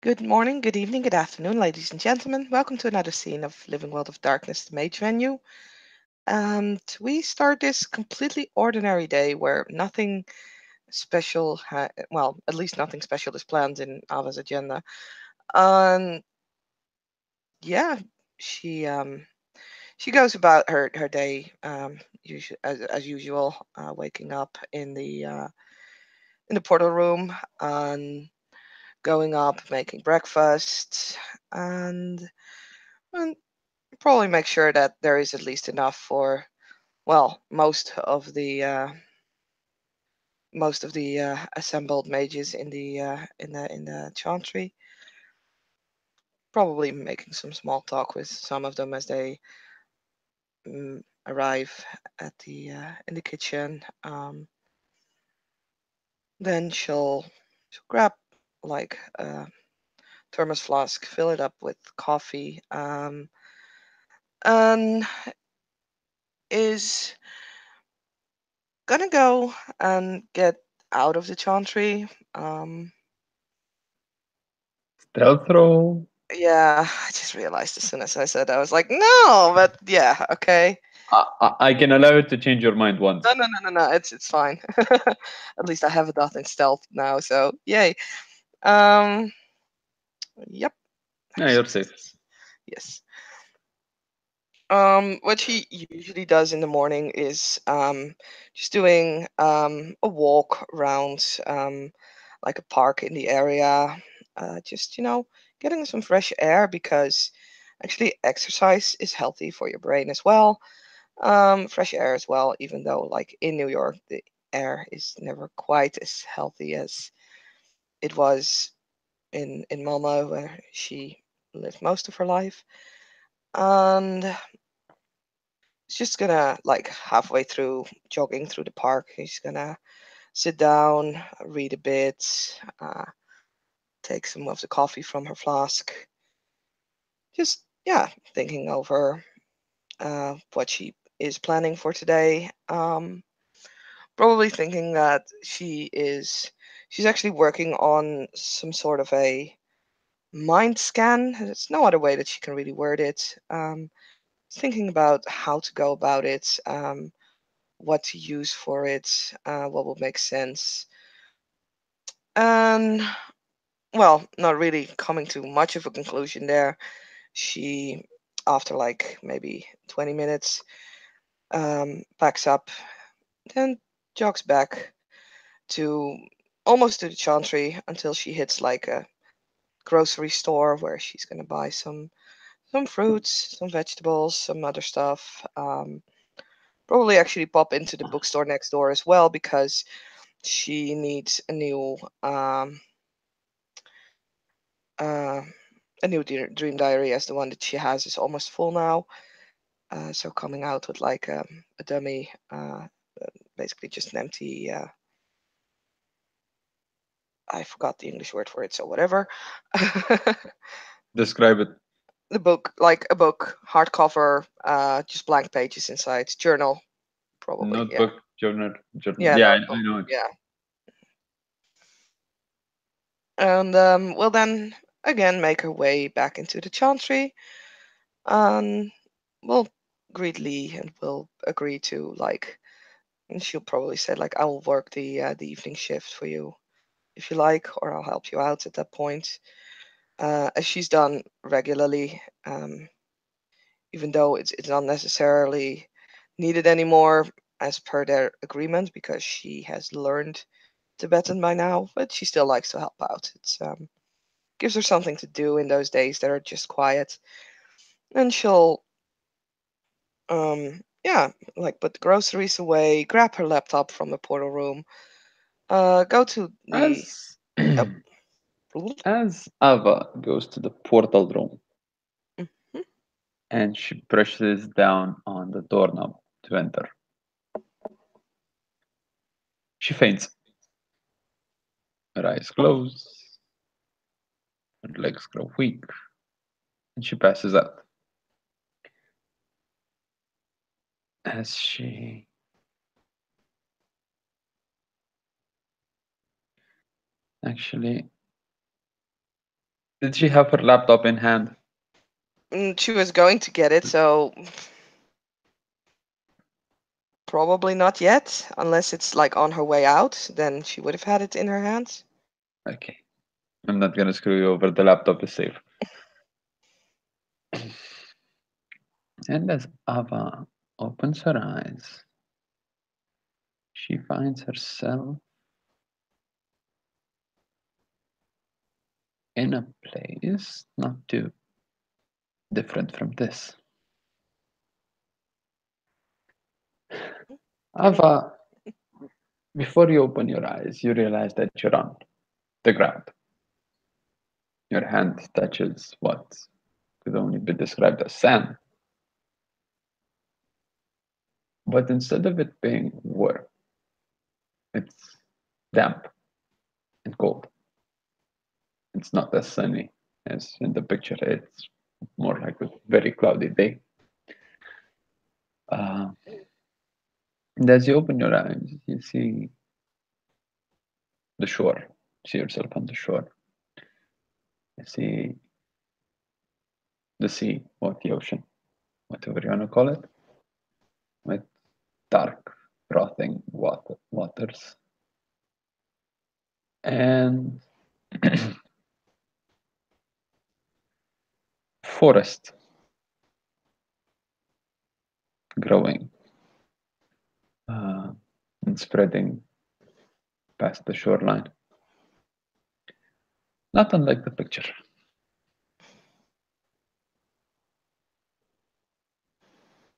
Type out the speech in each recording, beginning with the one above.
Good morning, good evening, good afternoon, ladies and gentlemen. Welcome to another scene of Living World of Darkness, the Mage venue. And we start this completely ordinary day where nothing special, well, at least nothing special is planned in Ava's agenda. And yeah, she she goes about her day as usual, waking up in the portal room and going up, making breakfast, and and probably make sure that there is at least enough for, well, most of the assembled mages in the chantry. Probably making some small talk with some of them as they arrive at the in the kitchen. Then she'll grab like a thermos flask, fill it up with coffee, and is gonna go and get out of the chantry. Stealth roll. Yeah, I just realized as soon as I said that, I was like, no, but yeah, okay. I can allow it to change your mind No, once. no, no, no, no, it's fine. At least I have a dot in stealth now, so yay. Um, yep, Yeah, you're safe. yes. What she usually does in the morning is just doing a walk around like a park in the area, just getting some fresh air because actually exercise is healthy for your brain as well. Fresh air as well, even though like in New York the air is never quite as healthy as it was in Malmo where she lived most of her life. And he's just gonna like halfway through jogging through the park, he's gonna sit down, read a bit, take some of the coffee from her flask. Just yeah, thinking over what she is planning for today. Probably thinking that she's actually working on some sort of a mind scan. There's no other way that she can really word it. Thinking about how to go about it, what to use for it, what will make sense, and well, not really coming to much of a conclusion there. She, after like maybe 20 minutes, backs up, then jogs back to almost to the chantry until she hits like a grocery store where she's gonna buy some fruits, some vegetables, some other stuff. Probably actually pop into the bookstore next door as well because she needs uh, a new dream diary, as the one that she has is almost full now. So coming out with like a dummy, basically just an empty. I forgot the English word for it, so whatever. Describe it. The book, like a book, hardcover, just blank pages inside. Journal, probably. Yeah, Notebook, journal. yeah, Yeah, I notebook. know it. Yeah, and we'll then again make her way back into the chantry, and we'll greet Lee, and we'll agree to like. And she'll probably say like, "I will work the evening shift for you if you like, or I'll help you out at that point." As she's done regularly, even though it's not necessarily needed anymore as per their agreement because she has learned Tibetan by now, but she still likes to help out. It's gives her something to do in those days that are just quiet, and she'll yeah, like put the groceries away, grab her laptop from the portal room, go to the As oh, as Ava goes to the portal room mhm. and she presses down on the doorknob to enter, she faints. Her eyes close, her legs grow weak, and she passes out. As she actually Did she have her laptop in hand? She was going to get it, so probably not yet, unless it's like on her way out, then she would have had it in her hands. Okay. I'm not gonna screw you over. The laptop is safe. And as Ava opens her eyes, she finds herself in a place not too different from this. Ava, before you open your eyes, you realize that you're on the ground. Your hand touches what could only be described as sand, but instead of it being warm, it's damp and cold. It's not as sunny as in the picture. It's more like a very cloudy day. Uh, and as you open your eyes, you see the shore. You see yourself on the shore. You see the sea or the ocean, whatever you want to call it, with dark, frothing waters. And forest growing uh, and spreading past the shoreline, not unlike the picture.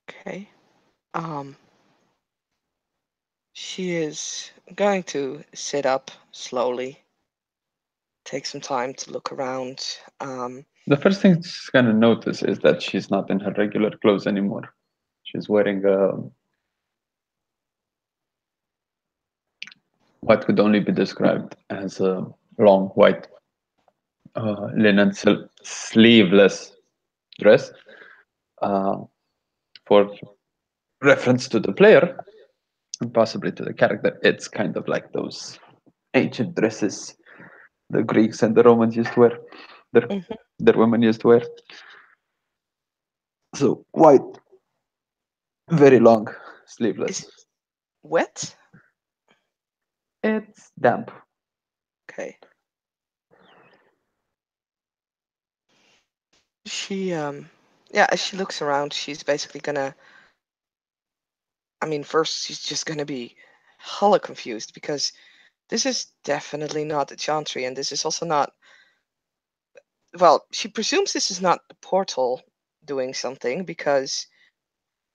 Okay. Um, she is going to sit up slowly, take some time to look around. The first thing she's gonna notice is that she's not in her regular clothes anymore. She's wearing what could only be described as a long white linen sleeveless dress. Uh, for reference to the player and possibly to the character, it's kind of like those ancient dresses the Greeks and the Romans used to wear, their, Mhm. their women used to wear. So white, very long, Is sleeveless. it wet? It's damp. Okay. She yeah, as she looks around, she's basically gonna I mean, first she's just gonna be hella confused because this is definitely not a chantry, and this is also not well, she presumes this is not the portal doing something because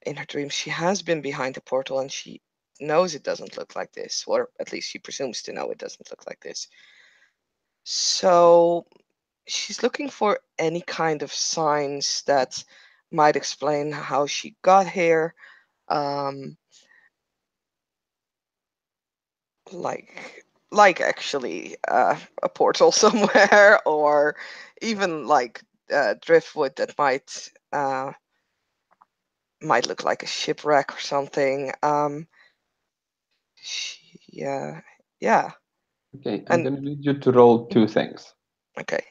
in her dreams she has been behind the portal and she knows it doesn't look like this, or at least she presumes to know it doesn't look like this. So she's looking for any kind of signs that might explain how she got here. Um, like actually a portal somewhere, or even like driftwood that might look like a shipwreck or something. Yeah, yeah, Okay, I'm and gonna need you to roll two things. okay.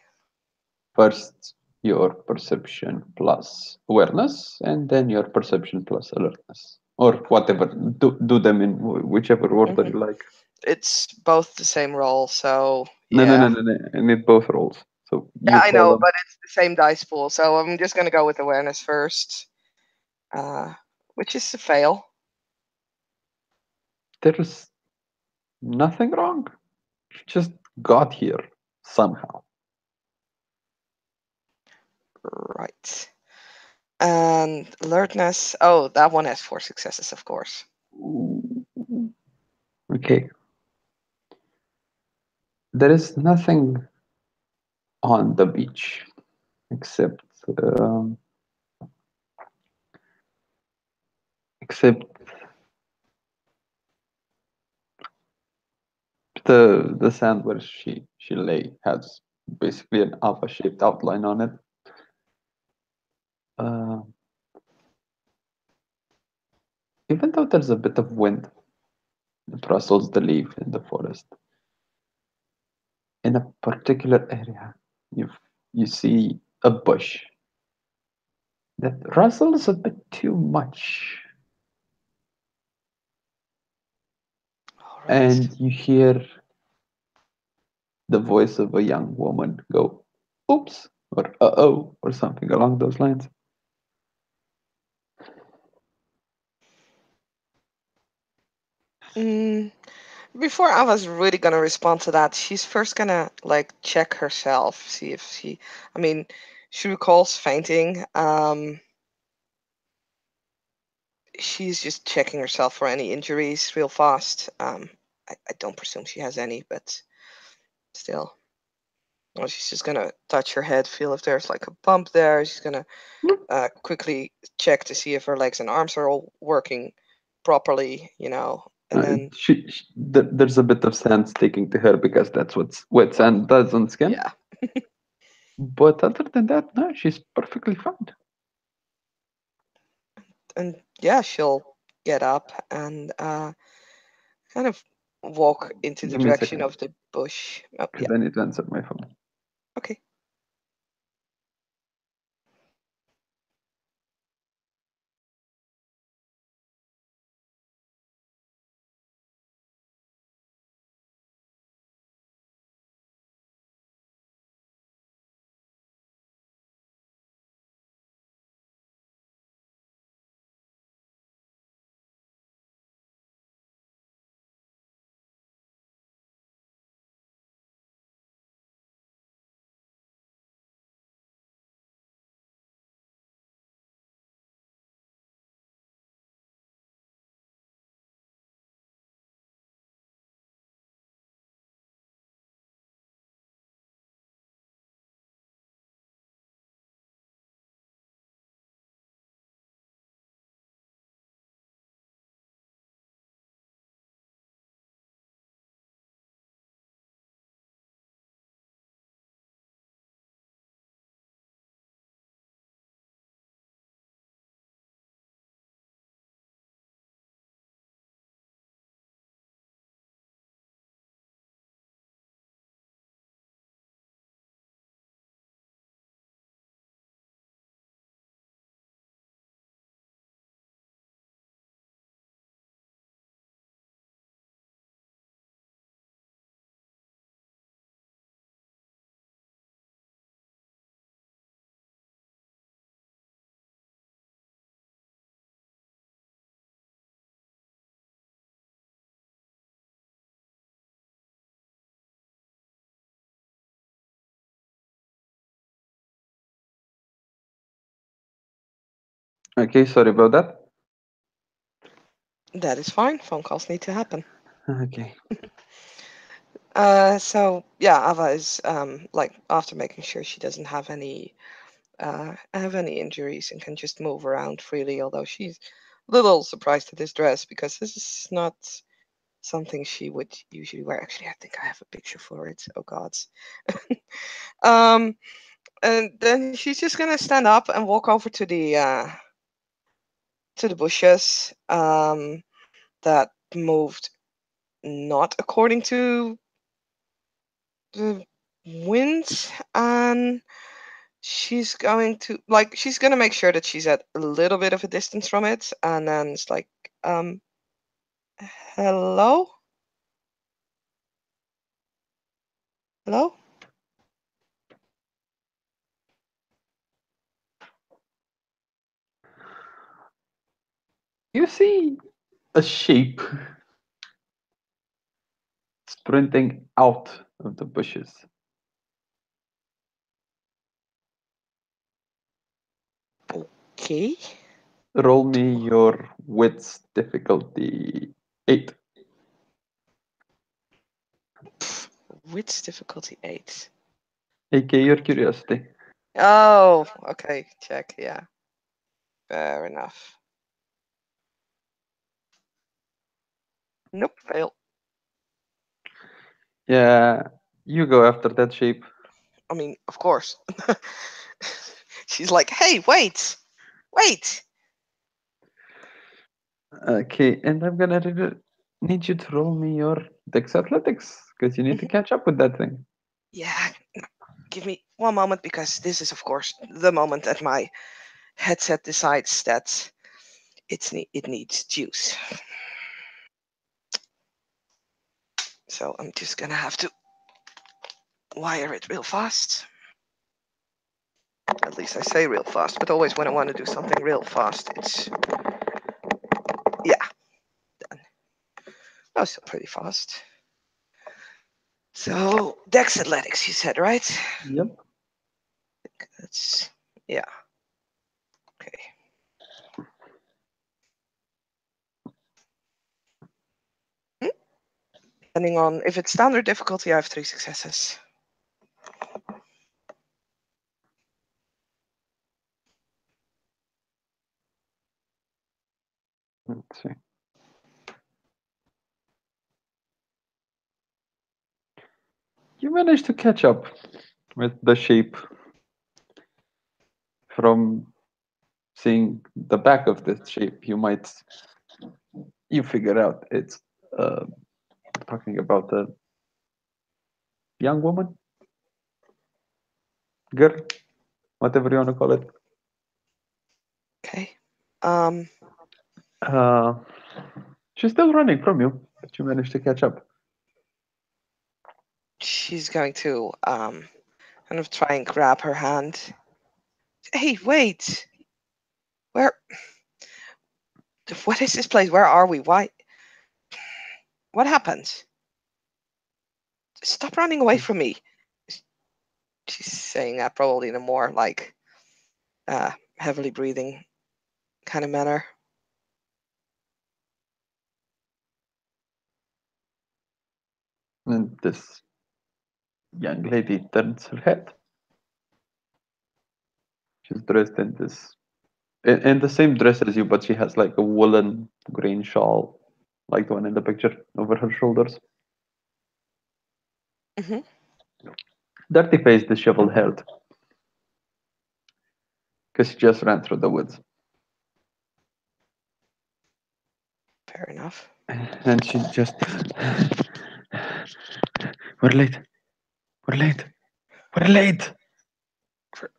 First, your perception plus awareness, and then your perception plus alertness, or whatever. Do them in whichever order hmm you like. It's both the same roll, so No, no, no, yeah. no, no. I need both rolls. So Yeah, you I call know, them. but it's the same dice pool, so I'm just gonna go with awareness first, uh, which is a fail. There's nothing wrong. You just got here somehow. Right. And alertness. Oh, that one has 4 successes, of course. Okay. There is nothing on the beach except um, except the sand where she lay has basically an alpha shaped outline on it. Uh, Even though there's a bit of wind that rustles the leaf in the forest, in a particular area, you you see a bush that rustles a bit too much, All right. and you hear the voice of a young woman go, "Oops," or "Uh-oh," or something along those lines. Mm, before I was really gonna respond to that, she's first gonna like check herself, see if she. I mean, she recalls fainting. She's just checking herself for any injuries real fast. I don't presume she has any, but still. Well, she's just gonna touch her head, feel if there's like a bump there. She's gonna quickly check to see if her legs and arms are all working properly, and then There's a bit of sand sticking to her because that's what wet sand does on skin. yeah, But other than that, no, she's perfectly fine. and yeah, she'll get up and kind of walk into the Give me a direction second, of the bush. Oh yeah, because I need to answer my phone. okay. Okay, sorry about that. That is fine. Phone calls need to happen. Okay. So yeah, Ava is like after making sure she doesn't have any injuries and can just move around freely. Although she's a little surprised at this dress because this is not something she would usually wear. Actually, I think I have a picture for it. Oh gods. um, and then she's just gonna stand up and walk over to the bushes that moved not according to the wind, and she's gonna make sure that she's at a little bit of a distance from it, and then it's like, um, hello, hello. You see a sheep sprinting out of the bushes. Okay. Roll me your wits difficulty 8. Which difficulty 8? AK your curiosity. Oh, okay. Check. Yeah, fair enough. Nope, fail. Yeah, you go after that sheep. I mean, of course. She's like, hey, wait, wait. Okay, and I'm gonna need you to roll me your Dex Athletics because you need to Mhm. catch up with that thing. Yeah, give me one moment, because this is, of course, the moment that my headset decides that it needs juice. So I'm just gonna have to wire it real fast. At least I say real fast, but always when I want to do something real fast, it's, yeah, done. Oh, still pretty fast. So Dex Athletics, you said, right? Yep. That's, yeah. Okay. Depending on if it's standard difficulty, I have 3 successes. Let's see. You managed to catch up with the shape from seeing the back of this shape. You figure out it's uh, talking about a young woman, girl, whatever you want to call it. Okay. Uh, she's still running from you, but you managed to catch up. She's going to kind of try and grab her hand. Hey, wait. Where? What is this place? Where are we? Why? What happened? Stop running away from me. She's saying that probably in a more like heavily breathing kind of manner. And this young lady turns her head. She's dressed in the same dress as you, but she has like a woolen green shawl, like the one in the picture, over her shoulders. Hmm. Dirty face, disheveled haired, because she just ran through the woods. Fair enough. And she just, we're late, we're late, we're late.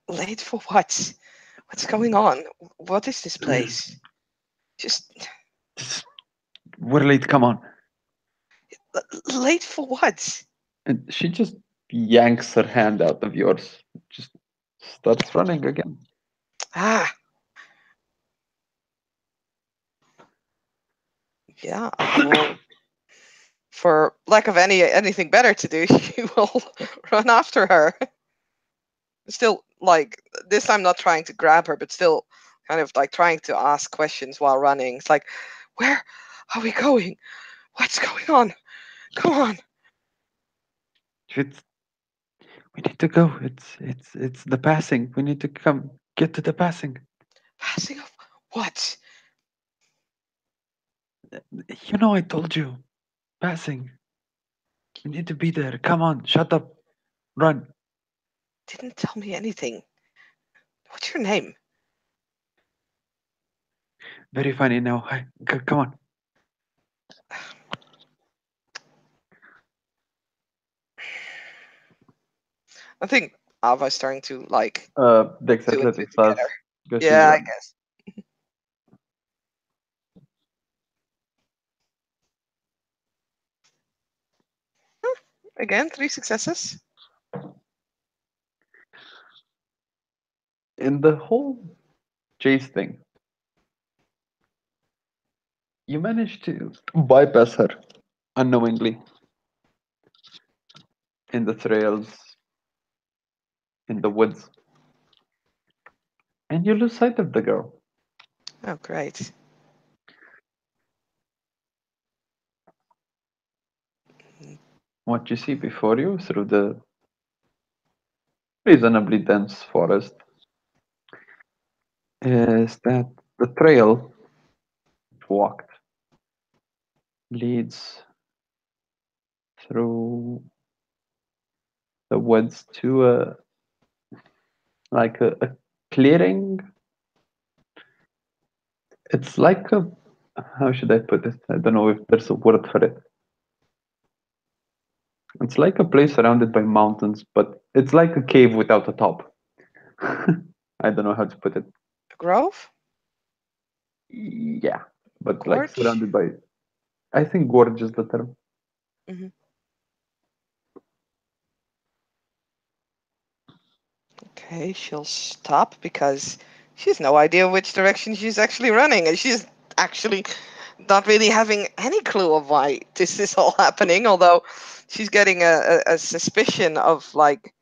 Late for what? What's going on? What is this place? Just We're late, come on. late for what? And she just yanks her hand out of yours, just starts running again. Ah, yeah. Well, for lack of anything better to do, you will run after her. Still, like this time, not trying to grab her, but still, kind of like trying to ask questions while running. It's like, where are we going? What's going on? Come on. It's, we need to go. It's the passing. We need to come get to the passing. Passing of what? You know, I told you. Passing. We need to be there. Come on, shut up. Run. Didn't tell me anything. What's your name? Very funny now. Hi, come on. I think Ava's starting to like Dex two and two Athletics together. does because she's Yeah, I running. guess. Again, 3 successes. In the whole chase thing, you managed to bypass her unknowingly in the trails, in the woods, and you lose sight of the girl. Oh, great. What you see before you through the reasonably dense forest is that the trail walked leads through the woods to a clearing. It's like a, how should I put it? I don't know if there's a word for it. It's like a place surrounded by mountains, but it's like a cave without a top. I don't know how to put it. A grove? Yeah, A but like gorge? surrounded by. I think gorge is the term. Hmm. Okay, she'll stop because she has no idea which direction she's actually running, and she's actually not really having any clue of why this is all happening. Although she's getting a suspicion of like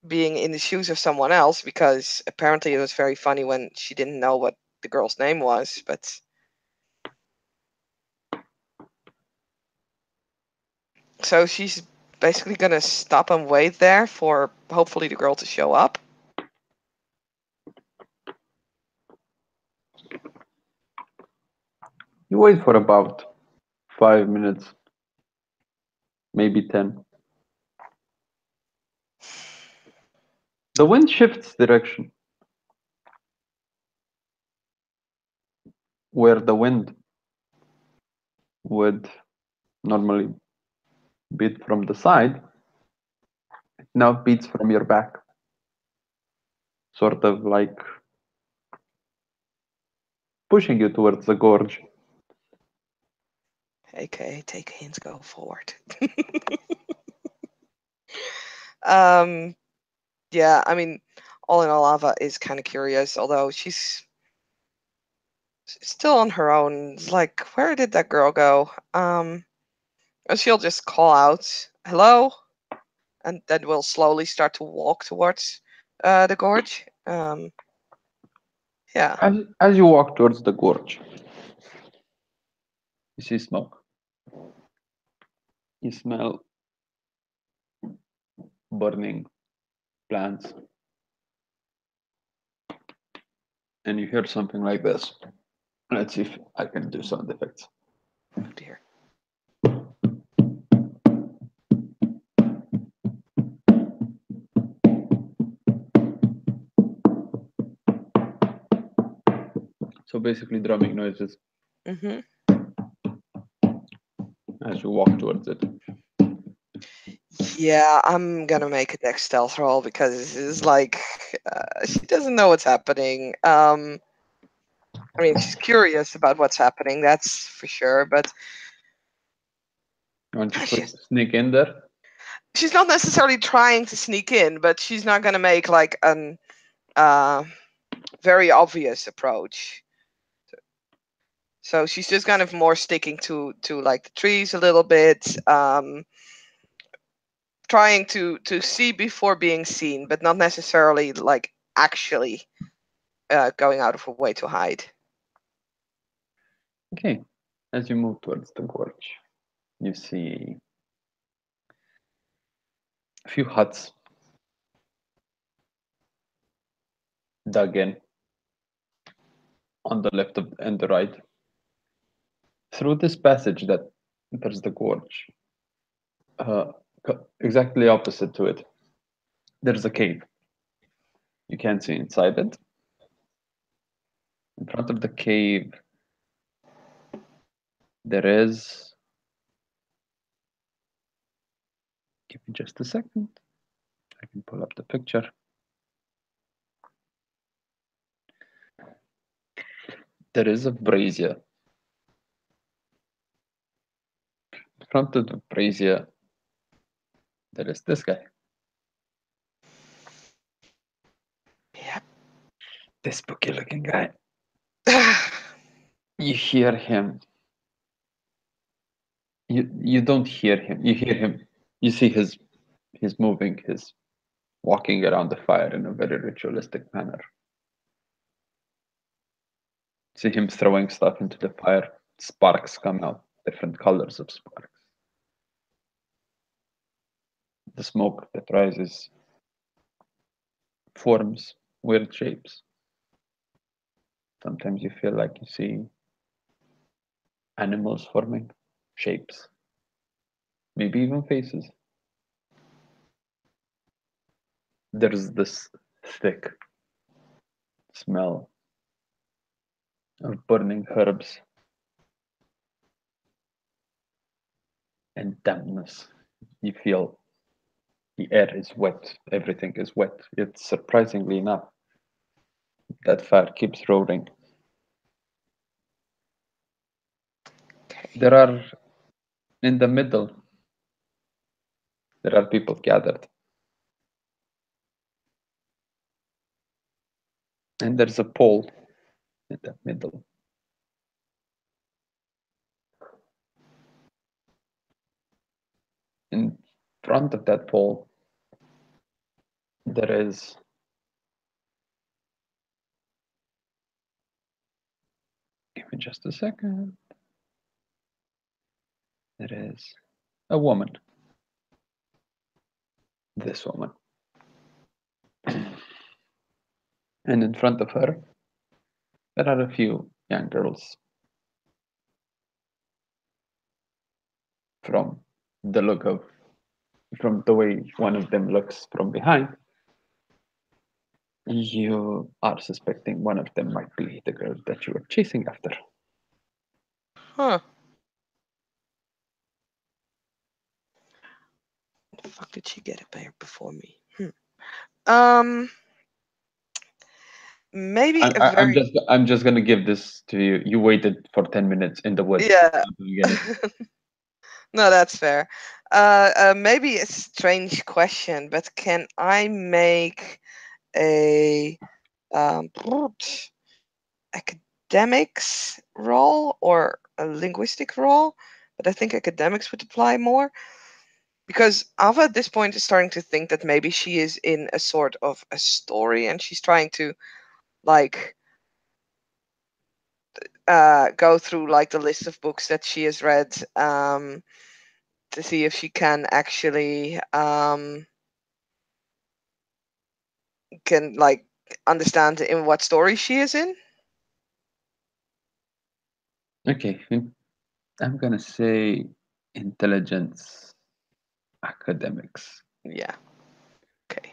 being in the shoes of someone else because apparently it was very funny when she didn't know what the girl's name was. But so she's basically gonna stop and wait there for hopefully the girl to show up. You wait for about 5 minutes, maybe 10. The wind shifts direction. Where the wind would normally beat from the side, it now beats from your back, sort of like pushing you towards the gorge. Okay, take hints, go forward. um, yeah, I mean, all in all, Ava is kind of curious, although she's still on her own. It's like, where did that girl go? And she'll just call out, "Hello," and then we'll slowly start to walk towards the gorge. Yeah. As you walk towards the gorge, you see smoke. You smell burning plants, and you hear something like this. Let's see if I can do sound effects. Oh dear. So basically, drumming noises Hmm. as you walk towards it. Yeah, I'm gonna make a dex stealth roll because this is like she doesn't know what's happening. I mean, she's curious about what's happening, that's for sure, but You want to she's sneak in there? she's not necessarily trying to sneak in, but she's not gonna make like an uh, very obvious approach. So she's just kind of more sticking to like the trees a little bit, trying to see before being seen, but not necessarily like actually going out of her way to hide. Okay. As you move towards the gorge, you see a few huts dug in on the left and the right. Through this passage that enters the gorge, uh, exactly opposite to it, there's a cave. You can't see inside it. In front of the cave, there is. Give me just a second. I can pull up the picture. There is a brazier. In front of the brazier, there is this guy. Yep. This spooky looking guy. You hear him. You don't hear him. You hear him. You see his moving, his walking around the fire in a very ritualistic manner. See him throwing stuff into the fire. Sparks come out, different colors of sparks. The smoke that rises forms weird shapes. Sometimes you feel like you see animals forming shapes, maybe even faces. There's this thick smell of burning herbs. and dampness. You feel the air is wet, everything is wet. Yet, surprisingly enough, that fire keeps roaring. Okay. There are, in the middle, there are people gathered, and there's a pole in the middle. In front of that pole, there is, give me just a second, there is a woman, this woman. And in front of her, there are a few young girls. From the look of, from the way one of them looks from behind, you are suspecting one of them might be the girl that you were chasing after. Huh. The fuck did she get up there before me? Um, maybe I'm, a I- I'm very just I'm just gonna give this to you. You waited for 10 minutes in the woods. yeah. Not doing anything. No, that's fair. Maybe a strange question, but can I make a um, academics role or a linguistic role? But I think academics would apply more because Ava at this point is starting to think that maybe she is in a sort of a story and she's trying to like go through like the list of books that she has read to see if she can actually can like understand in what story she is in. Okay, I'm gonna say intelligence academics. Yeah. Okay.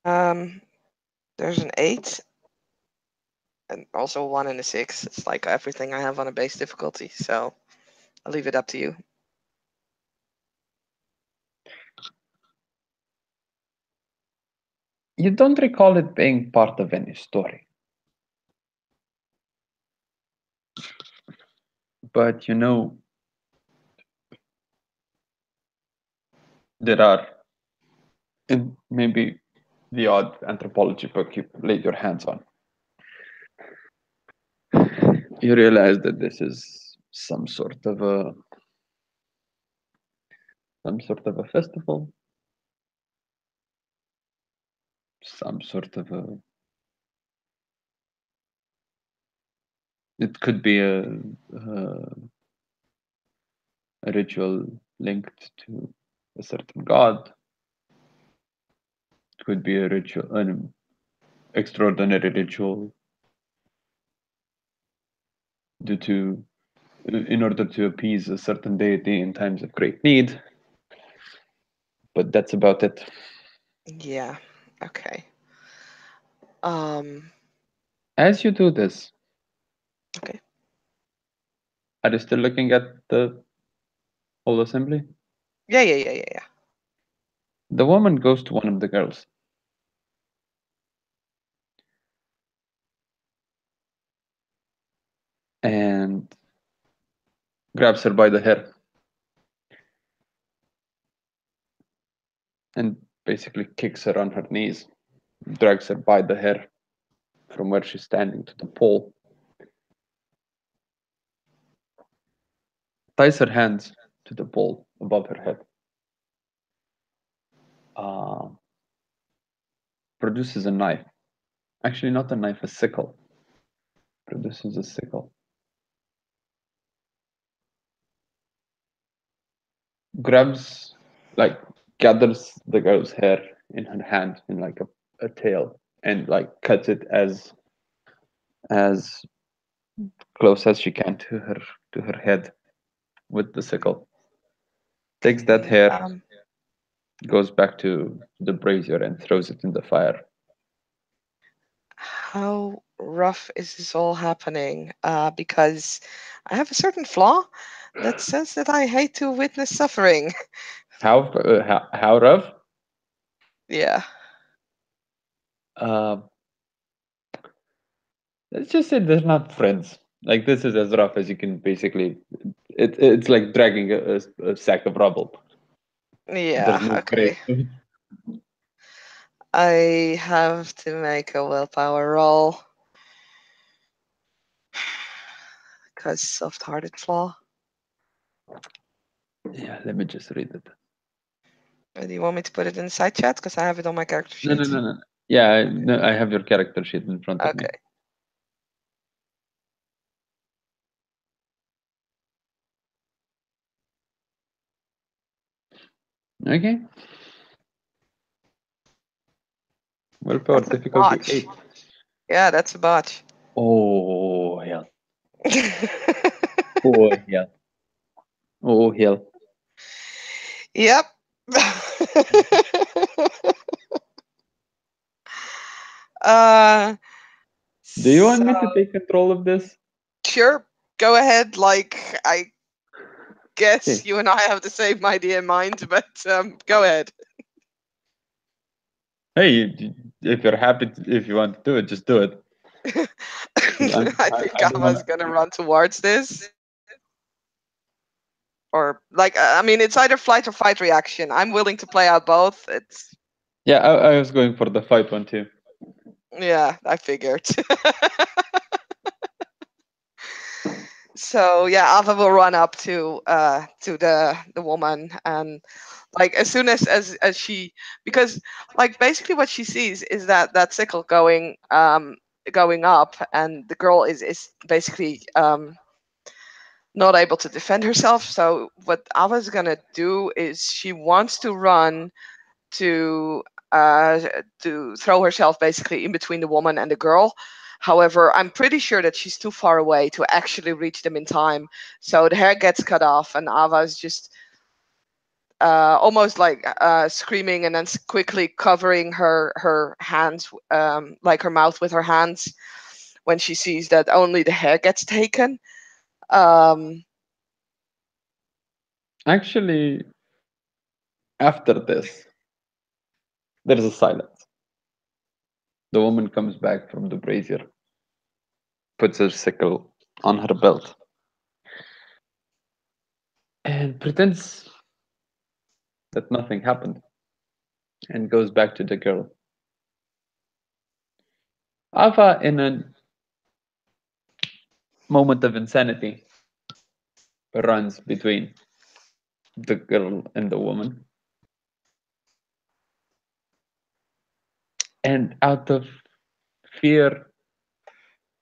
Um, there's an 8 and also a 1 and a 6. It's like everything I have on a base difficulty, so I'll leave it up to you. You don't recall it being part of any story, but you know there are, in maybe the odd anthropology book you laid your hands on. You realize that this is some sort of a festival, some sort of a, it could be a ritual linked to a certain god. It could be a ritual, an extraordinary ritual due to, in order to appease a certain deity in times of great need. But that's about it. Yeah. Okay. Um. As you do this, Okay. are you still looking at the whole assembly? Yeah. Yeah. Yeah. Yeah. Yeah. The woman goes to one of the girls and grabs her by the hair and basically kicks her on her knees, drags her by the hair from where she's standing to the pole, ties her hands to the pole above her head, uh, produces a knife. Actually, not a knife, a sickle. Produces a sickle. Grabs, like, gathers the girl's hair in her hand in like a tail and like cuts it as close as she can to her head with the sickle. Takes that Okay. hair, goes back to the brazier and throws it in the fire. how rough is this all happening? Because I have a certain flaw that says that I hate to witness suffering. How rough? Yeah. Uh, let's just say they're not friends. Like this is as rough as you can basically. It's like dragging a sack of rubble. There's Yeah, no grace okay. to it. I have to make a willpower roll because soft-hearted flaw. Yeah, let me just read it. Do you want me to put it in the side chat? Because I have it on my character No, no, sheet. no, no. Yeah, no, I have your character sheet in front of me. Okay. Okay. Willpower That's a difficulty botch. 8. Yeah, that's a botch. Oh hell. Oh hell. Oh hell. Yep. uh, Do you want so me to take control of this? sure, go ahead. Like, I guess Okay. you and I have the same idea in mind, but go ahead. Hey, if you're happy, if you want to do it, just do it. 'Cause I think I I don't want was gonna run towards this, or like, I mean, it's either flight or fight reaction. I'm willing to play out both. It's Yeah, I was going for the fight one too. yeah, I figured. So yeah, Ava will run up to the woman, and like as soon as she, because like basically what she sees is that sickle going up, and the girl is basically not able to defend herself. So what Ava's gonna do is she wants to run to to throw herself basically in between the woman and the girl. However, I'm pretty sure that she's too far away to actually reach them in time. So the hair gets cut off, and Ava is just almost like screaming, and then quickly covering her hands, like her mouth with her hands, when she sees that only the hair gets taken. Um, Actually, after this, there is a silence. The woman comes back from the brazier, puts her sickle on her belt, and pretends that nothing happened, and goes back to the girl. Ava, in a moment of insanity, runs between the girl and the woman, and out of fear,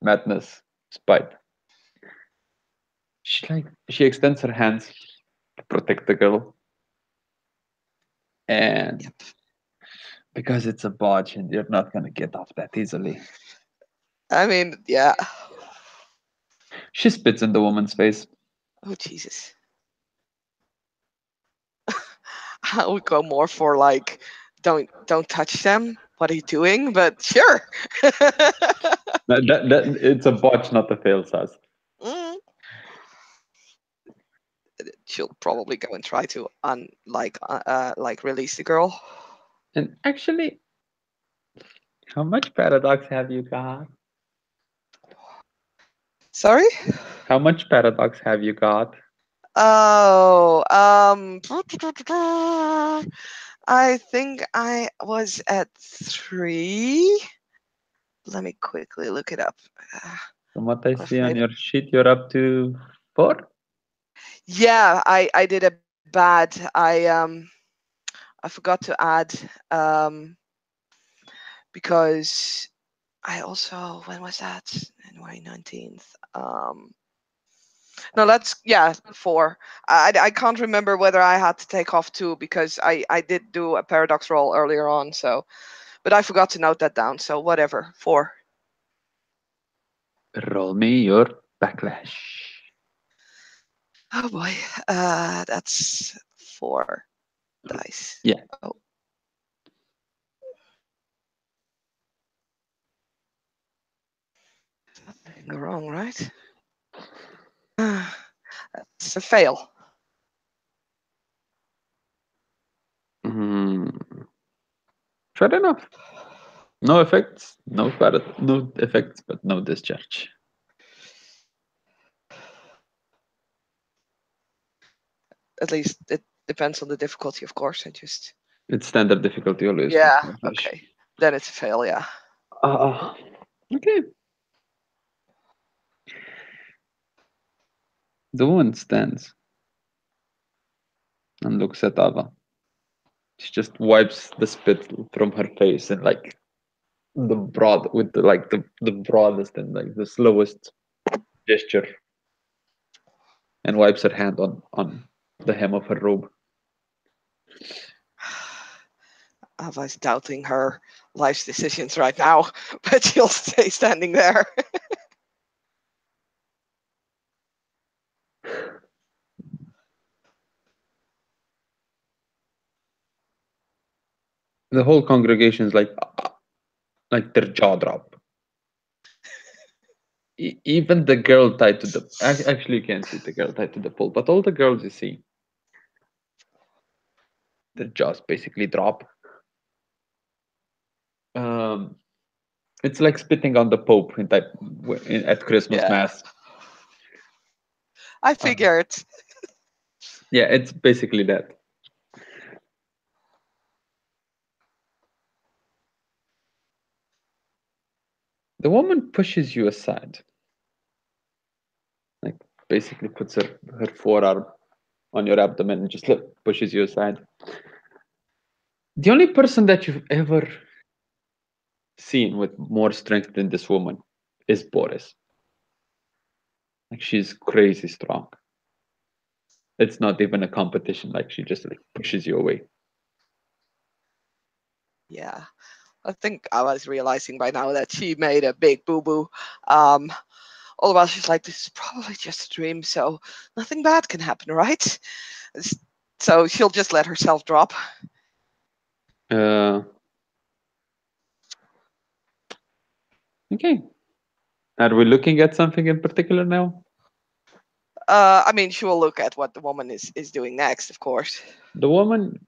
madness, spite, she extends her hands to protect the girl, and yep. because it's a botch and you're not gonna get off that easily, I mean, yeah. she spits in the woman's face. Oh Jesus. I would go more for like, don't touch them. What are you doing? But sure. It's a botch, not a fail, Sas. Mm. She'll probably go and try to like release the girl. And actually, how much paradox have you got? Sorry. How much paradox have you got? Oh, I think I was at 3. Let me quickly look it up. Uh, From what I I'm see on afraid. your sheet, you're up to 4. Yeah, I did a bad. I forgot to add um because I also, when was that? January 19th. No, that's, yeah, 4. I can't remember whether I had to take off 2, because I did do a paradox roll earlier on. So, but I forgot to note that down. So whatever, 4. Roll me your backlash. Oh boy, that's 4 dice. Yeah. Oh, go wrong, right? It's a fail. Mm, fair enough. No effects, no effects, but no discharge. At least it depends on the difficulty, of course. I just It's standard difficulty always for yeah. Starfish. Okay, then it's a fail. Yeah. Uh, okay. The woman stands and looks at Ava. She just wipes the spit from her face and like the broad with the broadest and like the slowest gesture and wipes her hand on the hem of her robe. Ava's doubting her life's decisions right now, but she'll stay standing there. The whole congregation is like their jaw drop. Even the girl tied to the actually you can't see the girl tied to the pole, but all the girls you see, their jaws basically drop. Um, it's like spitting on the Pope at Christmas Yeah, Mass. I Uh, figured. yeah, it's basically that. The woman pushes you aside, like basically puts her forearm on your abdomen and just pushes you aside. The only person that you've ever seen with more strength than this woman is Boris. Like she's crazy strong. It's not even a competition. Like she just like pushes you away. Yeah, I think I was realizing by now that she made a big boo boo. Um, all the while she's like, "This is probably just a dream, so nothing bad can happen, right?" So she'll just let herself drop. Uh, okay. Are we looking at something in particular now? I mean, she will look at what the woman is doing next, of course. The woman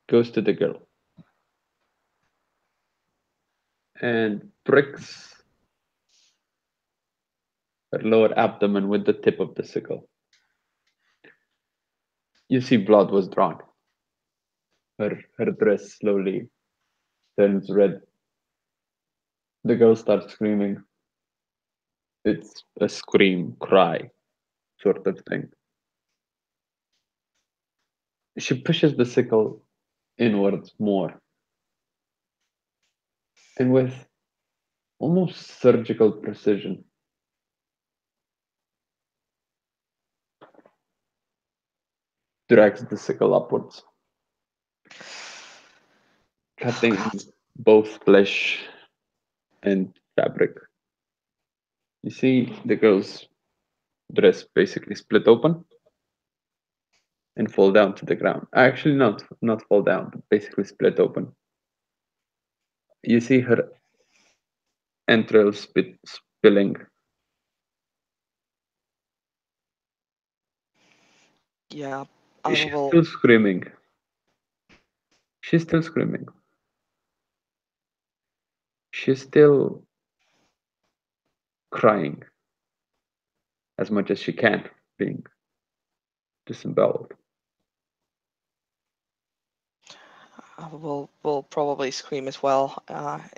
goes to the girl and pricks her lower abdomen with the tip of the sickle. You see blood was drawn. Her dress slowly turns red. The girl starts screaming. It's a scream, cry sort of thing. She pushes the sickle inwards more and with almost surgical precision drags the sickle upwards, Oh cutting God. both flesh and fabric. You see the girl's dress basically split open and fall down to the ground. Actually, not fall down, but basically split open. You see her entrails spilling. Yeah, I She's will. still screaming. She's still screaming. She's still crying as much as she can, being disemboweled. Will probably scream as well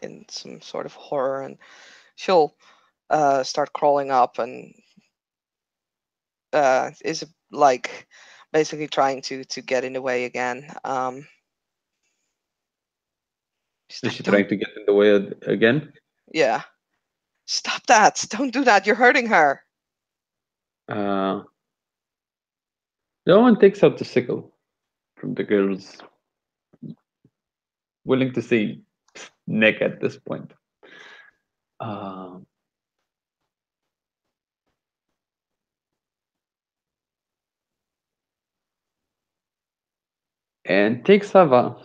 in some sort of horror, and she'll start crawling up and is like basically trying to get in the way again. She's Is like, she "Don't, trying to get in the way again? yeah, stop that! Don't do that! You're hurting her." Uh, the woman takes out the sickle from the girl's willing to say neck at this point. Um, and takes Sava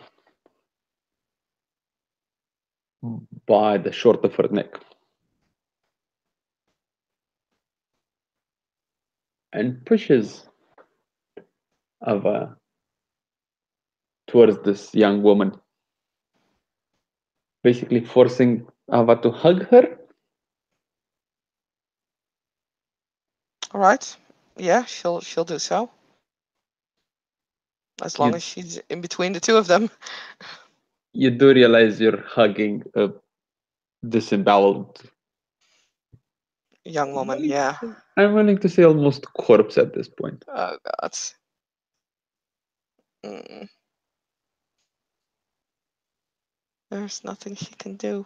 by the short of her neck and pushes Ava towards this young woman, basically forcing Ava to hug her. All right. Yeah, she'll do so. As long You as she's in between the two of them. you do realize you're hugging a disemboweled. Young I'm woman, willing to yeah. say, I'm willing to say almost corpse at this point. Oh God. Mm. There's nothing she can do.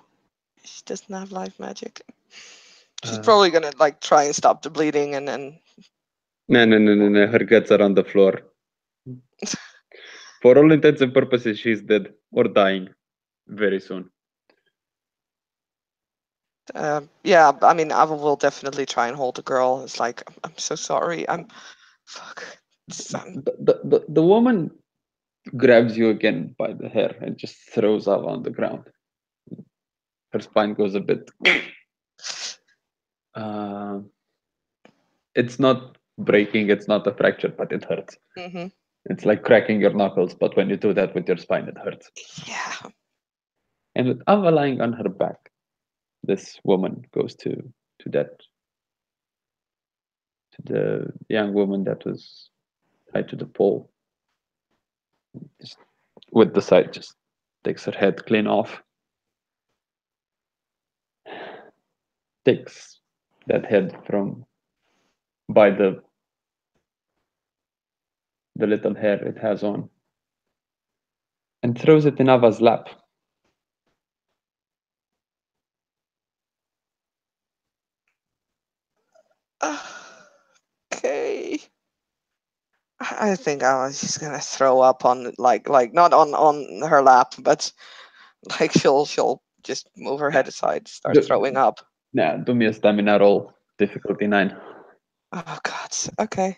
She doesn't have life magic. She's Uh, probably gonna like try and stop the bleeding and then. no, no, no, no, no. Her guts are on the floor. For all intents and purposes, she's dead or dying very soon. Yeah, I mean, I will definitely try and hold the girl. It's like, I'm so sorry. Fuck. The woman grabs you again by the hair and just throws her on the ground. Her spine goes a bit. Uh, it's not breaking, it's not a fracture, but it hurts. Mm-hmm. It's like cracking your knuckles, but when you do that with your spine, it hurts. Yeah. And with Ava lying on her back, this woman goes to the young woman that was tied to the pole, just with the side, just takes her head clean off, takes that head from by the little hair it has on, and throws it in Ava's lap. Okay. I think I was just gonna throw up on like not on her lap, but like she'll just move her head aside, start Do, throwing up. nah, do me a stamina roll, difficulty 9. Oh God. Okay.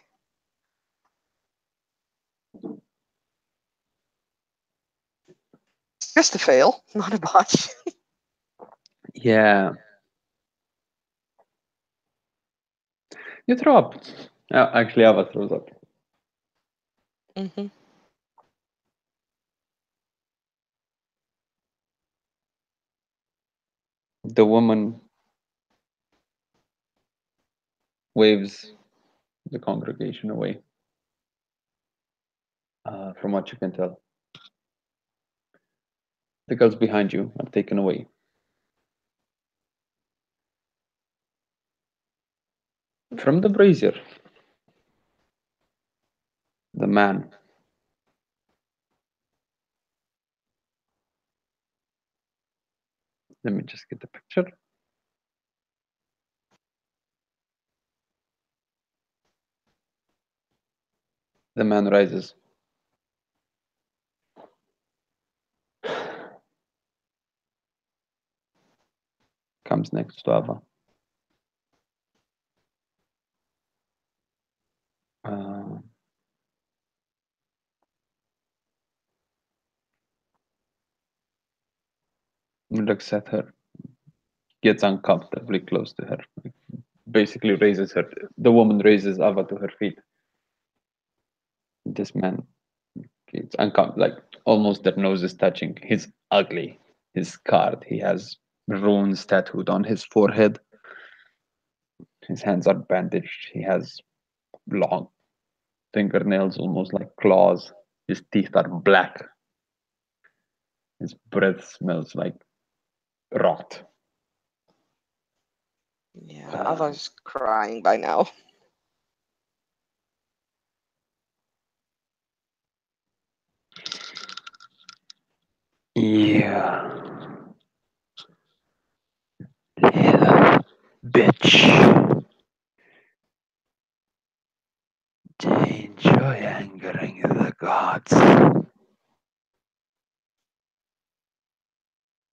Just a fail, not a botch. Yeah, you throw up. Actually, Ava throws up. Mm-hmm. The woman waves the congregation away, from what you can tell. The girls behind you are taken away. From the brazier, the man. Let me just get the picture. The man rises. Comes next to Ava. Uh, looks at her, gets uncomfortably close to her, basically raises her. The woman raises Ava to her feet. This man gets like almost their nose is touching. He's ugly. He's scarred. He has runes tattooed on his forehead. His hands are bandaged. He has long fingernails, almost like claws. His teeth are black. His breath smells like rot. Yeah, I Uh, was crying by now. yeah, little bitch. Do you enjoy angering the gods?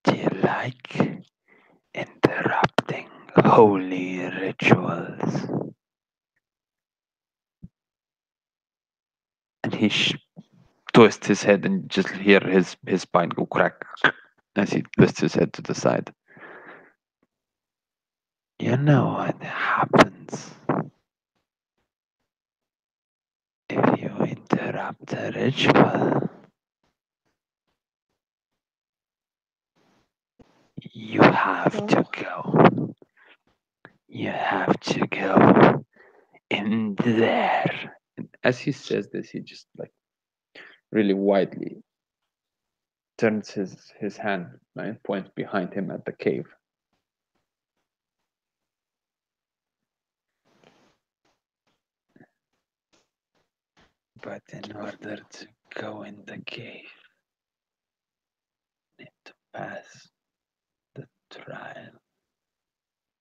Do you like interrupting holy rituals? And he twists his head and just hear his spine go crack as he twists his head to the side. You know what happens if you interrupt a ritual? You have to No. go. You have to go in there. And as he says this, he just like really widely turns his hand and points behind him at the cave. But in order to go in the cave, you need to pass the trial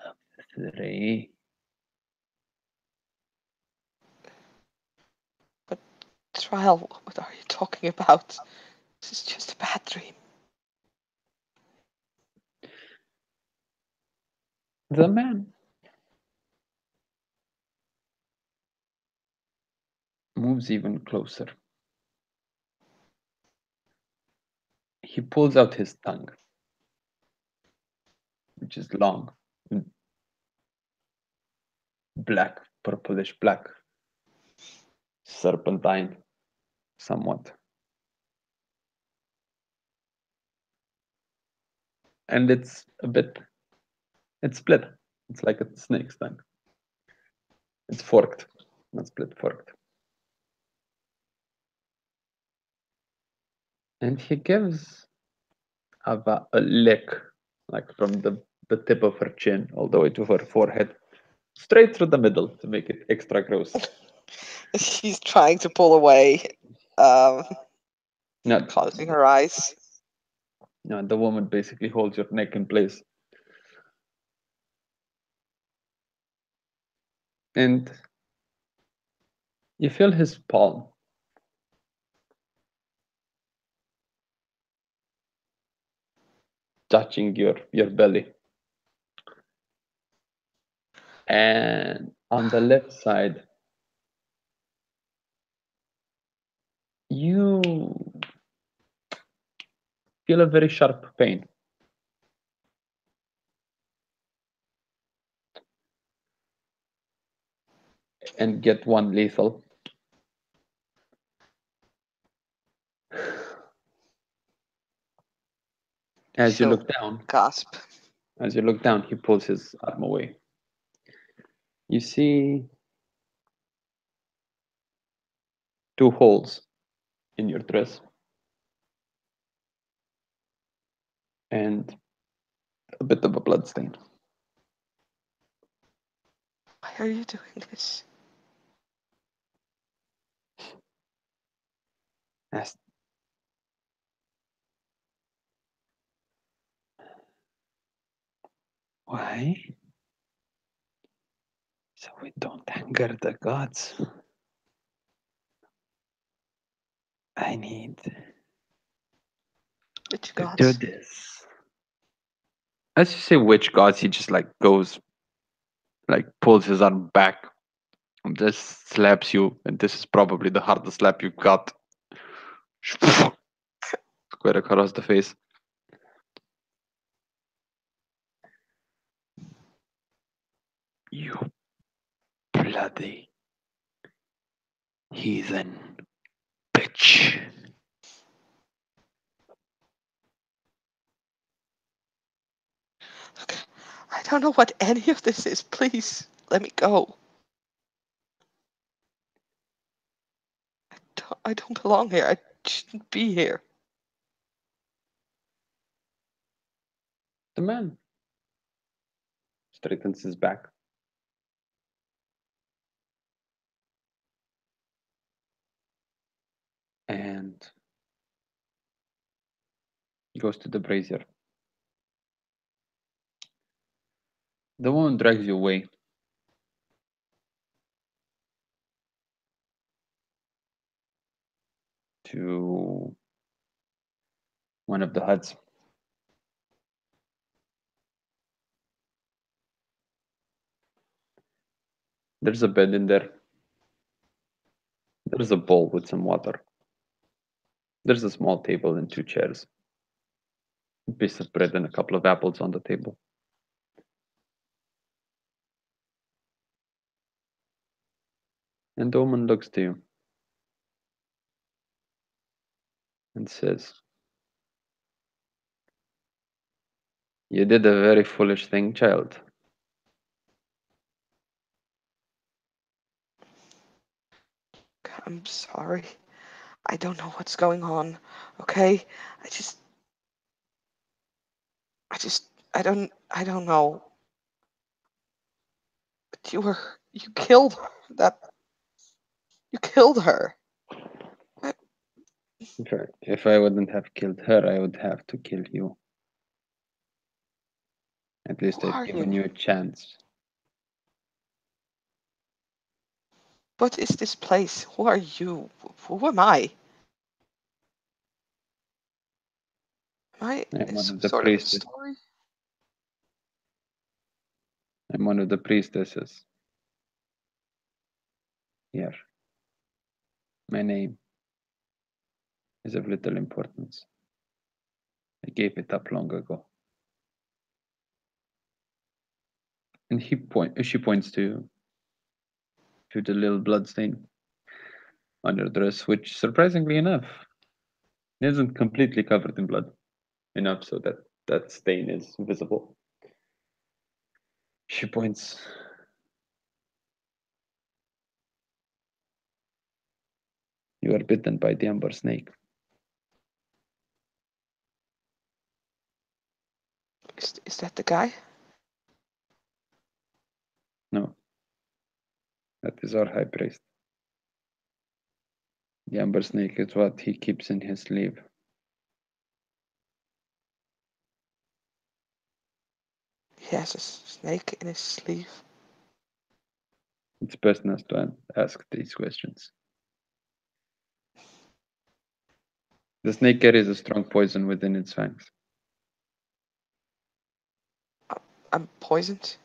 of three. But trial, what are you talking about? This is just a bad dream. The man moves even closer. He pulls out his tongue, which is long, black, purplish black, serpentine, somewhat. And it's split. It's like a snake's tongue. It's forked, not split, forked. And he gives Ava a lick, like from the tip of her chin all the way to her forehead, straight through the middle to make it extra gross. She's trying to pull away, No, closing her eyes. no, the woman basically holds your neck in place. And you feel his palm touching your belly. And on the left side, you feel a very sharp pain. And get one lethal. As you She'll look down, gasp. he pulls his arm away. You see two holes in your dress and a bit of a blood stain. Why are you doing this? As why? So we don't anger the gods. I need Which to do gods? this. As you say which gods, he just like goes, like pulls his arm back and just slaps you. And this is probably the hardest slap you got. Square across the face. You bloody heathen bitch. Look, I don't know what any of this is. Please, let me go. I don't belong here. I shouldn't be here. The man straightens his back. And goes to the brazier. The woman drags you away to one of the huts. There's a bed in there. There's a bowl with some water. There's a small table and two chairs. A piece of bread and a couple of apples on the table. And the woman looks to you and says, "You did a very foolish thing, child." I'm sorry. I don't know what's going on. Okay? I just I just I don't know. But you killed that you killed her. I- If I wouldn't have killed her, I would have to kill you. At Who least I've are given you? you a chance. What is this place? Who are you? Who am I? Am I I'm in one some of the sort of a priestess. story? I'm one of the priestesses here. My name is of little importance. I gave it up long ago. And she points to the little blood stain on your dress, which surprisingly enough isn't completely covered in blood, enough so that that stain is visible. She points. You are bitten by the amber snake. Is that the guy? No, that is our high priest. The amber snake is what he keeps in his sleeve. He has a snake in his sleeve. It's best not to ask these questions. The snake carries a strong poison within its fangs. I'm poisoned.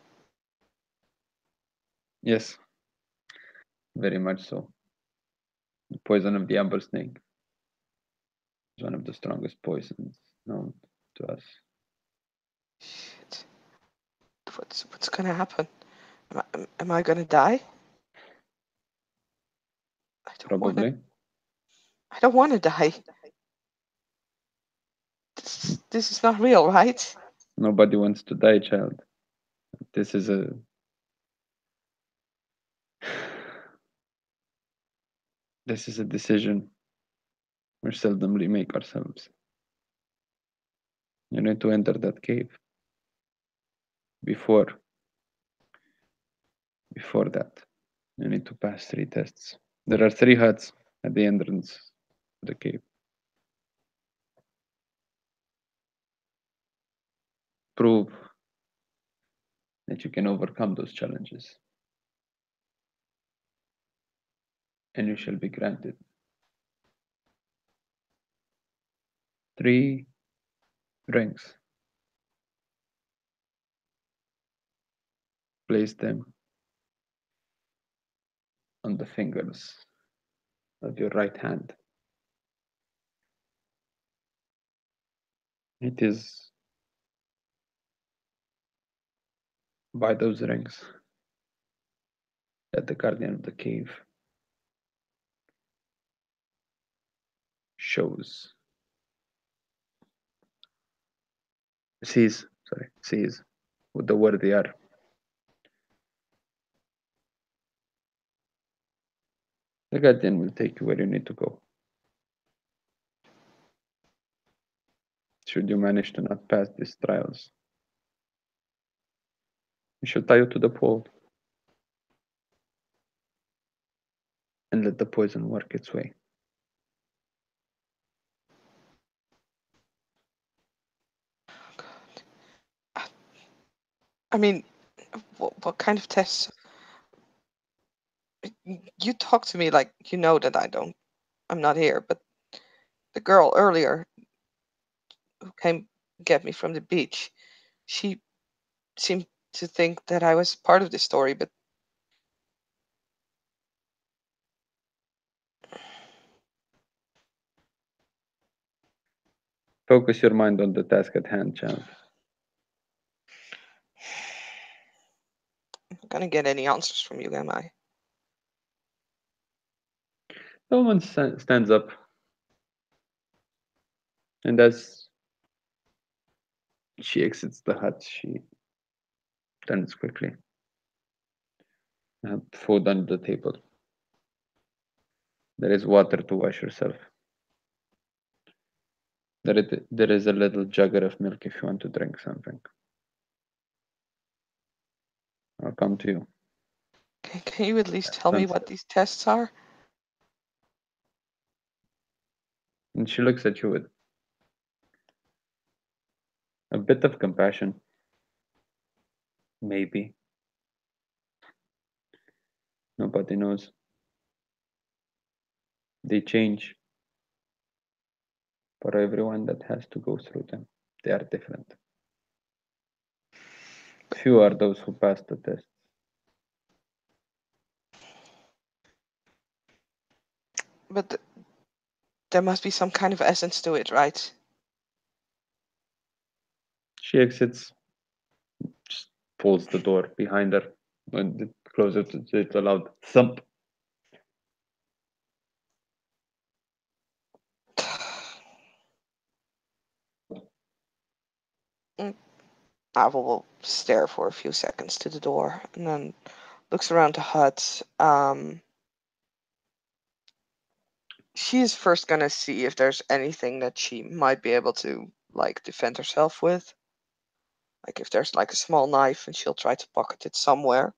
Yes, very much so. The poison of the amber snake is one of the strongest poisons known to us. Shit. What's gonna happen? Am I gonna die? I don't wanna. Probably. I don't wanna die. This is not real, right? Nobody wants to die, child. This is a this is a decision we seldomly make ourselves. You need to enter that cave. Before before that, you need to pass 3 tests. There are 3 huts at the entrance to the cave. Prove that you can overcome those challenges, and you shall be granted 3 rings. Place them on the fingers of your right hand. It is by those rings that the guardian of the cave shows sees who the worthy are. The guardian will take you where you need to go. Should you manage to not pass these trials, we shall tie you to the pole and let the poison work its way. I mean, what kind of tests? You talk to me like you know that I'm not here, but the girl earlier who came get me from the beach, she seemed to think that I was part of the story, but Focus your mind on the task at hand, child. I'm not gonna get any answers from you, am I? The woman stands up, and as she exits the hut, she turns quickly. Food on the table. There is water to wash yourself. There is a little jugger of milk if you want to drink something. I'll come to you. Can you at least tell me what these tests are? And she looks at you with a bit of compassion. Maybe. Nobody knows. They change for everyone that has to go through them. They are different. Few are those who pass the test. But there must be some kind of essence to it, right? She exits, just pulls the door behind her, and it closes. It's a loud thump. Avel will stare for a few seconds to the door and then looks around the hut. She is first gonna see if there's anything that she might be able to like defend herself with. Like if there's like a small knife, and she'll try to pocket it somewhere.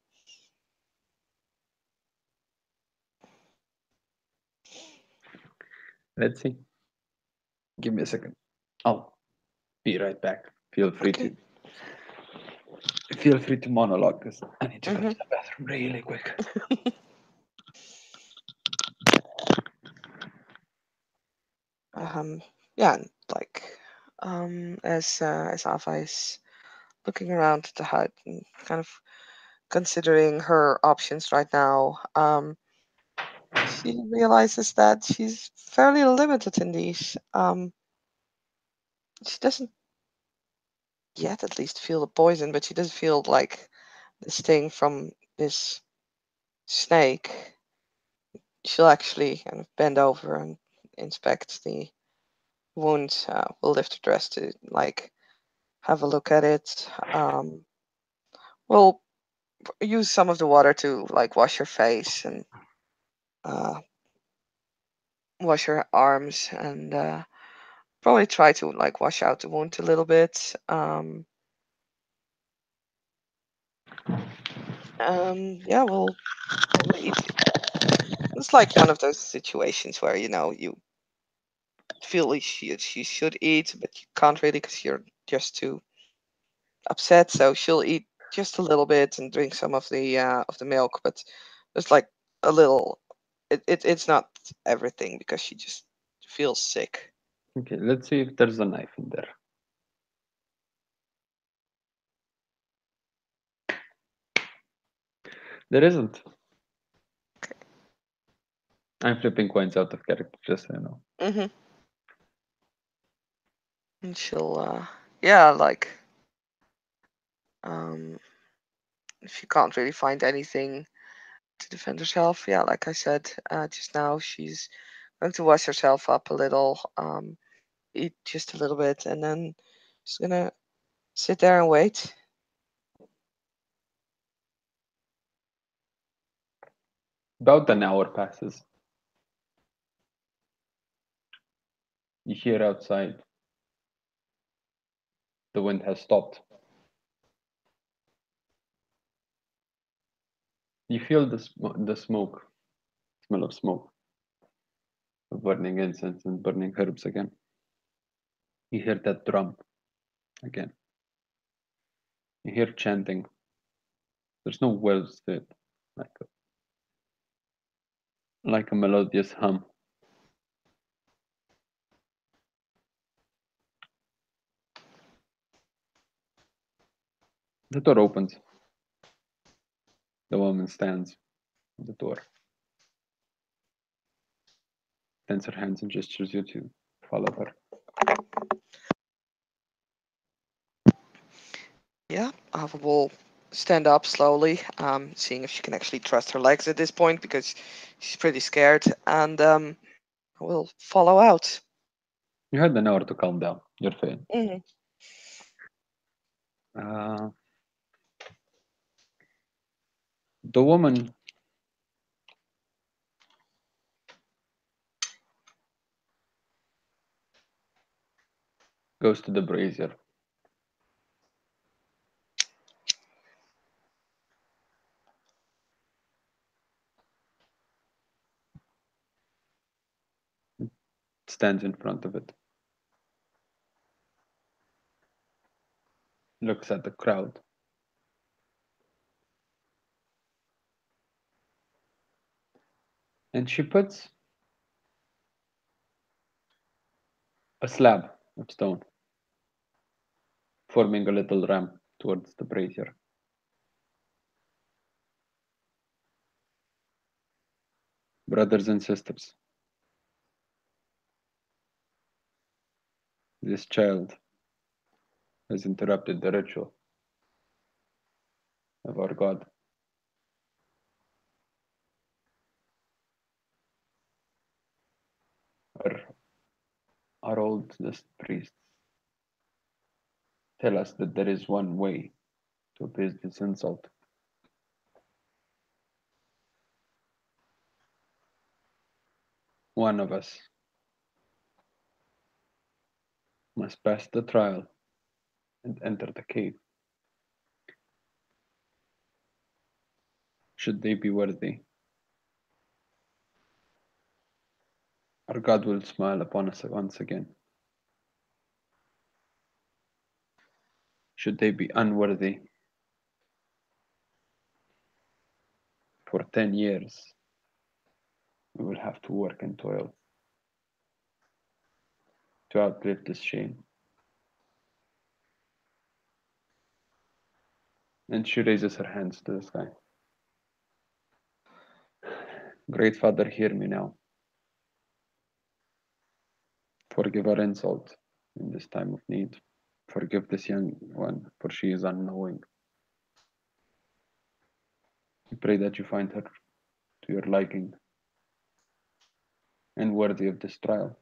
Let's see. Give me a second. I'll be right back. Feel free Okay. to monologue because I need to go to the bathroom really quick. Yeah, like as Ava is looking around the hut and kind of considering her options right now, she realizes that she's fairly limited in these. She doesn't yet at least feel the poison, but she does feel like the sting from this snake. She'll actually kind of bend over and inspect the wound. We'll lift her dress to like have a look at it. We'll use some of the water to like wash her face and uh, wash her arms and probably try to like wash out the wound a little bit. Yeah, we'll probably eat. It's like one of those situations where you feel like she should eat, but you can't really because you're just too upset. So she'll eat just a little bit and drink some of the milk, but it's like a little. It's not everything because she just feels sick. Okay, let's see if there's a knife in there. There isn't. Okay. I'm flipping coins out of character, just so you know. Mhm. And she'll yeah, like um if you can't really find anything to defend herself, yeah, like I said just now, she's going to wash herself up a little, eat just a little bit, and then she's gonna sit there and wait. About an hour passes. You hear outside. The wind has stopped. You feel the smoke, smell of smoke, of burning incense and burning herbs again. You hear that drum again. You hear chanting. There's no words to it, like like a melodious hum. The door opens. The woman stands at the door, tends her hands and gestures you to follow her. Yeah, I will. stand up slowly, seeing if she can actually trust her legs at this point because she's pretty scared, and we'll follow out. You had an hour to calm down. You're fine. Mhm. Uh, the woman goes to the brazier. Stands in front of it. Looks at the crowd. And she puts a slab of stone, forming a little ramp towards the brazier. Brothers and sisters, this child has interrupted the ritual of our God. Our, our oldest priests tell us that there is one way to appease this insult. One of us must pass the trial and enter the cave. Should they be worthy, our God will smile upon us once again. Should they be unworthy, for 10 years we will have to work and toil to outlive this shame. And she raises her hands to the sky. Great Father, hear me now. Forgive our insult in this time of need. Forgive this young one, for she is unknowing. We pray that you find her to your liking and worthy of this trial.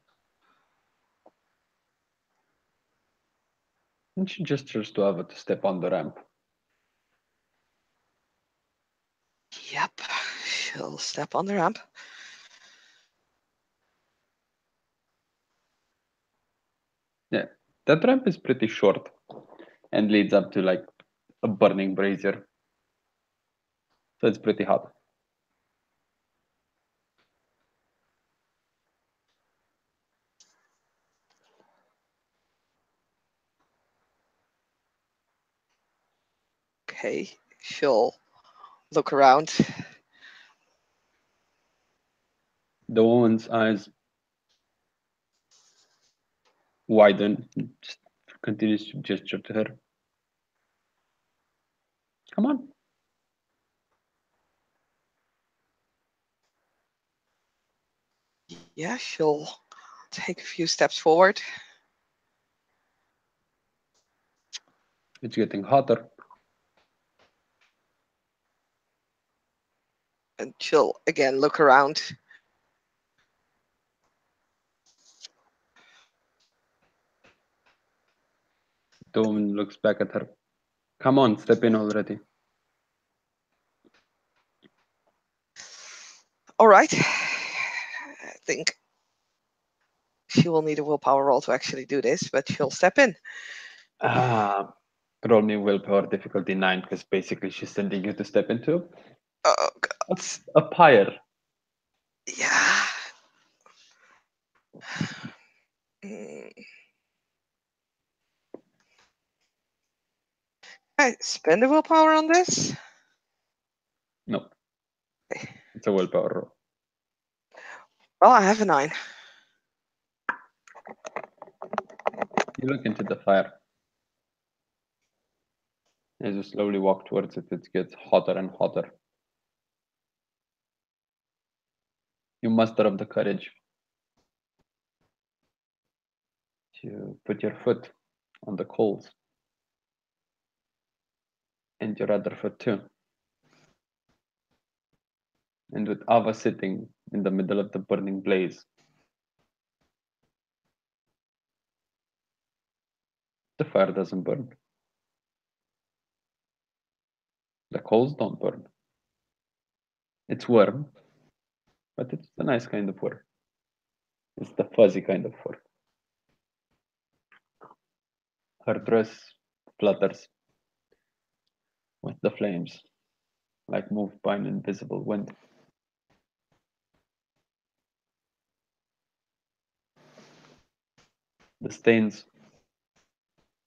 And she gestures to Ava to step on the ramp. Yep, she'll step on the ramp. Yeah, that ramp is pretty short and leads up to like a burning brazier. So it's pretty hot. Okay, she'll look around. The woman's eyes widen, just continues to gesture to her. Come on. Yeah, she'll take a few steps forward. It's getting hotter. And she'll again look around. The woman looks back at her. Come on, step in already. All right. I think she will need a willpower roll to actually do this, but she'll step in. Roll me willpower difficulty 9, because basically she's sending you to step into Oh a, god. a pyre. Yeah. Mm. I spend a willpower on this. No, Okay. it's a willpower roll. Well, I have a 9. You look into the fire. As you slowly walk towards it, it gets hotter and hotter. You muster up the courage to put your foot on the coals. and your other foot too. And with Ava sitting in the middle of the burning blaze, the fire doesn't burn. The coals don't burn. It's warm, but it's a nice kind of warm. It's the fuzzy kind of warm. Her dress flutters with the flames, like moved by an invisible wind. The stains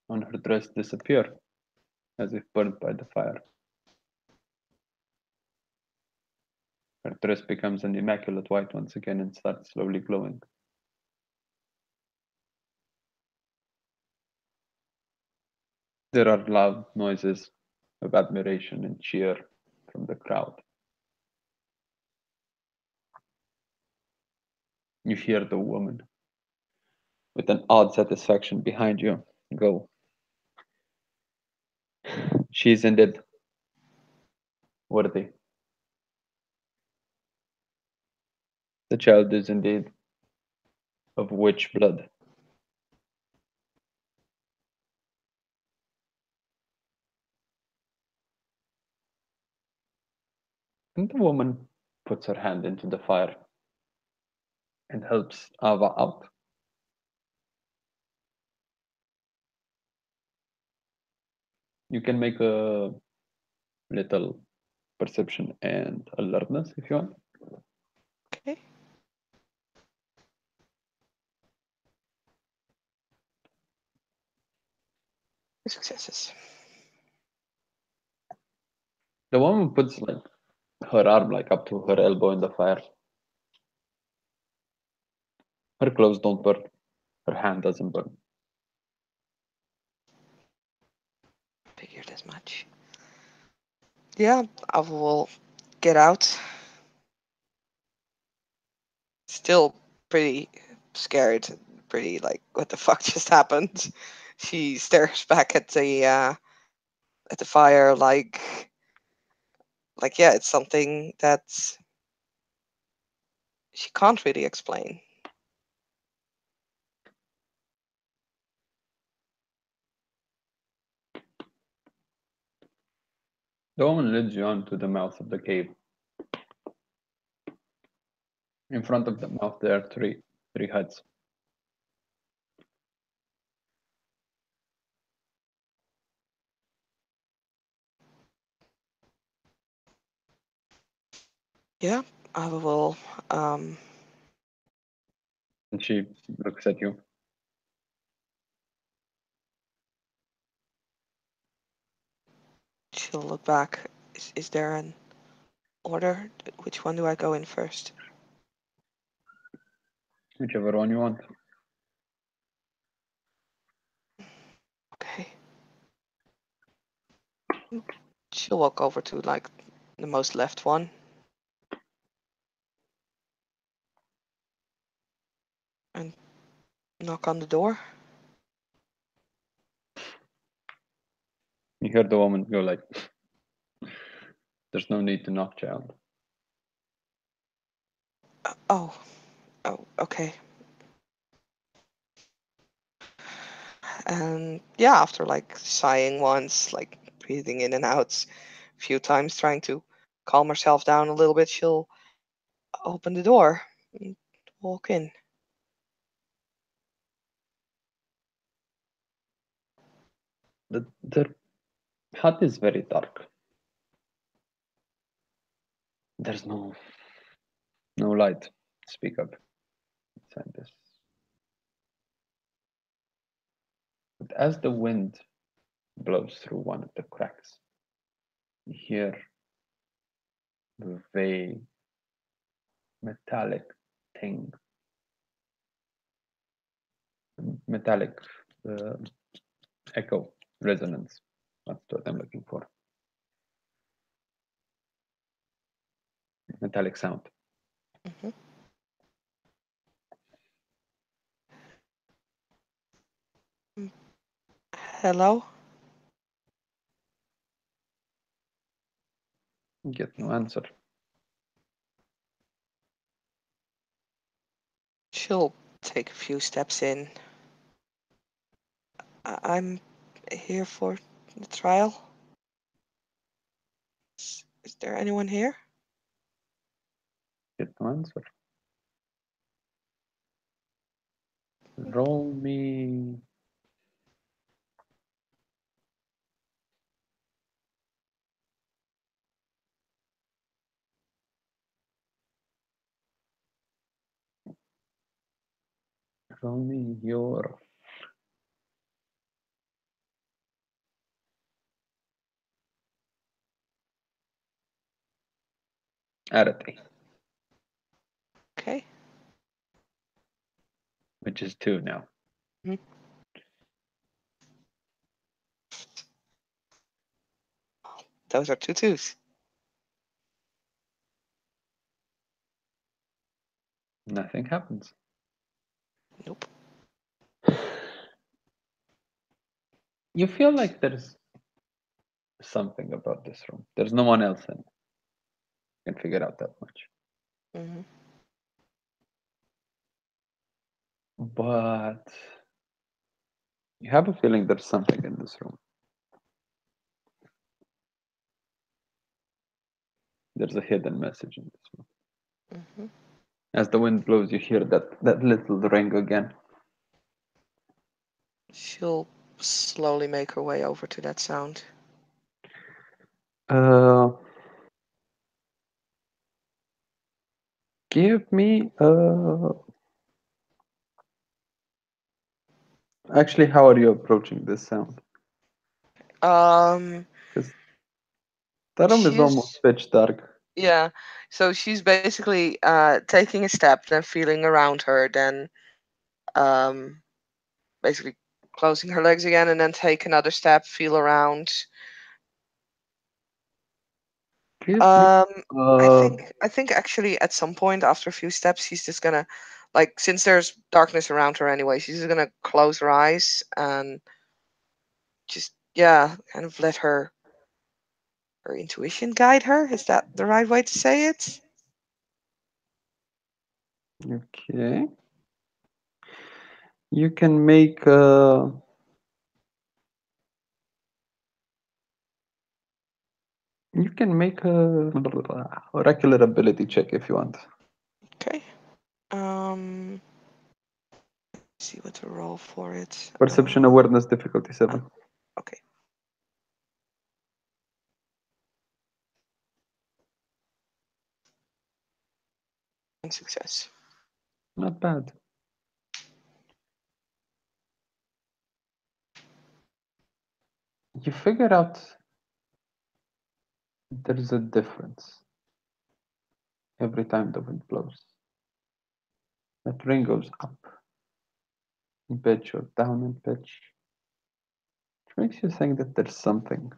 on her dress disappear, as if burned by the fire. Her dress becomes an immaculate white once again and starts slowly glowing. There are loud noises of admiration and cheer from the crowd. You hear the woman, with an odd satisfaction behind you, go. She is indeed worthy. The child is indeed of witch blood. And the woman puts her hand into the fire and helps Ava out. You can make a little perception and alertness if you want. Okay. Successes. The woman puts like her arm like up to her elbow in the fire. Her clothes don't burn. Her hand doesn't burn. Figured as much. Yeah, I will get out. Still pretty scared. Pretty like, what the fuck just happened? She stares back at the fire like yeah, it's something that she can't really explain. The woman leads you on to the mouth of the cave. In front of the mouth there are three huts. Yeah, I will. And she looks at you. She'll look back. Is there an order? Which one do I go in first? Whichever one you want. Okay. She'll walk over to like the most left one. And knock on the door. You hear the woman go like, "There's no need to knock, child." Oh, oh, okay. And yeah, after like sighing once, like breathing in and out a few times, trying to calm herself down a little bit, she'll open the door and walk in. The hut is very dark. There's no light. Speak up. Inside this. But as the wind blows through one of the cracks, you hear the vague metallic thing, metallic uh, echo, resonance. That's what I'm looking for. Metallic sound. Mhm. Mm, hello? Get no answer. She'll take a few steps in. I'm here for the trial. Is there anyone here? Get no answer. Roll me. Roll me your arity, Okay. which is 2 now. Mhm. Those are two twos. Nothing happens. Nope. You feel like there's something about this room. There's no one else in. You can figure out that much. Mm-hmm. But you have a feeling there's something in this room. There's a hidden message in this room. Mm-hmm. As the wind blows, you hear that little ring again. She'll slowly make her way over to that sound. Uh, give me. Actually, how are you approaching this sound? Because the room is almost She's pitch dark. yeah. So she's basically taking a step, then feeling around her, then um basically closing her legs again, and then take another step, feel around. Give me. Um, I Uh, think I think actually at some point after a few steps, she's just gonna, like, since there's darkness around her anyway, she's just gonna close her eyes and just, yeah, kind of let her intuition guide her. Is that the right way to say it? okay. You can make. You can make a oracular ability check if you want. Okay. Um, see what to roll for it. Perception awareness difficulty Oh, 7. okay. One success. Not bad. You figure out there's a difference every time the wind blows. That ring goes up in pitch or down in pitch. Which makes you think that there's something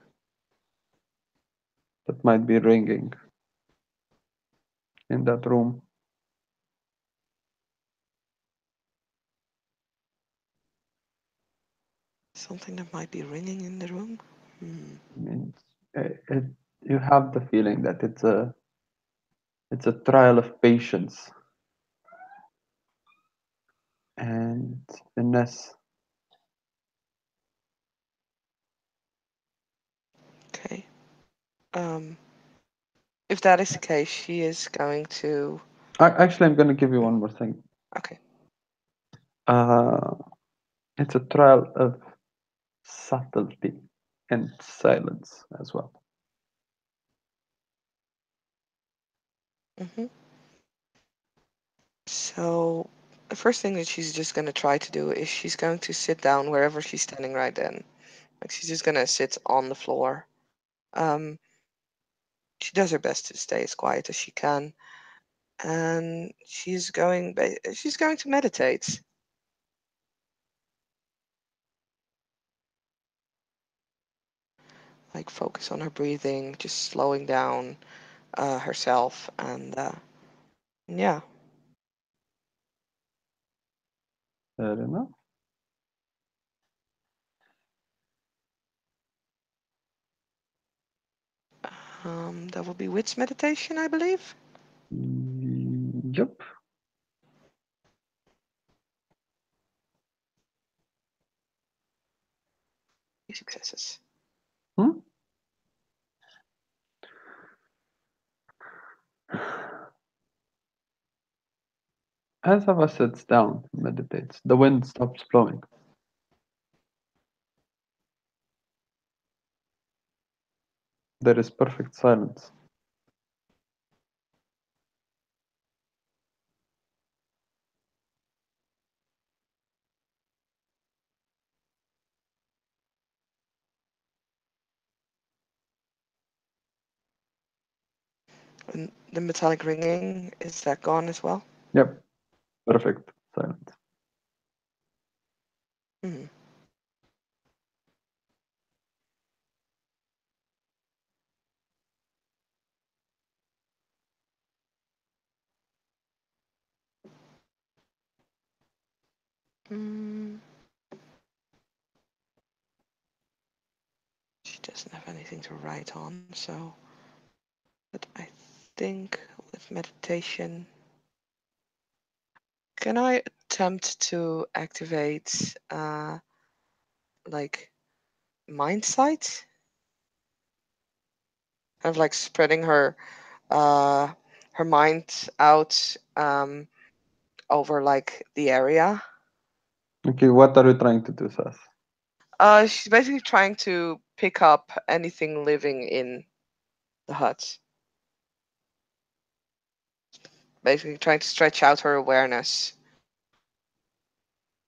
that might be ringing in that room. Something that might be ringing in the room. Hmm. I mean, you have the feeling that it's a trial of patience and finesse. Okay. Um, if that is the case, she is going to. Actually, I'm going to give you one more thing. Okay. Uh, it's a trial of subtlety and silence as well. Hmm. So the first thing that she's just going to try to do is she's going to sit down wherever she's standing right then. Like, she's just going to sit on the floor. Um, she does her best to stay as quiet as she can, and she's going to meditate. Like, focus on her breathing, just slowing down herself, and yeah. Fair enough. That would be witch meditation, I believe. Yep. Successes. Hmm? As Ava sits down and meditates, the wind stops blowing. There is perfect silence. And the metallic ringing, is that gone as well? Yep, perfect silence. Hmm. Mm, she doesn't have anything to write on, so. But I think with meditation, can I attempt to activate like mind sight? Kind of like spreading uh, her mind out over like the area. Okay, what are you trying to do, Sas? She's basically trying to pick up anything living in the hut. Basically trying to stretch out her awareness.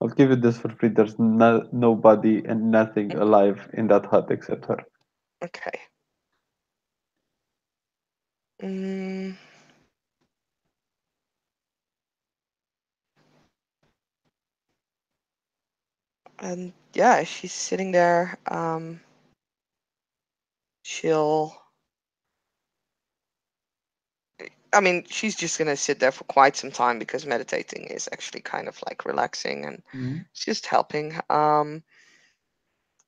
I'll give you this for free. There's nobody and nothing alive in that hut except her. Okay. Mm, and yeah, she's sitting there. She'll. I mean, she's just gonna sit there for quite some time because meditating is actually kind of like relaxing and Mhm. it's just helping.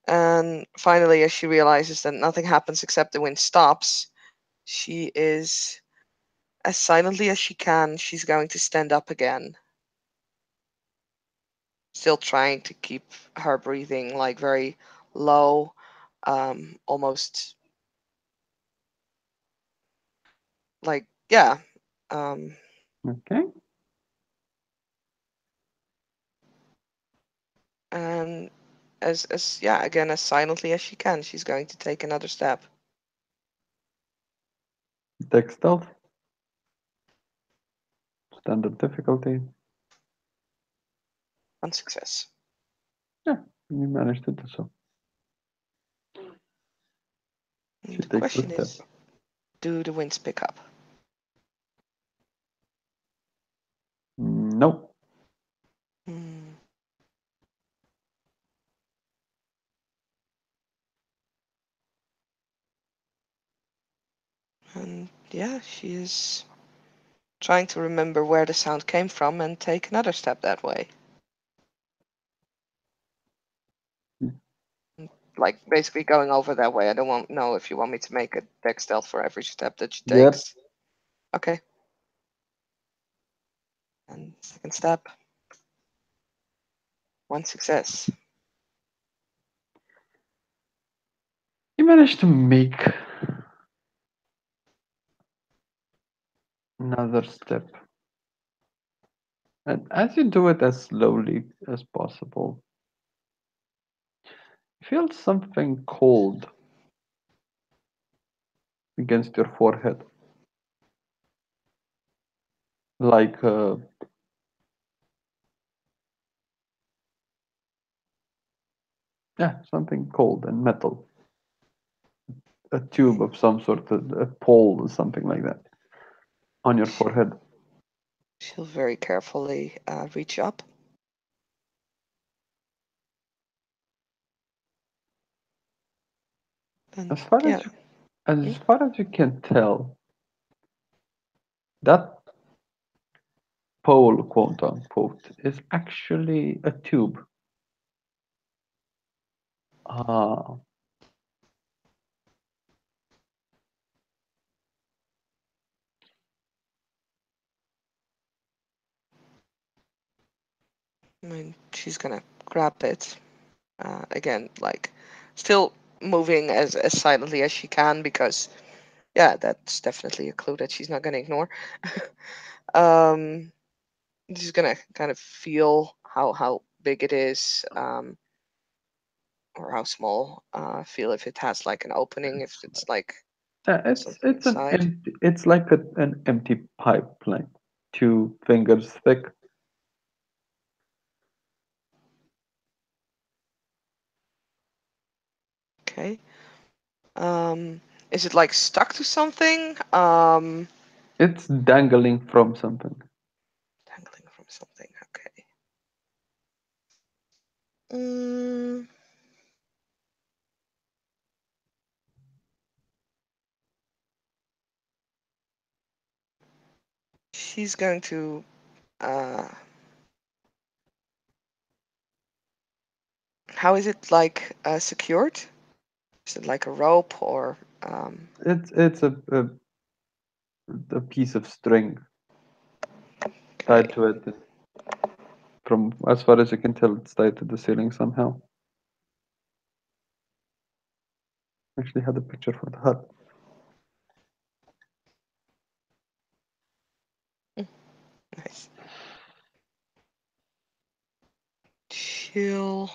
And finally, as she realizes that nothing happens except the wind stops, she is, as silently as she can, she's going to stand up again, still trying to keep her breathing like very low, almost like, yeah. Um, Okay. and as yeah, again, as silently as she can, she's going to take another step. Deck stealth, standard difficulty. One success. Yeah, you managed to do so. And She the takes the question step. is, do the winds pick up? No. Hmm. And yeah, she is trying to remember where the sound came from and take another step that way. Like basically going over that way. I don't want know if you want me to make a deck stealth for every step that she Yep. takes. Okay. And second step, one success. You managed to make another step. And as you do it as slowly as possible, you feel something cold against your forehead. Like yeah, something cold and metal. A tube of some sort, a pole or something like that on your She, forehead. she'll very carefully reach up. And As far yeah. as you, Hmm? as far as you can tell, that pole, quote unquote, is actually a tube. Uh, I mean, she's gonna grab it. Again, like, still moving as silently as she can because, yeah, that's definitely a clue that she's not gonna ignore. um, she's gonna kind of feel how big it is, or how small. Feel if it has like an opening, if it's like something It's an inside. empty. It's like an empty pipe, like 2 fingers thick. Okay. Is it like stuck to something? It's dangling from something. Dangling from something. Okay. Mm, she's going to. How is it like secured? Is it like a rope or? It's a piece of string tied Okay. to it. From as far as you can tell, it's tied to the ceiling somehow. Actually, had a picture for the hut. Mm, nice. She'll.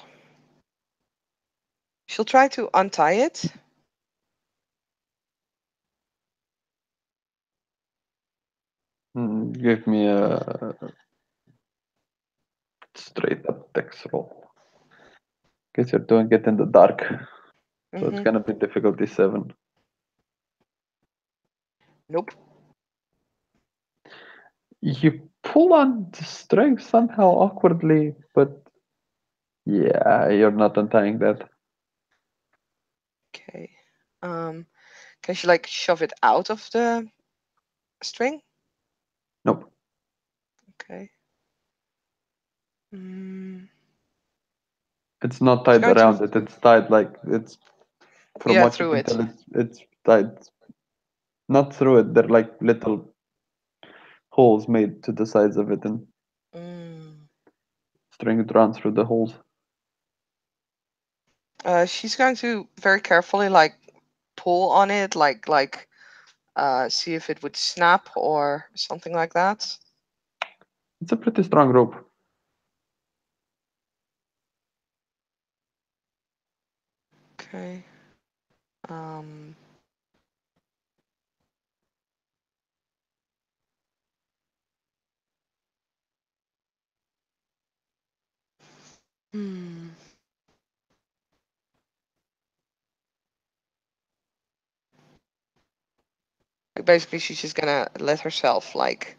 She'll try to untie it. Give me a straight up dex roll. Guess you're doing it in the dark, so it's Mm-hmm. gonna be difficulty 7. Nope. You pull on the string somehow awkwardly, but yeah, you're not untying that. Okay. Um, can she like shove it out of the string? Nope. Okay. Mm, It's not she's tied going to. around it. It's tied like it's from Yeah, what you through can it. tell it's tied not through it. They're like little holes made to the sides of it and Mm. string it runs through the holes. She's going to very carefully like pull on it, see if it would snap or something like that. It's a pretty strong rope. Okay. Um. Hmm. Like basically, she's just gonna let herself like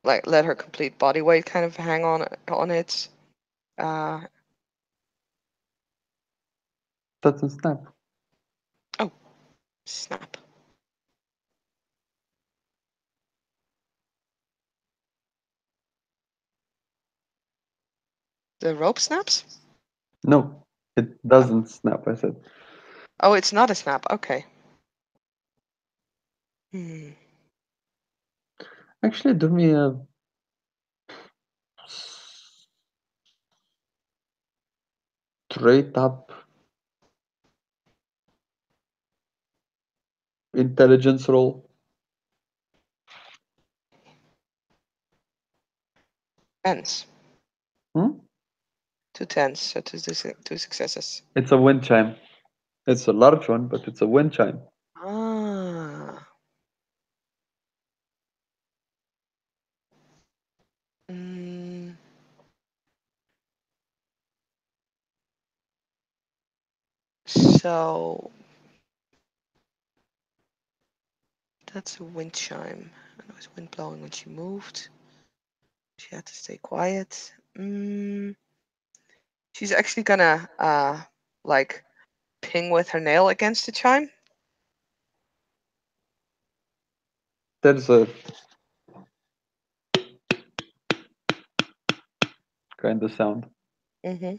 let her complete body weight kind of hang on it. Uh. Doesn't snap. Oh, snap. The rope snaps. No, it Oh. doesn't snap. I said. Oh, it's not a snap. Okay. Hmm. Actually, do me a straight up intelligence roll. Tens. Hmm? Two tens. So two successes. It's a wind chime. It's a large one, but it's a wind chime. Ah. Mm, so that's a wind chime. And it was wind blowing when she moved. She had to stay quiet. She's actually gonna like ping with her nail against the chime. There's a kind of sound. Mm-hmm.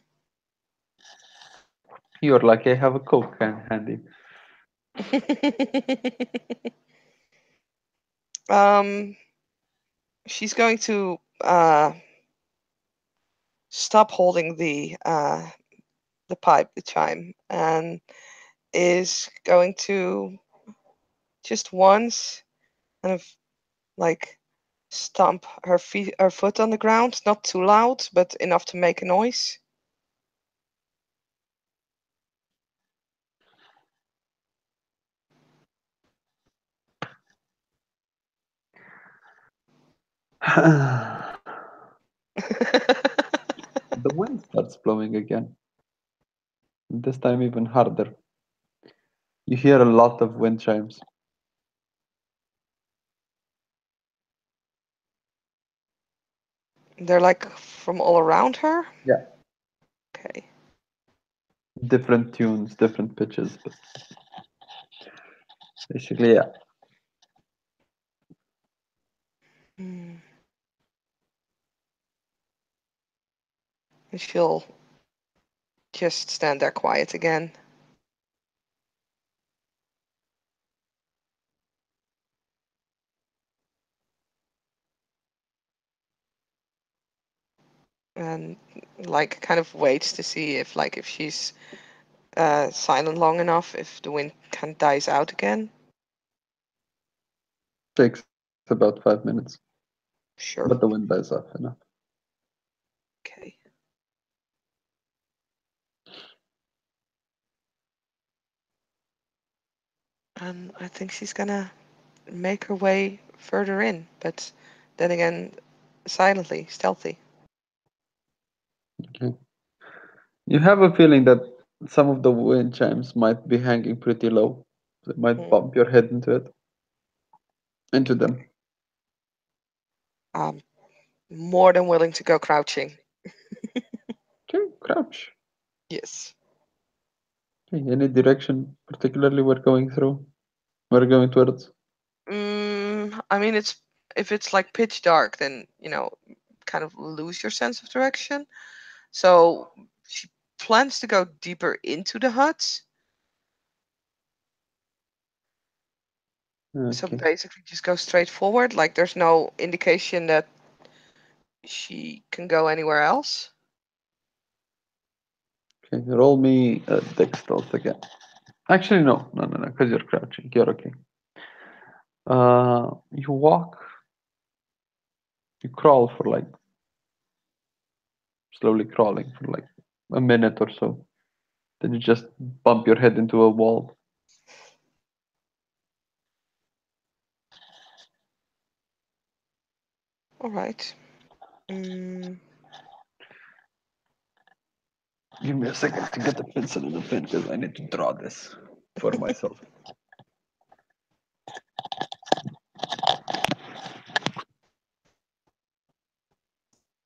You're lucky I have a Coke handy. um, she's going to stop holding the pipe, the chime, and is going to just once kind of like stomp her foot on the ground, not too loud, but enough to make a noise. The wind starts blowing again. This time even harder. You hear a lot of wind chimes. They're like from all around her? Yeah. Okay. Different tunes, different pitches, but basically, yeah. Hmm. And she'll just stand there quiet again. And like kind of waits to see if she's silent long enough, if the wind kind of dies out again. Takes about 5 minutes, but Sure. the wind dies off enough. Okay. And I think she's gonna make her way further in, but then again, silently, stealthy. Okay. You have a feeling that some of the wind chimes might be hanging pretty low. So it might Mm. bump your head into them. Um, more than willing to go crouching. Okay, crouch. Yes. Okay, any direction particularly we're going through? We're going towards. I mean, it's if it's like pitch dark, then kind of lose your sense of direction. So she plans to go deeper into the hut. So Okay. basically, just go straight forward. Like there's no indication that she can go anywhere else. Okay, roll me a dex stealth again. Actually, no, because you're crouching. You're okay. You walk, you crawl for like slowly crawling for like a minute or so. Then you just bump your head into a wall. All right. Mm, Give me a second to get a pencil and a pen because I need to draw this for myself.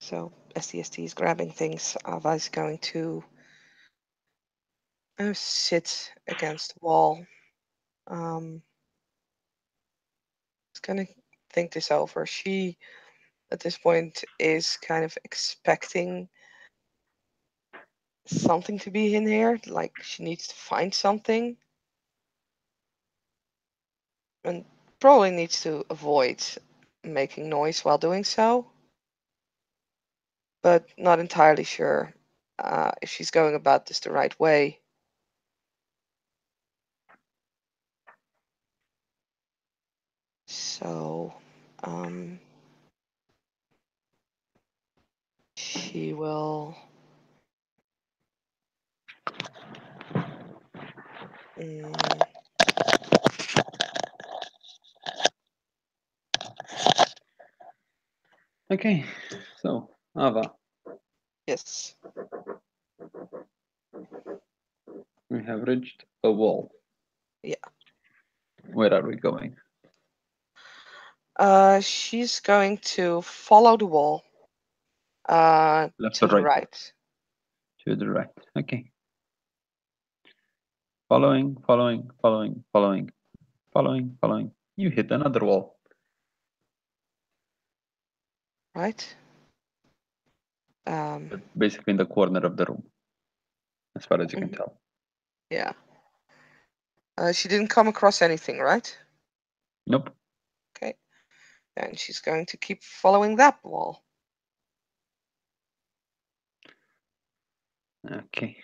so STST is grabbing things. Ava is going to sit against the wall. Is going to think this over. She, at this point, is kind of expecting something to be in here. Like she needs to find something, and probably needs to avoid making noise while doing so. But not entirely sure if she's going about this the right way. So she will. Mm, Okay, so Ava, yes. we have reached a wall. Yeah. Where are we going? She's going to follow the wall Left or to the right? right. To the right. Okay. Following, following, following, following, following, following. You hit another wall. Right. But basically in the corner of the room, as far as you can Mhm. tell. Yeah. She didn't come across anything, right? Nope. Okay. Then she's going to keep following that wall. Okay.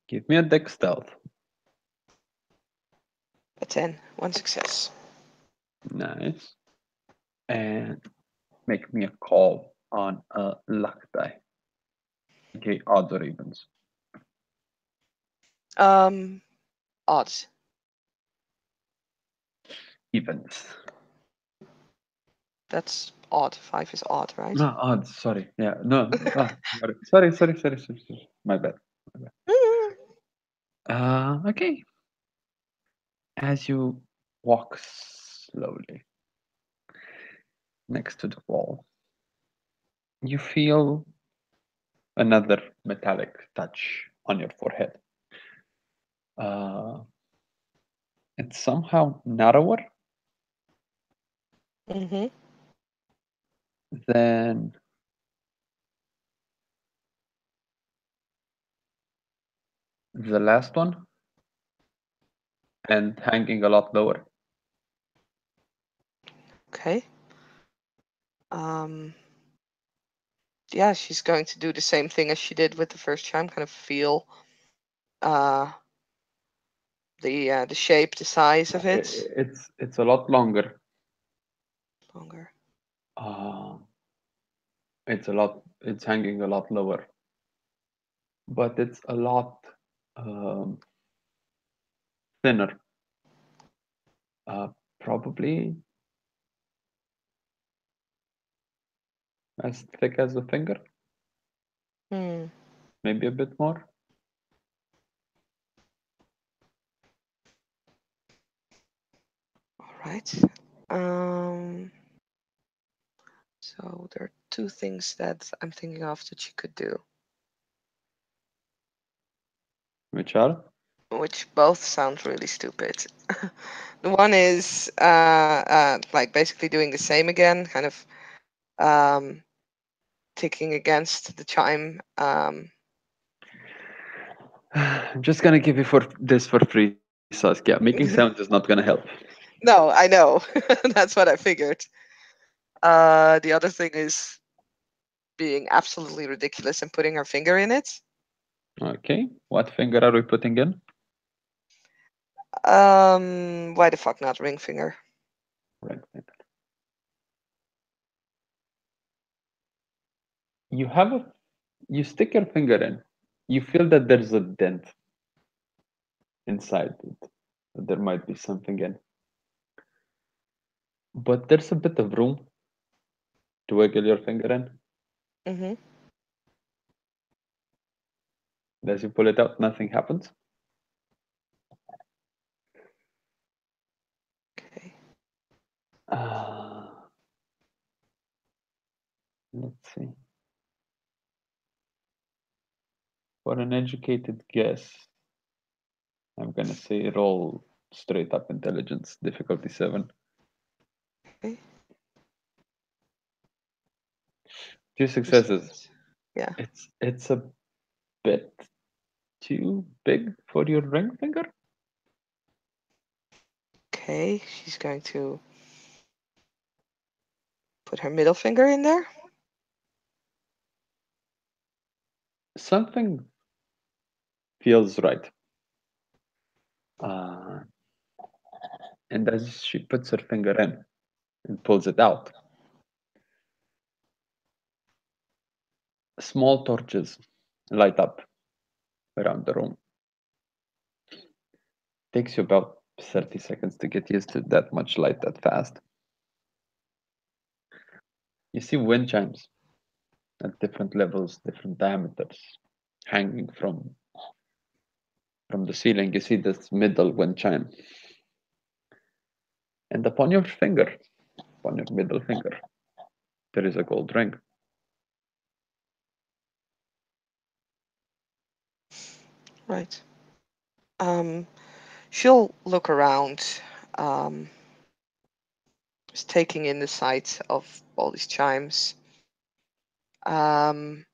Give me a deck stealth. A 10. One success. Nice. And make me a call on a luck die. Okay, odds or evens. Um, Odds. Evens. That's odd. 5 is odd, right? No, odds. Sorry. Yeah. No. Sorry. Sorry. My bad. My bad. Okay. As you walk slowly next to the wall, you feel another metallic touch on your forehead. Uh, it's somehow narrower Mm-hmm. than the last one and hanging a lot lower. Okay. Um, yeah, she's going to do the same thing as she did with the first chime, kind of feel uh, the shape, the size of it. It's a lot longer. Longer. Uh, it's hanging a lot lower, but it's a lot um, thinner. Uh, Probably as thick as a finger, Hmm. maybe a bit more. All right. Um, so there are two things that I'm thinking of that she could do, Which are which both sound really stupid. The one is like basically doing the same again, kind of um, ticking against the chime. I'm just gonna give you for this for free, Saskia. Making sounds is not gonna help. No, I know. That's what I figured. The other thing is being absolutely ridiculous and putting her finger in it. Okay, what finger are we putting in? Why the fuck not ring finger? Right finger. You have a you stick your finger in. You feel that there's a dent inside it. That there might be something in. But there's a bit of room to wiggle your finger in. Mm-hmm. As you pull it out, nothing happens. Okay. Uh, let's see. For an educated guess, I'm gonna say roll straight up intelligence, difficulty 7. Okay. Two Two successes. sevens. Yeah. It's a bit too big for your ring finger. Okay. She's going to put her middle finger in there. Something feels right. Uh, and as she puts her finger in and pulls it out, small torches light up around the room. Takes you about 30 seconds to get used to that much light that fast. You see wind chimes at different levels, different diameters, hanging from the ceiling. You see this middle wind chime. And upon your finger, upon your middle finger, there is a gold ring. Right. Um, she'll look around, um, just taking in the sight of all these chimes. Um,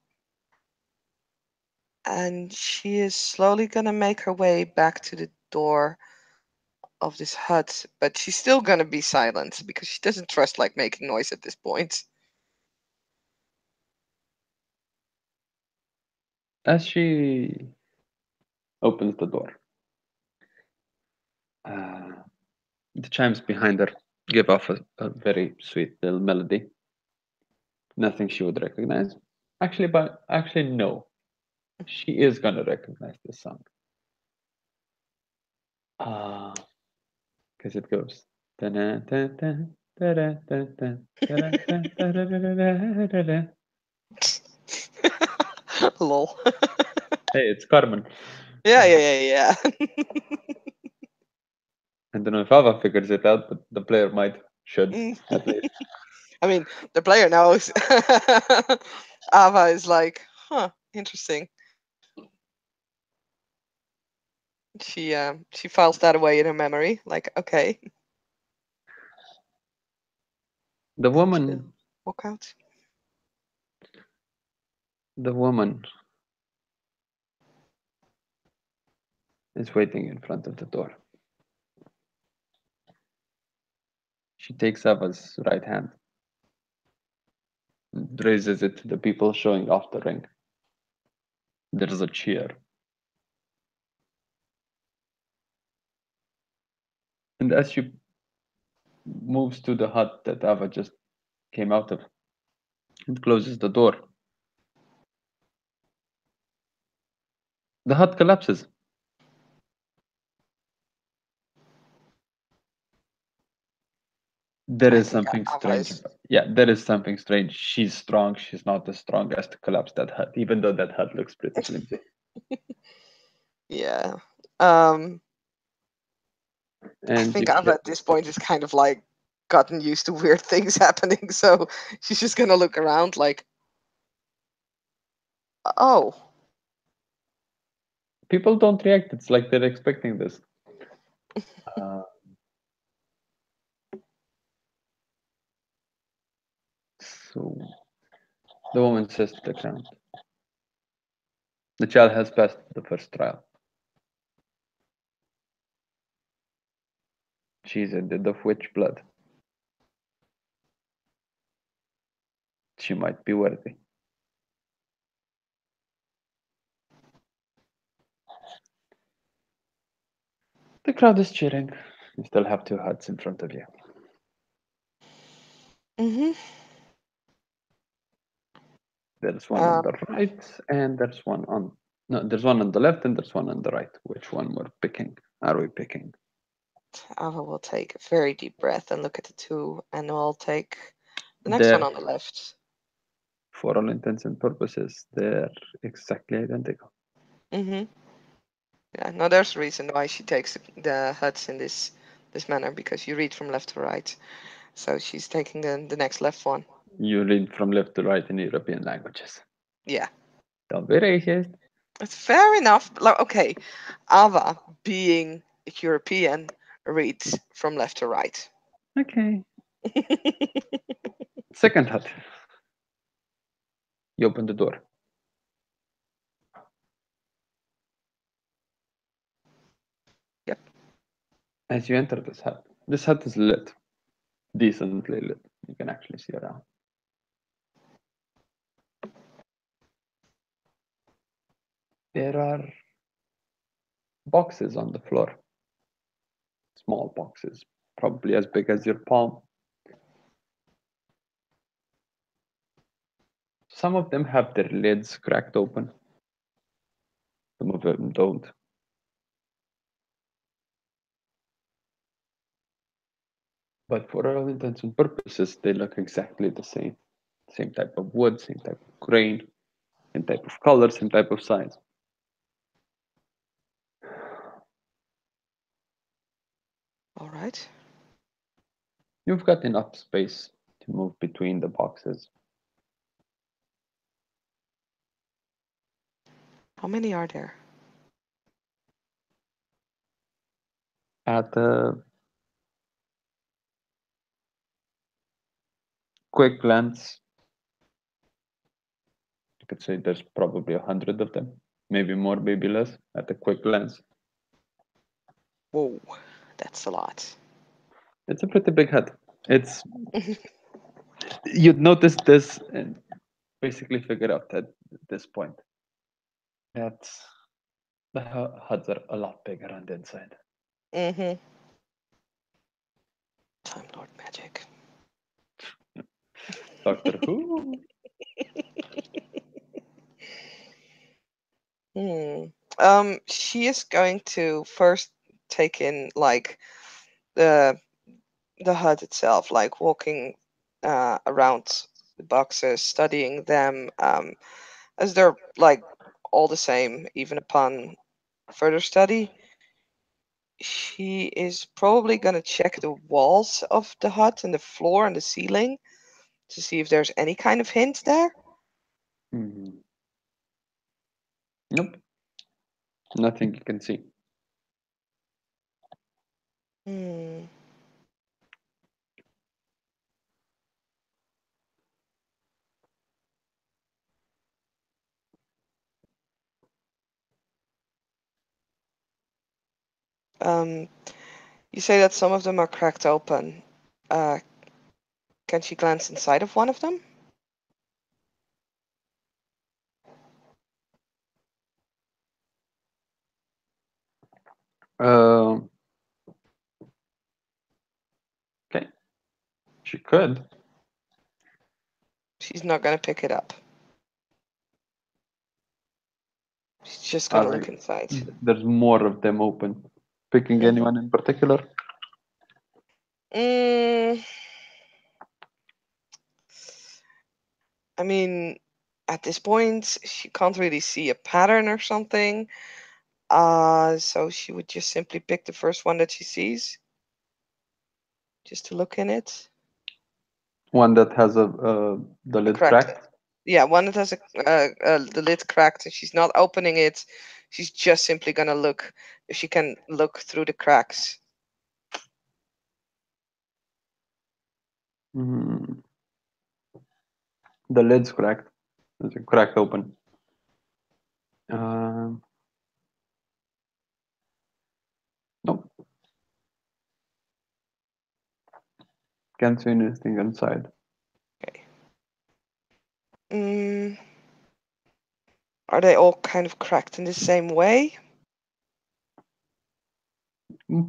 and she is slowly gonna make her way back to the door of this hut, but she's still gonna be silent because she doesn't trust like making noise at this point. As she opens the door, uh, the chimes behind her give off a very sweet little melody. Nothing she would recognize. Actually, no. She is gonna recognize this song. Ah, because it goes. "Dun-dun-dun-dun, dun-dun-dun-dun, dun-dun-dun-dun-dun-dun-dun-dun." Lol. Hey, it's Carmen. Yeah, Uh, yeah, yeah, yeah. I don't know if Ava figures it out, but the player might, should, Mm. at least. I mean, the player knows. Ava is like, huh, interesting. She files that away in her memory. Like, okay, The and she'll woman, walk out. the woman is waiting in front of the door. She takes Ava's right hand and raises it to the people showing off the ring. There's a cheer. And as she moves to the hut that Ava just came out of and closes the door, the hut collapses. There I is think something Ava strange. is. Yeah, there is something strange. She's strong. She's not as strong as to collapse that hut, even though that hut looks pretty flimsy. Yeah. Um, I And you think Ava hear, at this point is kind of like gotten used to weird things happening, so she's just gonna look around like, oh, people don't react. It's like they're expecting this. Uh, so the woman says to the crowd, "The child has passed the first trial. She is a dead of witch blood. She might be worthy." The crowd is cheering. You still have two huts in front of you. mm-hmm. There's one on Um, the right, and there's one on. No, there's one on the left, and there's one on the right. Which one we're picking? Are we picking? Ava will take a very deep breath and look at the two, and we'll take the next one They're, on the left. for all intents and purposes, they're exactly identical. Mm-hmm. Yeah, no, there's a reason why she takes the huts in this manner, because you read from left to right. So she's taking the next left one. You read from left to right in European languages. Yeah, Don't be racist. it's fair enough. Like, okay, Ava, being a European, reads from left to right. Okay. Second hut. You open the door. Yep. As you enter this hut is lit, decently lit. You can actually see around. There are boxes on the floor, small boxes, probably as big as your palm. Some of them have their lids cracked open, some of them don't. But for all intents and purposes, they look exactly the same. Same type of wood, same type of grain, same type of color, same type of size. All right. You've got enough space to move between the boxes. How many are there? At a quick glance, you could say there's probably 100 of them, maybe more, maybe less, at a quick glance. Whoa, that's a lot. It's a pretty big hut. It's You'd notice this and basically figure out at this point. That's the HUDs are a lot bigger on the inside. Mm-hmm. Time Lord magic. Doctor Who. Hmm. She is going to first take in like the hut itself, like walking around the boxes, studying them, as they're like all the same, even upon further study. She is probably going to check the walls of the hut and the floor and the ceiling to see if there's any kind of hint there. Hmm. Nope, nothing you can see. Hmm. Um, you say that some of them are cracked open. Uh, can she glance inside of one of them? Um, okay, she could. She's not going to pick it up. She's just going All to right. look inside. There's more of them open. Picking Mhm. anyone in particular? Mm, I mean, at this point, she can't really see a pattern or something. So she would just simply pick the first one that she sees, just to look in it. One that has the A lid cracked, cracked. yeah, one that has the lid cracked and she's not opening it. She's just simply gonna look if she can look through the cracks. Mm, the lid's cracked. It's cracked open. Um, nope, can't see anything inside. Okay. Mm, are they all kind of cracked in the same way?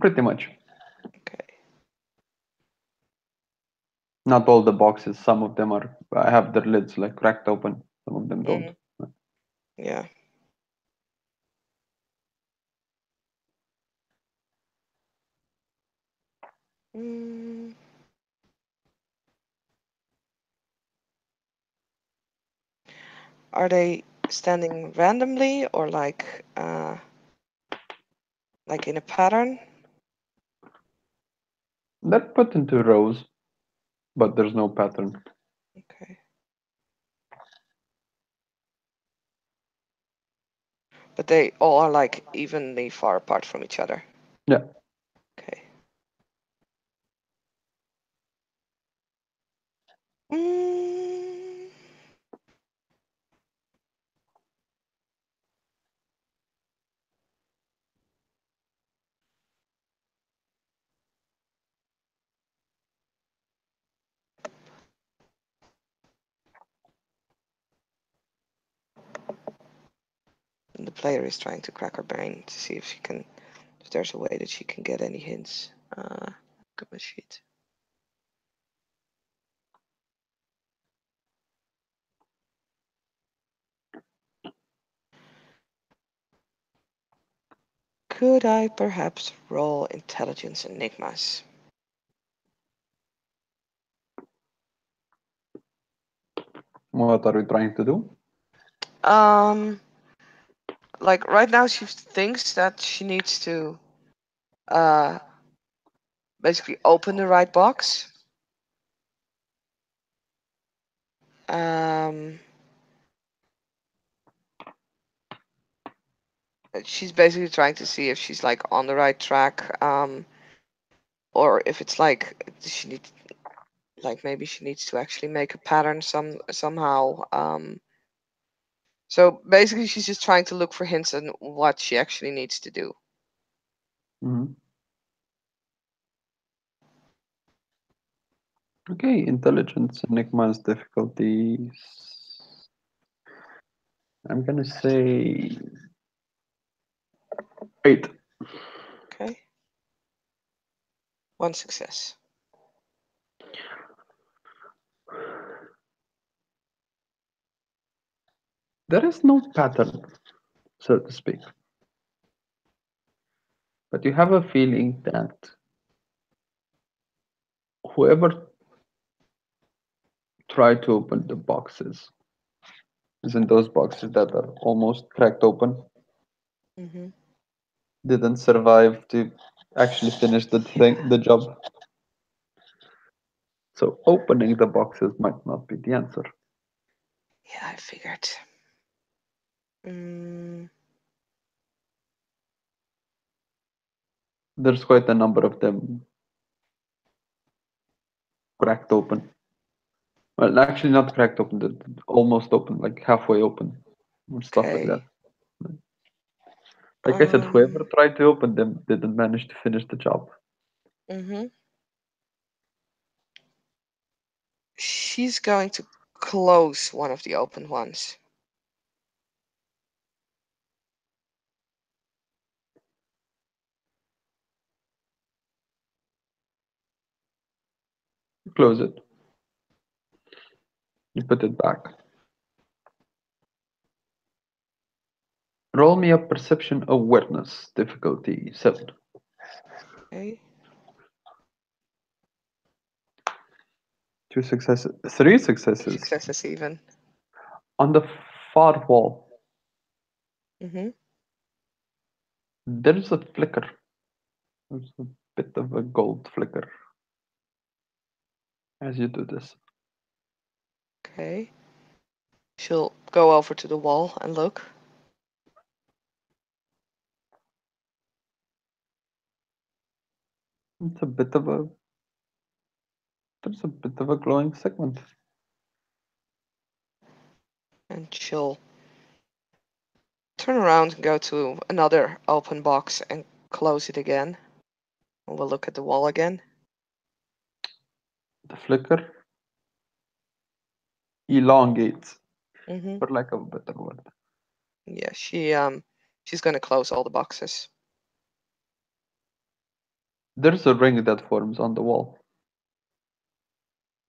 Pretty much. Okay. Not all the boxes. Some of them are. I have their lids like cracked open. Some of them don't. Mm, yeah. Mm, are they standing randomly or like in a pattern? They're put into rows, but there's no pattern. Okay. But they all are like evenly far apart from each other. Yeah. Okay. Mm, and the player is trying to crack her brain to see if if there's a way that she can get any hints. Look at my sheet. Could I perhaps roll intelligence enigmas? What are we trying to do? Um, like right now she thinks that she needs to uh basically open the right box. Um, she's basically trying to see if she's like on the right track, or if it's like she needs, like maybe she needs to actually make a pattern somehow. So basically, she's just trying to look for hints on what she actually needs to do. Mhm. Okay, intelligence, enigmas, difficulties. I'm gonna say 8. Okay. One success. There is no pattern, so to speak, but you have a feeling that whoever tried to open the boxes, is in those boxes that are almost cracked open, Mm-hmm. didn't survive to actually finish the job. So opening the boxes might not be the answer. Yeah, I figured. Mm, There's quite a number of them cracked open. Well, actually not cracked open, almost open, like halfway open, or stuff like that. okay. Like I said, whoever Um, tried to open them didn't manage to finish the job. mm-hmm. She's going to close one of the open ones. You close it, you put it back. Roll me a perception awareness, difficulty 7. Okay. 2 successes, 3 Two successes. successes even. On the far wall, Mm-hmm. there's a flicker. There's a bit of a gold flicker as you do this. Okay. She'll go over to the wall and look. It's a bit of a there's a bit of a glowing segment. And she'll turn around and go to another open box and close it again. And we'll look at the wall again. The flicker elongates, Mm-hmm. for lack of a better word. Yeah, she's gonna close all the boxes. There's a ring that forms on the wall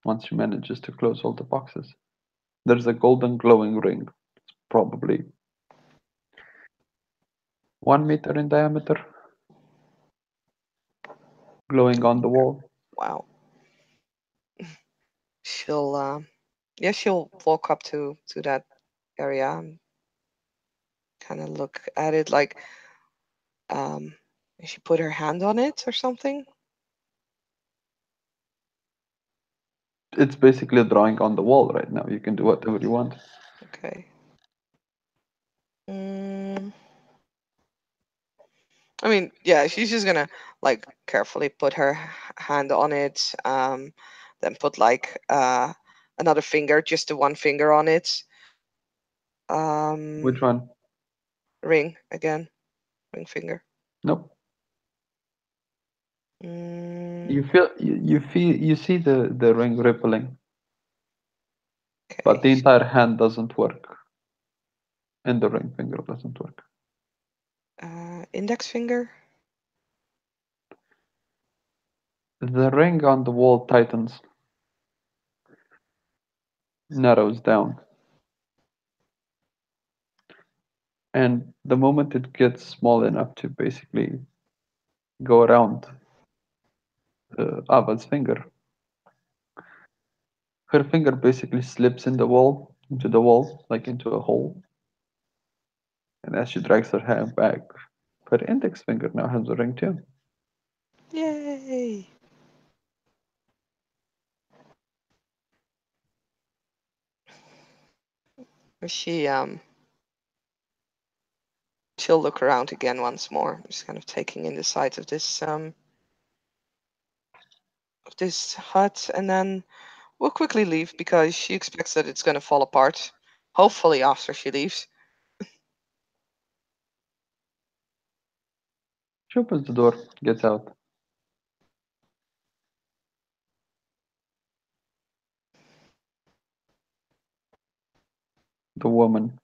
once she manages to close all the boxes. There's a golden glowing ring. It's probably 1 meter in diameter, glowing on the wall. Wow. She'll yeah, she'll walk up to that area and kind of look at it like she put her hand on it or something. It's basically a drawing on the wall right now. You can do whatever you want. Okay. Mm, I mean, yeah, she's just gonna like carefully put her hand on it, then put like another finger, just the one finger on it. Which Um, one? ring again, ring finger. Nope. Mm, You see the ring rippling, but okay, the entire hand doesn't work, and the ring finger doesn't work. index finger. The ring on the wall tightens, narrows down, and the moment it gets small enough to basically go around Ava's finger, her finger basically slips into the wall, like into a hole. And as she drags her hand back, her index finger now has a ring too. Yay! She she'll look around again once more, just kind of taking in the sight of this hut, and then we'll quickly leave because she expects that it's gonna fall apart. Hopefully after she leaves. She opens the door, gets out. The woman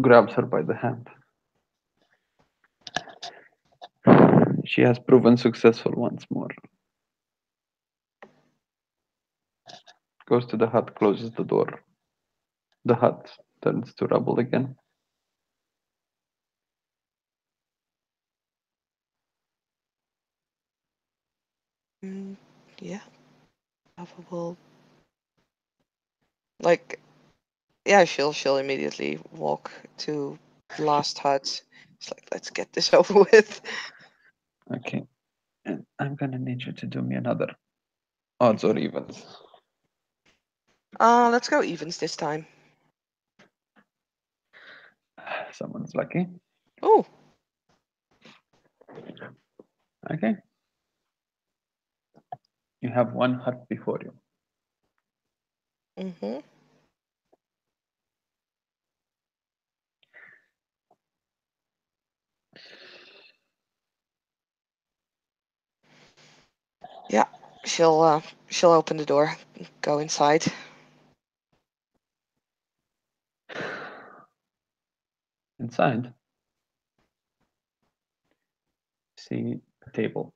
grabs her by the hand. She has proven successful once more. Goes to the hut, closes the door. The hut turns to rubble again. Yeah. Alpha will like yeah, she'll immediately walk to the last hut. It's like, let's get this over with. Okay. And I'm gonna need you to do me another odds or evens. Let's go evens this time. Someone's lucky. Oh, Okay. You have one hut before you. mm-hmm. Yeah, she'll open the door, go inside. Inside, see a table.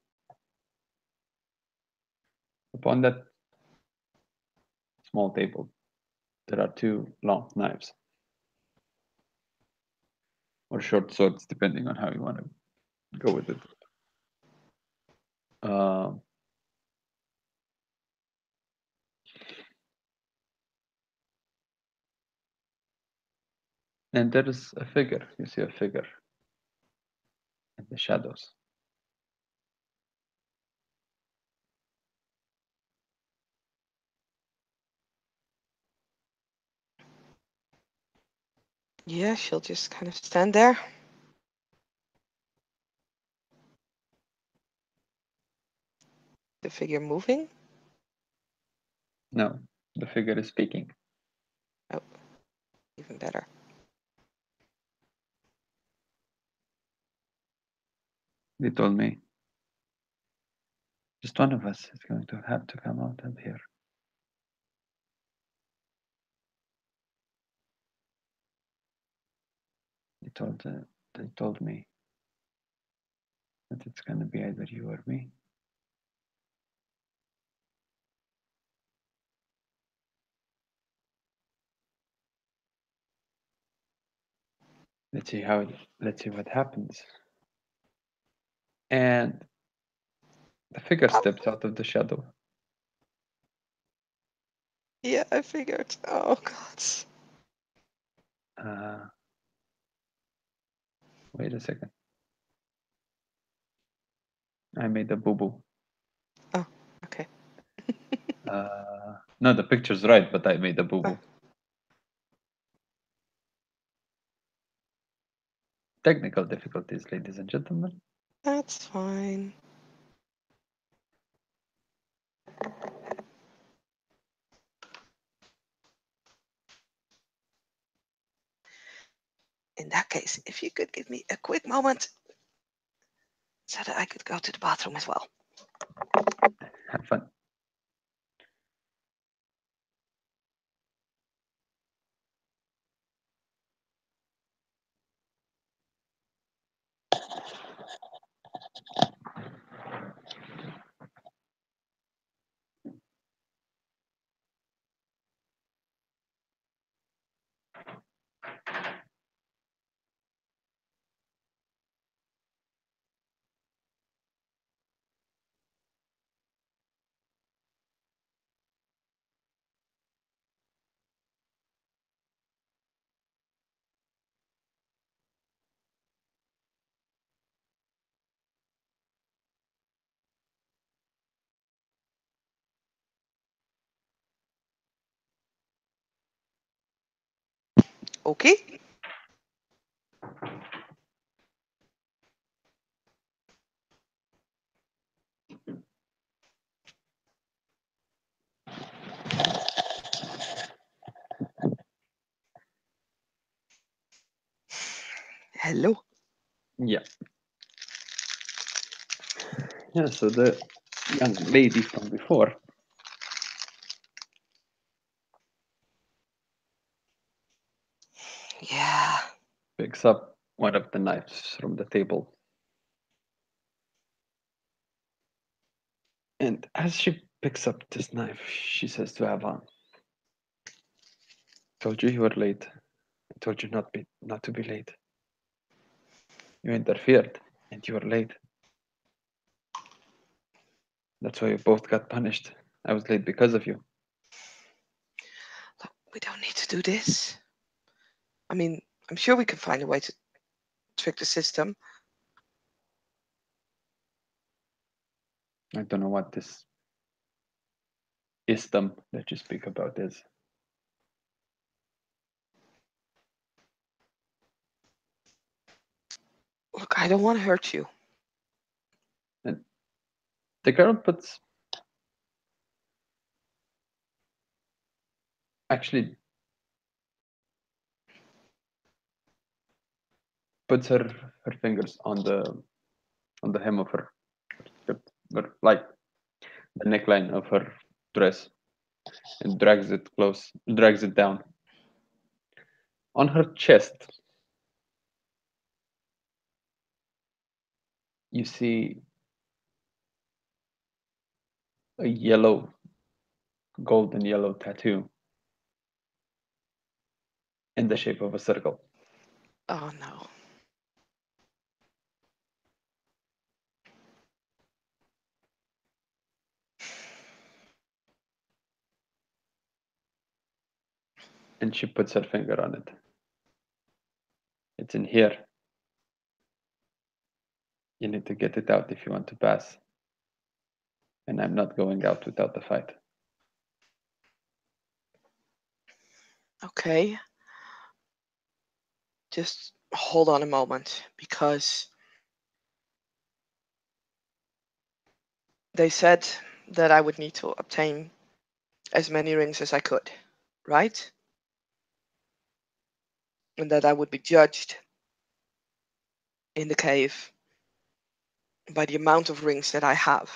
Upon that small table, there are two long knives, or short swords, depending on how you want to go with it. Uh, and there is a figure. You see a figure in the shadows. Yeah, she'll just kind of stand there. The figure moving. No, the figure is speaking. Oh, even better. They told me just one of us is going to have to come out of here. They told me that it's going to be either you or me. Let's see let's see what happens. And the figure Oh, steps out of the shadow. yeah, I figured. Oh God. Uh, wait a second. I made a boo boo. Oh, okay. No, the picture's right, but I made a boo boo. Technical difficulties, ladies and gentlemen. That's fine. In that case, if you could give me a quick moment so that I could go to the bathroom as well. Have fun. Okay. Hello. Yeah. Yeah, so the young lady from before Yeah. picks up one of the knives from the table. And as she picks up this knife, she says to Avan, told you were late. I told you not to be late. You interfered and you were late. That's why you both got punished. I was late because of you. Look, we don't need to do this. I mean, I'm sure we can find a way to trick the system. I don't know what this isdom that you speak about is. Look, I don't want to hurt you. And the girl actually puts her fingers on the hem of her skirt, like the neckline of her dress, and drags it down. On her chest, you see a golden yellow tattoo in the shape of a circle. Oh no. And she puts her finger on it. It's in here. You need to get it out if you want to pass. And I'm not going out without the fight. Okay. Just hold on a moment, because they said that I would need to obtain as many rings as I could, right? And that I would be judged in the cave by the amount of rings that I have.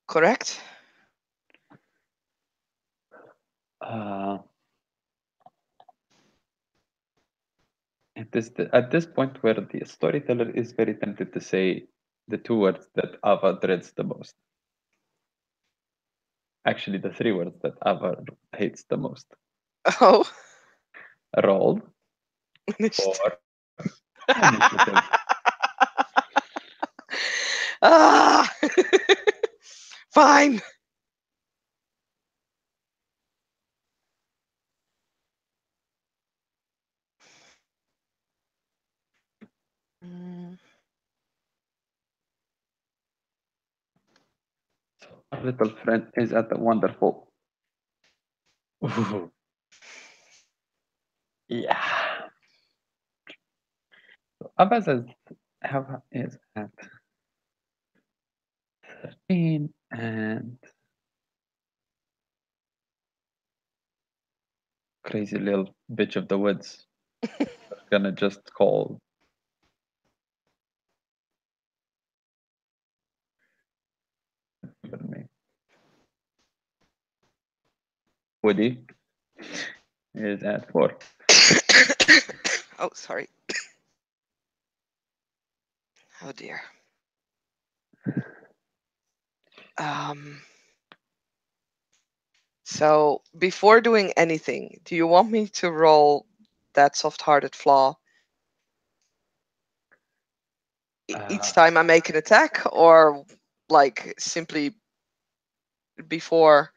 Correct? Uh, at this point where the storyteller is very tempted to say the two words that Ava dreads the most. Actually, the three words that Ava hates the most. Oh, Roll initiative. for initiative. Ah, fine. Mm, Our little friend is at a wonderful. Ooh, yeah. So Ava says Ava is at 13 and crazy little bitch of the woods. We're gonna just call her name. Woody is at 4. oh, sorry. Oh dear. Um, so before doing anything, do you want me to roll that soft-hearted flaw each time I make an attack, or like simply before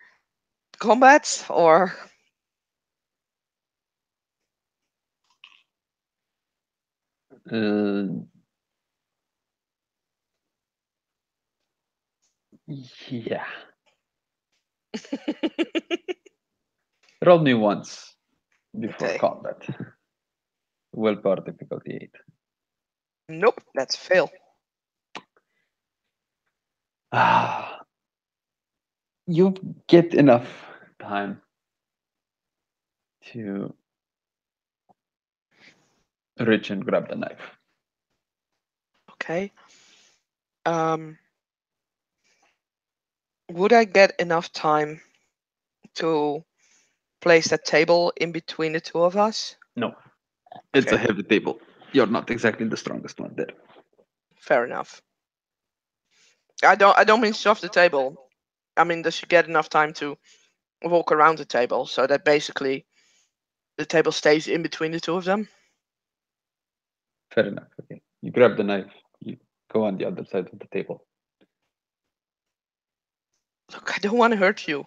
combat, or Uh, yeah. Roll me once before okay. combat. Willpower difficulty 8. Nope, that's a fail. Ah, you get enough time to reach and grab the knife. Okay. Um, would I get enough time to place that table in between the two of us? No, it's a Okay, heavy table. You're not exactly the strongest one there. fair enough. I don't mean stuff the table. I mean, does she get enough time to walk around the table so that basically the table stays in between the two of them? Fair enough. Okay. You grab the knife. You go on the other side of the table. Look, I don't want to hurt you.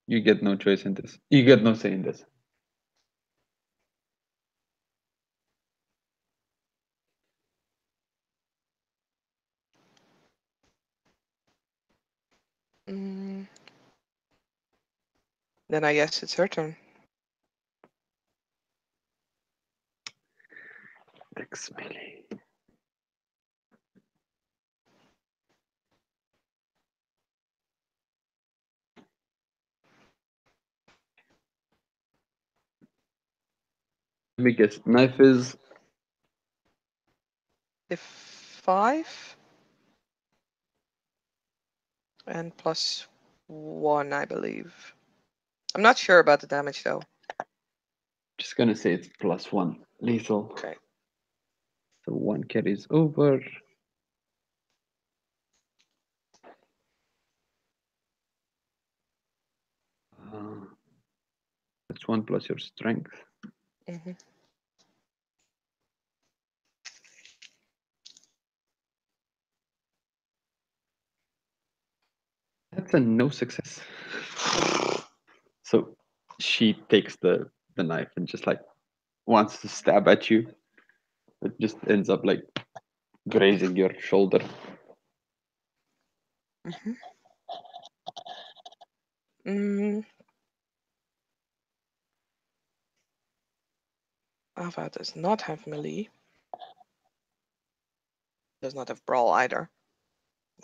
You get no choice in this. You get no say in this. Mm, then I guess it's her turn. Dex melee. Let me guess. Knife is The 5 and +1, I believe. I'm not sure about the damage though. just gonna say it's +1 lethal. Okay. So 1 carries over. That's 1 plus your strength. Mhm. That's a no success. So she takes the knife and just like wants to stab at you. It just ends up like grazing your shoulder. Mhm. Mm. Ava does not have melee. Does not have brawl either.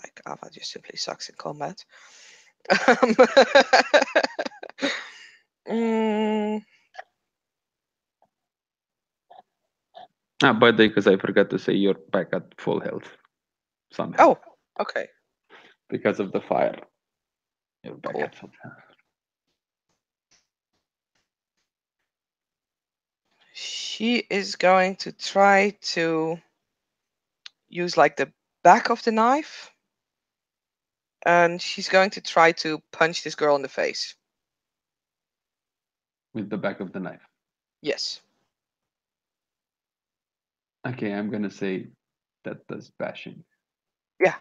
Like Ava just simply sucks in combat. Mm. Ah, by the way, because I forgot to say you're back at full health somehow. Oh, okay, Because of the fire. You're back cool. at full health. She is going to try to use like the back of the knife, and she's going to try to punch this girl in the face. With the back of the knife. Yes. Okay, I'm gonna say that does bashing. Yeah.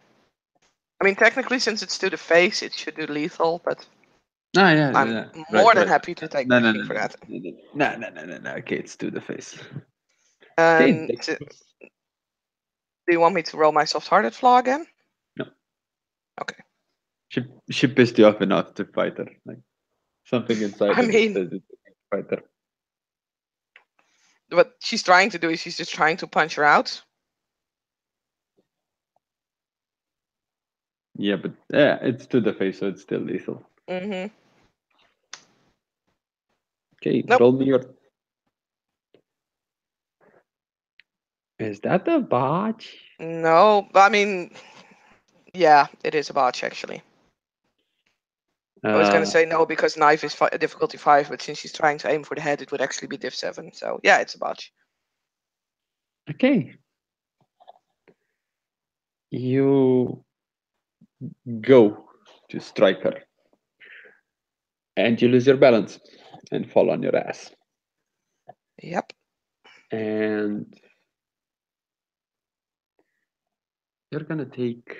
I mean, technically, since it's to the face, it should do lethal, but Ah, yeah, I'm yeah. Right, more than right. happy to take No, no, bashing no, for no, that. no, no, no, no, no. Okay, it's to the face. Okay, And do you want me to roll my soft-hearted flaw again? no. Okay. She pissed you off enough to fight her. Like something inside I of it mean, says it's a fight her. what she's trying to do is she's just trying to punch her out. Yeah, but yeah, it's to the face, so it's still lethal. Mm-hmm. Okay, Nope. roll me your. Is that a botch? No, I mean, yeah, it is a botch actually. I was gonna Uh, say no because knife is difficulty 5, but since she's trying to aim for the head, it would actually be diff 7. So yeah, it's a botch. okay. You go to strike her, and you lose your balance and fall on your ass. Yep. And you're gonna take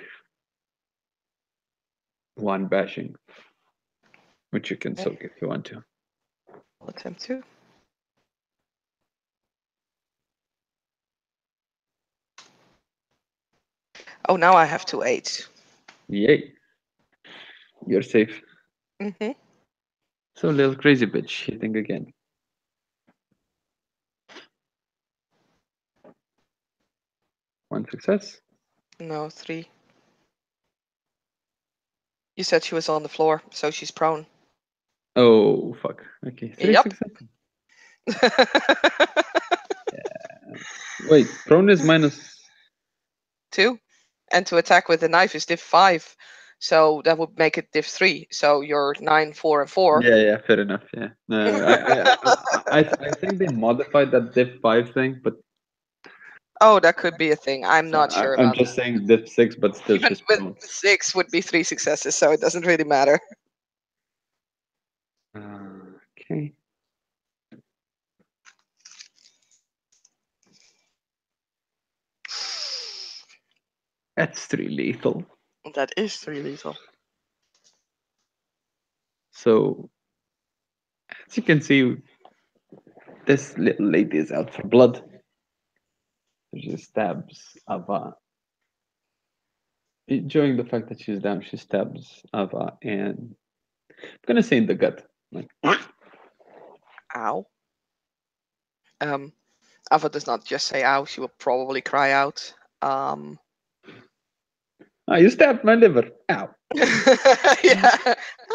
1 bashing, which you can Okay. soak if you want to. I'll attempt to. Oh, now I have 2 8s. Yay, you're safe. Mm-hmm. So little crazy bitch hitting again. 1 success. No, 3. You said she was on the floor, so she's prone. Oh fuck. Okay, 3 Yep. success. Wait, prone is minus. 2. And to attack with the knife is diff 5. So that would make it div 3. So you're 9, 4, and 4. Yeah, fair enough. Yeah. I think they modified that div 5 thing, but Oh, that could be a thing. I'm so not sure I'm about just that. saying div 6, but still Even she's with prone. 6 would be 3 successes, so it doesn't really matter. Okay. That's 3 lethal. That is 3 lethal. So as you can see, this little lady is out for blood. She stabs Ava. Enjoying the fact that she's down, she stabs Ava, and I'm gonna say in the gut. Like, Ow. Um, Ava does not just say ow, she will probably cry out. you stabbed my liver. Ow. Yeah.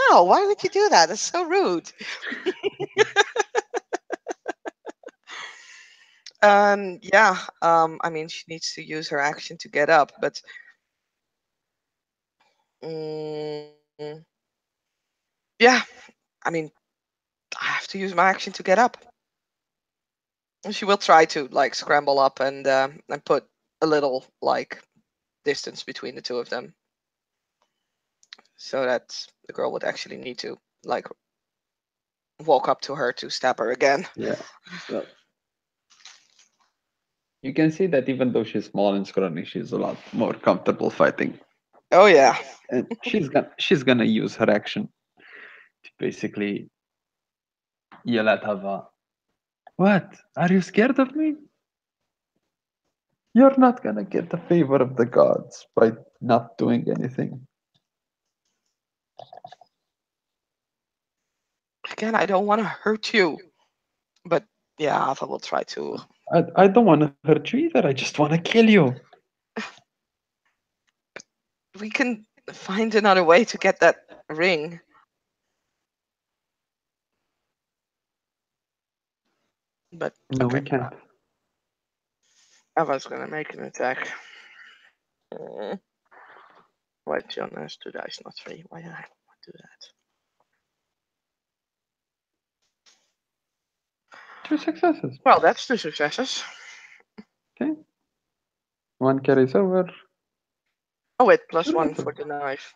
Ow, why would you do that? That's so rude. Yeah, I mean, she needs to use her action to get up, but mm, yeah, I mean, I have to use my action to get up. And she will try to like scramble up and put a little like distance between the two of them, so that the girl would actually need to like walk up to her to stab her again. Yeah. Well, you can see that even though she's small and scrawny, she's a lot more comfortable fighting. Oh yeah. And she's gonna use her action to basically yell at Hava. What? Are you scared of me? You're not gonna get the favor of the gods by not doing anything. Again, I don't want to hurt you, but yeah, Ava will try to. I don't want to hurt you either. I just want to kill you. We can find another way to get that ring. But No, we okay, can't. Ava's gonna make an attack. Mm. Why John has 2 dice, not 3? Why did I do that? 2 successes. Well, that's 2 successes. Okay. One carries over. Oh wait, 2 +1 lethal. for the knife.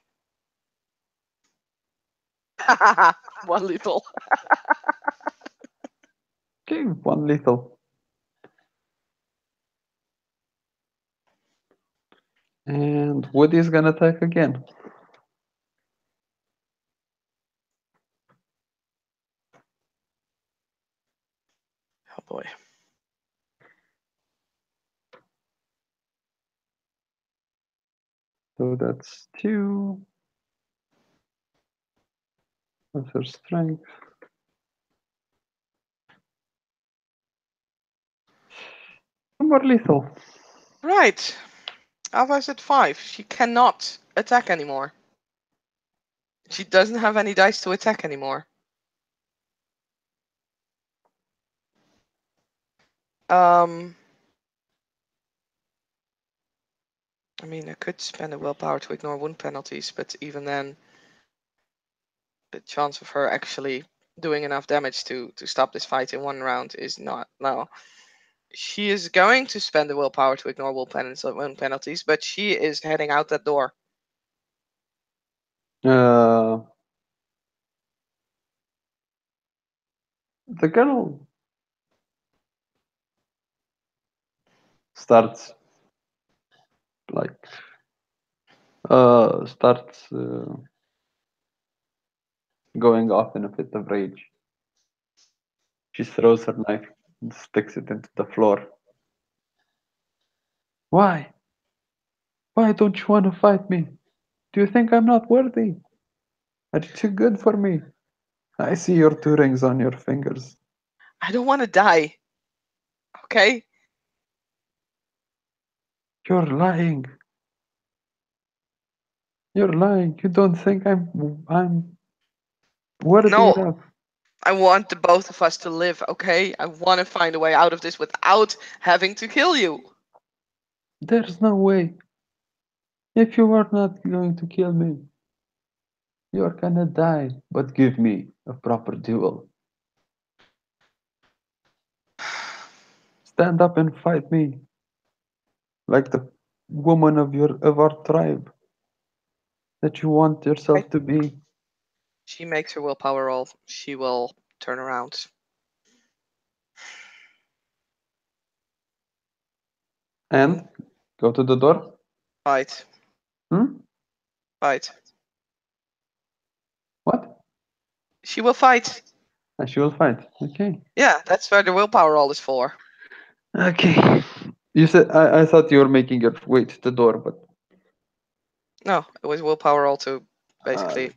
1 lethal. Okay, 1 lethal. And Woody's gonna attack again. Oh boy. So that's 2. That's her strength. More lethal. Right. Ava's at 5. She cannot attack anymore. She doesn't have any dice to attack anymore. Um, I mean, I could spend a willpower to ignore wound penalties, but even then, the chance of her actually doing enough damage to stop this fight in 1 round is not no. She is going to spend the willpower to ignore wound penalties, but she is heading out that door. Uh, the girl starts like starts going off in a fit of rage. She throws her knife and sticks it into the floor. Why? Why don't you want to fight me? Do you think I'm not worthy? Are you too good for me? I see your 2 rings on your fingers. I don't want to die. Okay? You're lying. You're lying. You don't think I'm worthy No, enough. I want the both of us to live, okay? I want to find a way out of this without having to kill you. There's no way. If you are not going to kill me, You're gonna die, but give me a proper duel. Stand up and fight me, like the woman of our tribe that you want Okay. yourself to be. She makes her willpower roll. She will turn around. And And go to the door. fight. Hmm? Fight. What? She will fight. And she will fight. Okay. Yeah, that's where the willpower roll is for. Okay. You said I thought you were making her way to the door, but No, it was willpower roll to uh, basically.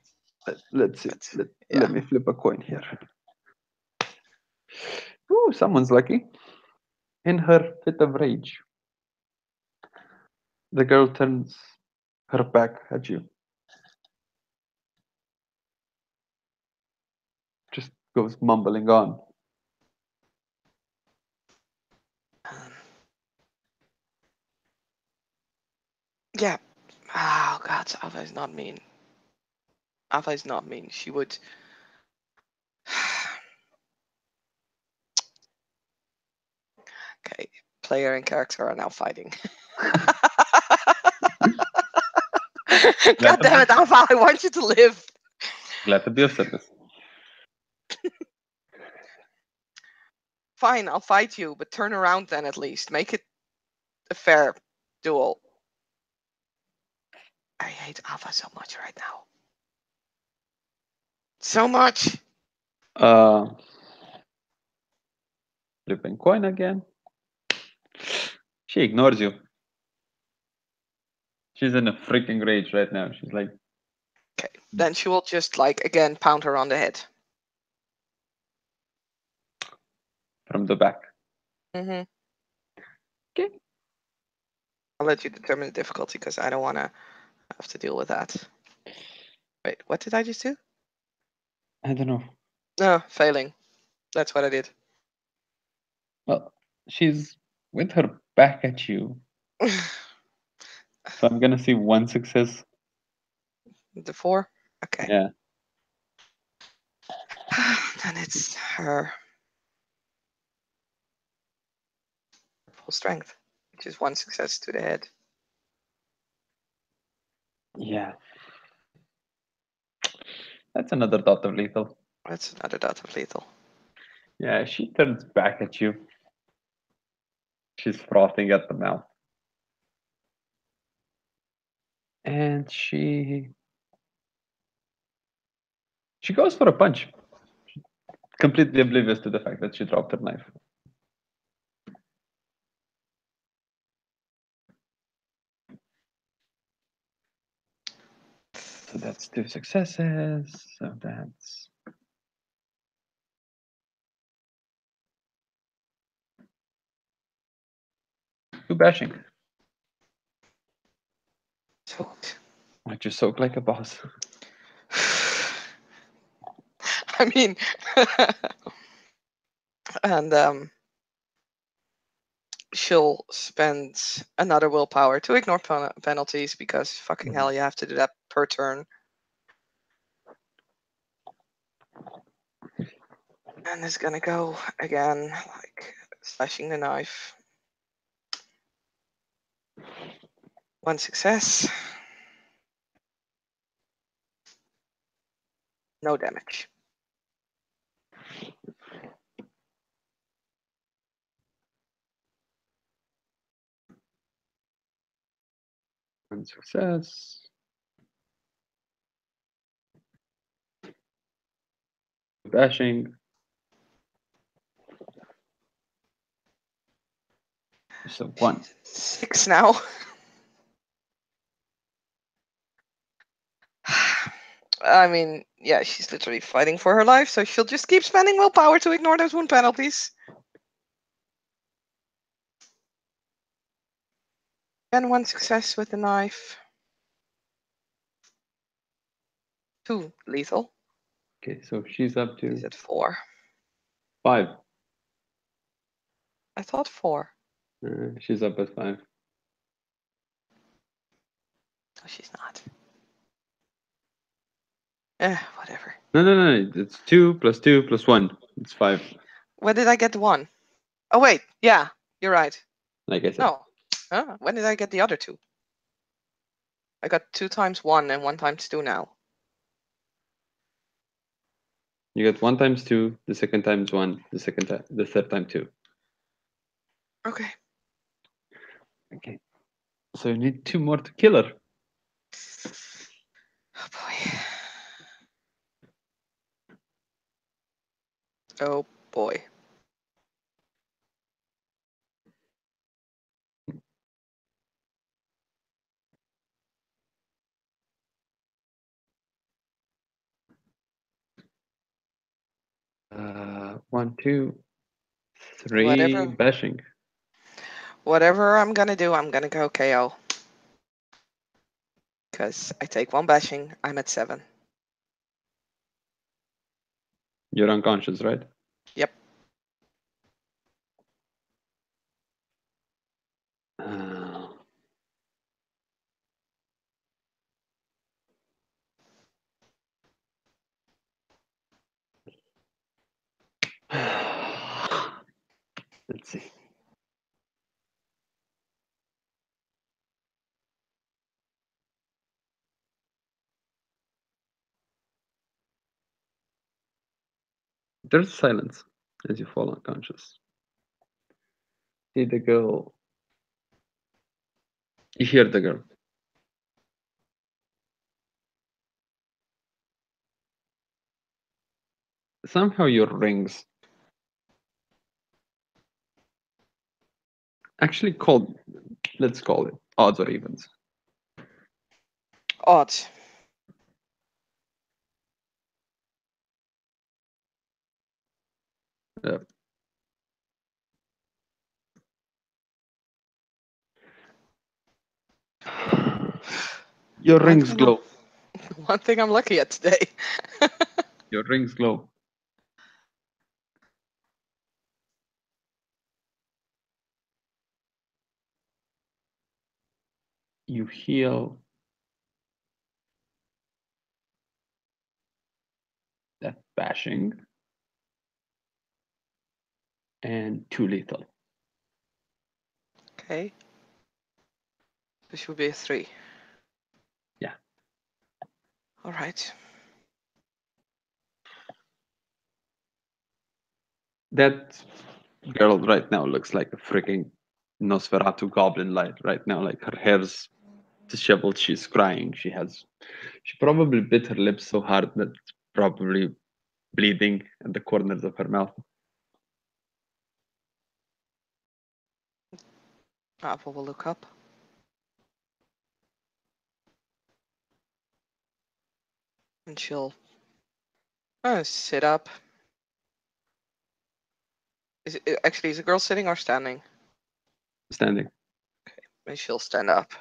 let's see. But Let yeah. me flip a coin here. Ooh, someone's lucky. In her fit of rage, the girl turns her back at you. Just goes mumbling on. Um, yeah. Oh God, Ava is not mean. Ava is not mean. She would. Okay, player and character are now fighting. Glad God to damn be, it, Ava! I want you to live. glad to be of service. Fine, I'll fight you, but turn around then at least. Make it a fair duel. I hate Ava so much right now. So much. Uh, Flipping coin again. She ignores you. She's in a freaking rage right now. She's like, Okay, then she will just like again pound her on the head. from the back. Mm-hmm. Okay. I'll let you determine the difficulty because I don't want to have to deal with that. Wait, what did I just do? I don't know. No, failing. That's what I did. Well, she's with her back at you. So I'm gonna see one success. The 4? Okay. Yeah. Then it's her full strength, which is 1 success to the head. Yeah. That's another dot of lethal. That's another dot of lethal. Yeah, she turns back at you. She's frothing at the mouth. And she goes for a punch. Completely oblivious to the fact that she dropped her knife. So that's 2 successes. So that's 2 bashing. Soaked. I just soak like a boss. I mean, and she'll spend another willpower to ignore penalties because fucking hell, you have to do that per turn. And is gonna go again, like slashing the knife. 1 success. No damage. One success. Bashing. So 1. 6 now. I mean, yeah, she's literally fighting for her life, so she'll just keep spending willpower to ignore those wound penalties. And 1 success with the knife. 2 lethal. Okay, so she's up Is to it 4? 5. I thought 4. She's up at 5. No, she's not. Whatever. No. It's 2 plus 2 plus 1. It's 5, When did I get the one? Oh wait, yeah, you're right. like I said. No. When did I get the other two? I got 2 times 1 and 1 times 2 now. You get 1 times 2, the second times 1, the third time 2. Okay. Okay. So you need 2 more to kill her. Oh boy. Oh boy. One, two, three, Whatever. bashing. Whatever I'm gonna do, I'm gonna go KO. Because I take 1 bashing, I'm at 7. You're unconscious, right? Yep. Uh, let's see. There's silence as you fall unconscious. See the girl. You hear the girl. Somehow your rings actually called. Let's call it odds or evens. Odds. Uh, your One rings thing I'm glow. one thing I'm lucky at today. Your rings glow. You heal that bashing and 2 lethal. Okay. This should be a 3. Yeah. Alright. That girl right now looks like a freaking Nosferatu goblin light right now. Like her hair's disheveled. She's crying. She probably bit her lips so hard that it's probably bleeding at the corners of her mouth. Apple will look up. And she'll sit up. Actually, is the girl sitting or standing? Standing. And she'll stand up.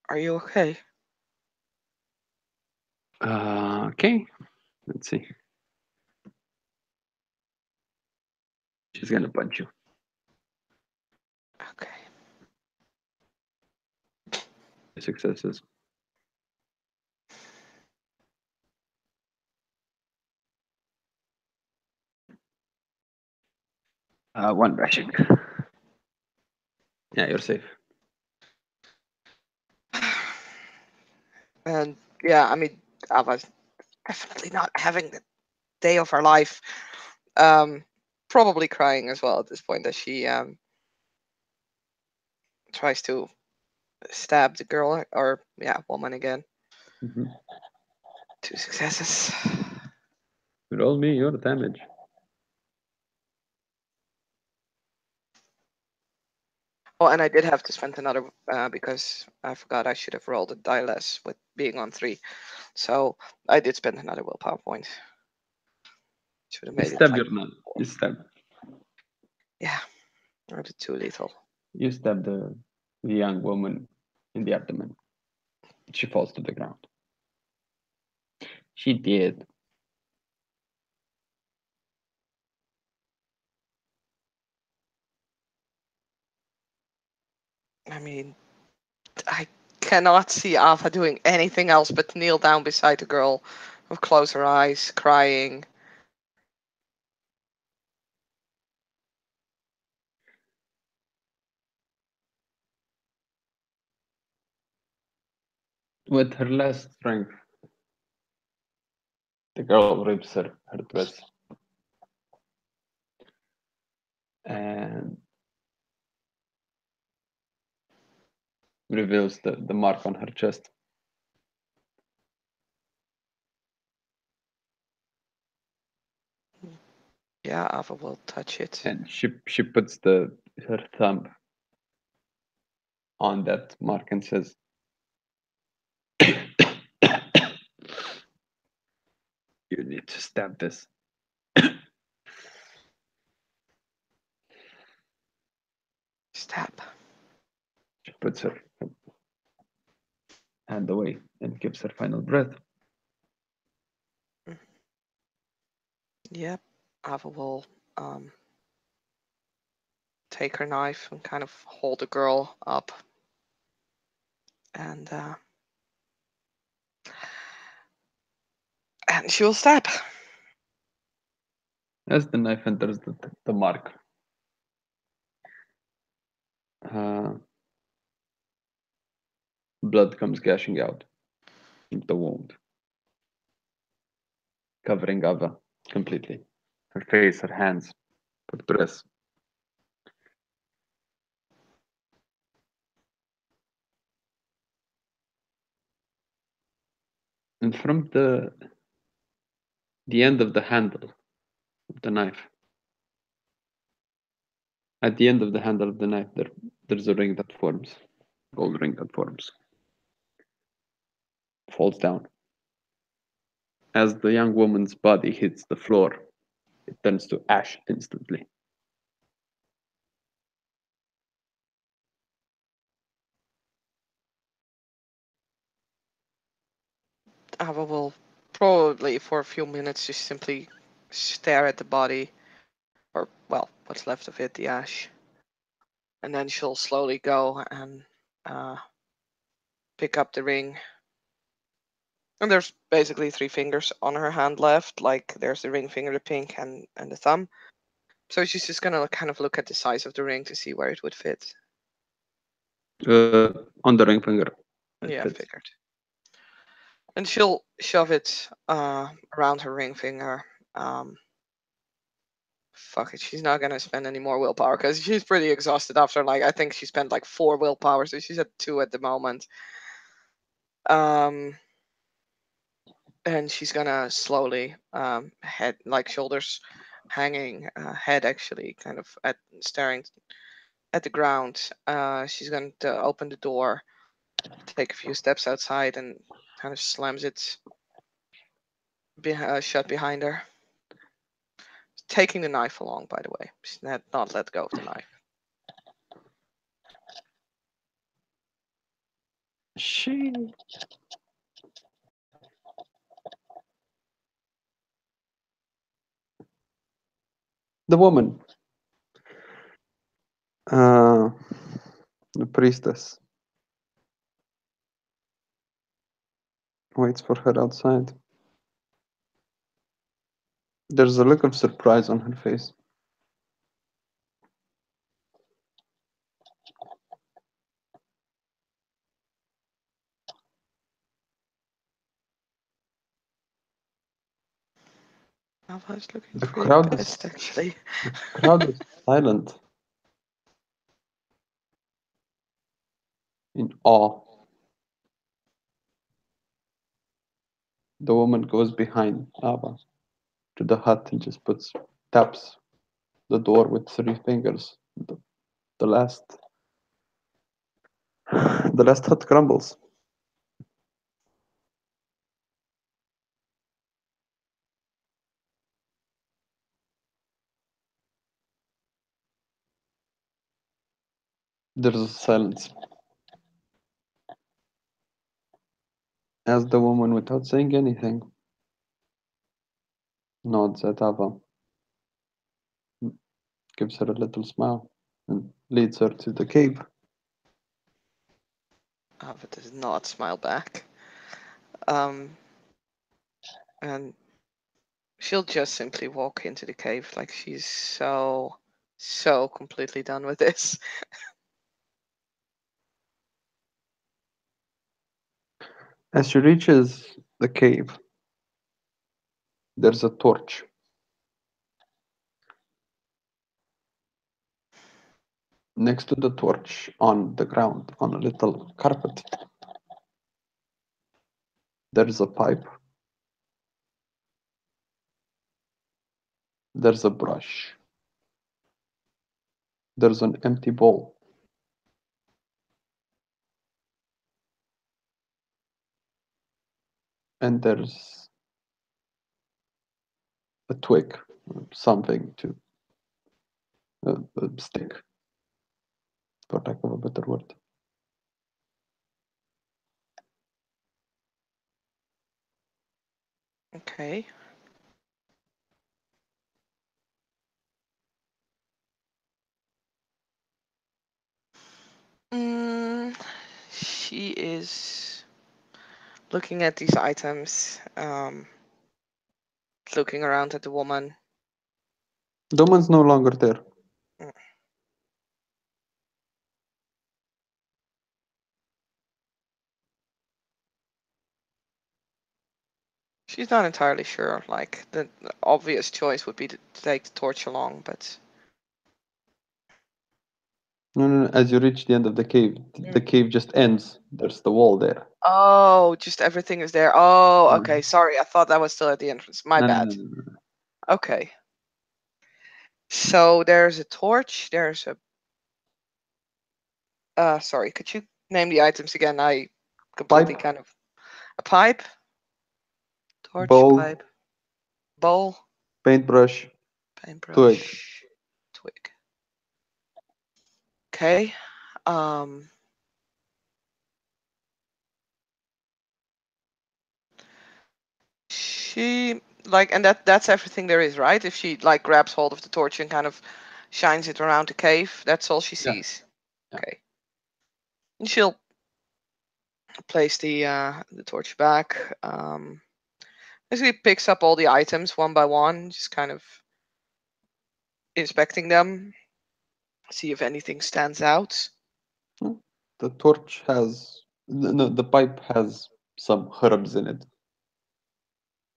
Are you okay? Okay. Let's see. She's gonna punch you. Okay. Successes. One bashing. Yeah, you're safe. And yeah, I mean, I was definitely not having the day of her life. Probably crying as well at this point as she tries to stab the girl or woman again. Mm-hmm. 2 successes. Roll me your damage. Oh, and I did have to spend another because I forgot I should have rolled a die less with being on 3. So I did spend another willpower point. Should have You made it stab like your nun. 4. You stab. Yeah, or the 2 lethal. You stab the young woman in the abdomen. She falls to the ground. She did. I mean, I cannot see Ava doing anything else but kneel down beside the girl, with close her eyes, crying. With her last strength, the girl rips her dress and reveals the mark on her chest. Yeah, Ava will touch it. And she puts her thumb on that mark and says, "You need to stab this." Stab. She puts her hand away and gives her final breath. Yep. Ava will take her knife and kind of hold the girl up. And she will stab. As the knife enters the mark, uh, blood comes gushing out of the wound, covering Ava completely. Her face, her hands, her dress. And from the end of the handle of the knife, at the end of the handle of the knife, there's a ring that forms, gold ring that forms, falls down. As the young woman's body hits the floor, it turns to ash instantly. Ava will probably for a few minutes just simply stare at the body, or well, what's left of it, the ash. And then she'll slowly go and pick up the ring. And there's basically three fingers on her hand left. Like there's the ring finger, the pink, and the thumb. So she's just gonna kind of look at the size of the ring to see where it would fit. On the ring finger, it Yeah, fits. figured. And she'll shove it around her ring finger. Fuck it, she's not gonna spend any more willpower because she's pretty exhausted after, like, I think she spent like 4 willpower, so she's at 2 at the moment. And she's gonna slowly head, like shoulders hanging, head actually kind of at staring at the ground. She's going to open the door, take a few steps outside, and kind of slams it shut behind her. Taking the knife along, by the way. She's not let go of the knife. She the woman, uh, the priestess, waits for her outside. There's a look of surprise on her face. Alva's looking The pretty crowd pissed, is actually. the crowd is silent in awe. The woman goes behind Abba to the hut and just taps the door with 3 fingers. The last the last hut crumbles. There's a silence as the woman, without saying anything, nods at Ava, gives her a little smile, and leads her to the cave. But does not smile back. Um, and she'll just simply walk into the cave like she's so completely done with this. As she reaches the cave, there's a torch. Next to the torch, on the ground, on a little carpet, there's a pipe, there's a brush, there's an empty bowl, and there's a twig, something to a stick, for lack of a better word. Okay. Mm, she is looking at these items, looking around at the woman. The woman's no longer there. Mm. She's not entirely sure. Like the obvious choice would be to take the torch along, but No, no, no. As you reach the end of the cave, the Mm. cave just ends. There's the wall there. Oh, just everything is there. Oh, No, okay. Sorry, I thought that was still at the entrance. My no, no, bad. no, no. Okay. So there's a torch. There's a. Sorry. Could you name the items again? I completely Pipe, kind of a pipe, torch, bowl, pipe, bowl, paintbrush, twig. paintbrush, twig. Okay. Um. She like, and that's everything there is, right? If she like grabs hold of the torch and kind of shines it around the cave, that's all she Yeah, sees. yeah. Okay. And she'll place the torch back. Basically picks up all the items one by one, just kind of inspecting them, see if anything stands out. Hmm. The torch has no. The pipe has some herbs in it.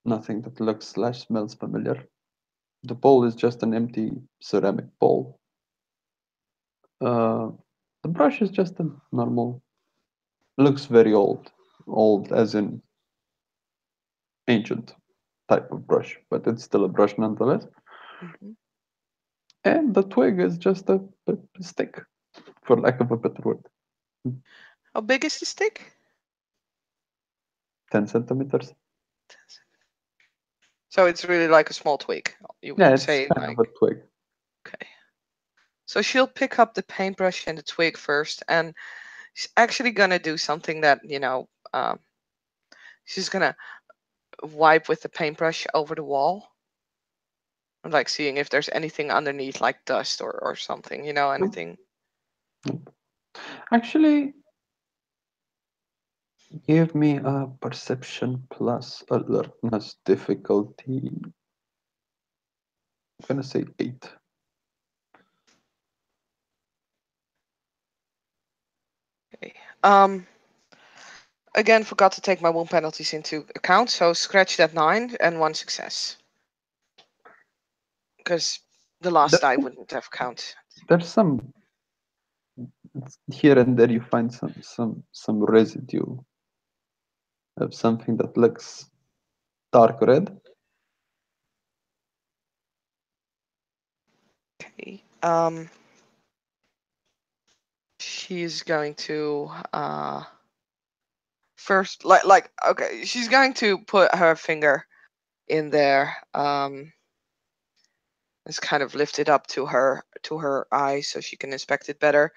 Nothing that looks slash smells familiar. The bowl is just an empty ceramic bowl. Uh, the brush is just a normal. Looks very old. Old as in ancient type of brush, but it's still a brush nonetheless. Hmm. And the twig is just a stick, for lack of a better word. How big is the stick? 10 centimeters. So it's really like a small twig. You Yeah, would it's say kind of a like, twig. okay. So she'll pick up the paintbrush and the twig first, and she's actually gonna do something that she's gonna wipe with the paintbrush over the wall. Like seeing if there's anything underneath, like dust or something, Nope, anything. nope. Actually, give me a perception plus alertness difficulty. I'm gonna say 8. Okay. Again, forgot to take my wound penalties into account, so scratch that 9 and 1 success. Because the last There's die some, wouldn't have count. there's some here and there you find some residue of something that looks dark red. Okay. She's going to first like okay, she's going to put her finger in there. It's kind of lifted up to her eye so she can inspect it better.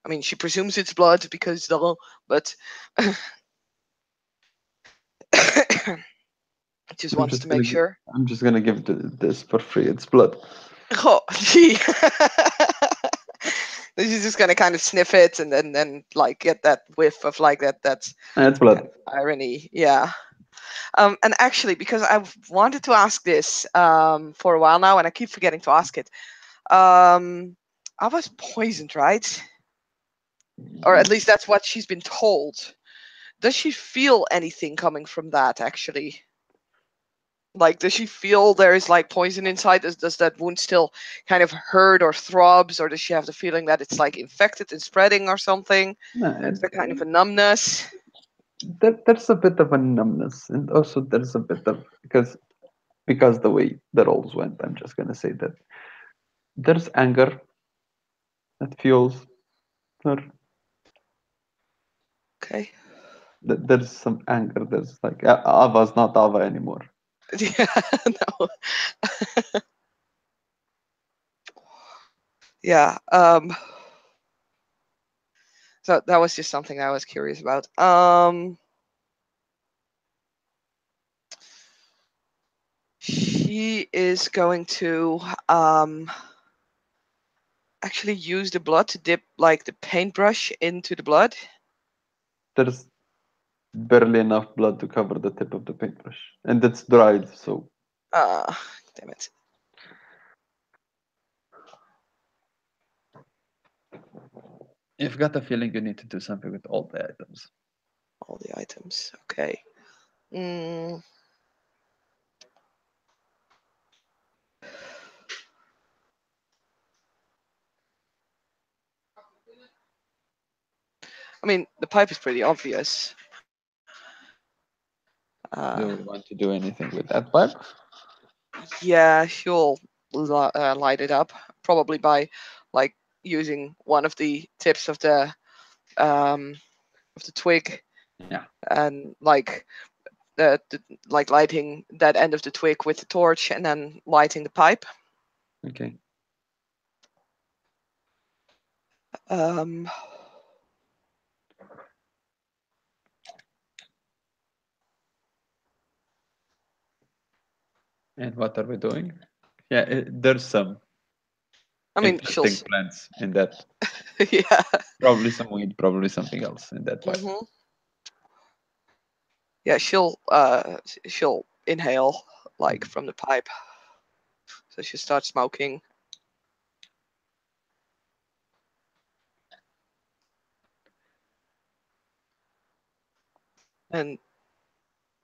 I mean, she presumes it's blood because but just I'm wants just to gonna make gi- sure. I'm just gonna give this for free. It's blood. Oh, gee. She's just gonna kind of sniff it and then like get that whiff of like that's It's kind blood. of irony. Yeah. And actually, because I've wanted to ask this for a while now, and I keep forgetting to ask it. I was poisoned, right? Or at least that's what she's been told. Does she feel anything coming from that actually? Like, does she feel there is like poison inside? Does that wound still kind of hurt or throbs, or does she have the feeling that it's like infected and spreading or something? No, Is there kind of a numbness? there's a bit of a numbness, and also there's a bit of because the way the roles went, I'm just gonna say that there's anger that fuels her. Okay. There's some anger. There's like Ava's not Ava anymore. Yeah. No. Yeah. So that was just something I was curious about. She is going to actually use the blood to dip like the paintbrush into the blood. There's barely enough blood to cover the tip of the paintbrush, and it's dried. So Uh, damn it. you've got a feeling you need to do something with all the items. All the items. Okay. Mm, I mean, the pipe is pretty obvious. Do you want to do anything with that pipe? Yeah, she'll light it up, probably by like using one of the tips um, of the twig Yeah. and like lighting that end of the twig with the torch and then lighting the pipe. Okay. Um, And what are we doing? Yeah, there's some I mean, interesting plants in that. yeah. Probably some weed, probably something else in that pipe. Hmm. Yeah, she'll inhale like from the pipe. So she starts smoking. And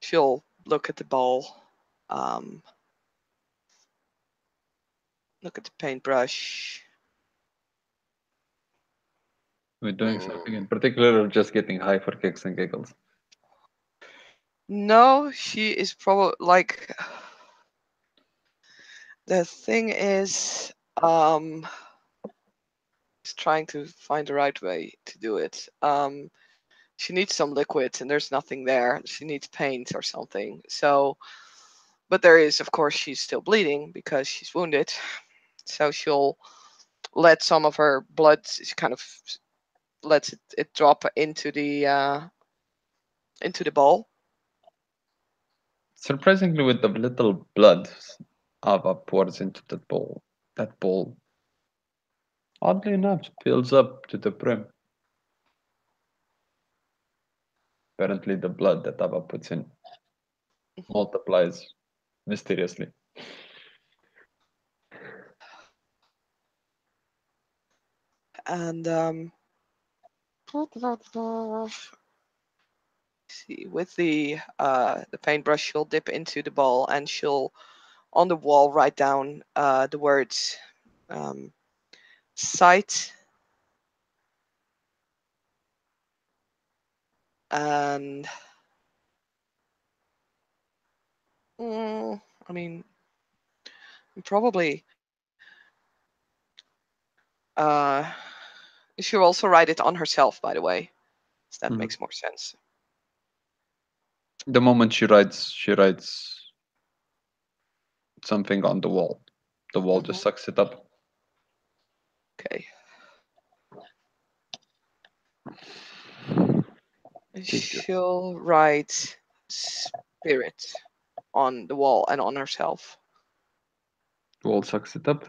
she'll look at the bowl, um, look at the paintbrush. We're doing something in Mm. particular or just getting high for kicks and giggles? No, she is probably like the thing is, is trying to find the right way to do it. She needs some liquid, and there's nothing there. She needs paint or something. So, but there is, of course, she's still bleeding because she's wounded. So she'll let some of her blood. She kind of lets it drop into the bowl. Surprisingly, with the little blood Ava pours into that bowl, oddly enough, fills up to the brim. Apparently, the blood that Ava puts in Mhm. multiplies mysteriously. And see, with the paintbrush, she'll dip into the bowl and she'll on the wall write down the words um, sight and I mean probably uh, she'll also write it on herself. By the way, so that Mhm. makes more sense. The moment she writes something on the wall. The wall Hmm. just sucks it up. Okay, Did you? she'll write spirit on the wall and on herself. The wall sucks it up.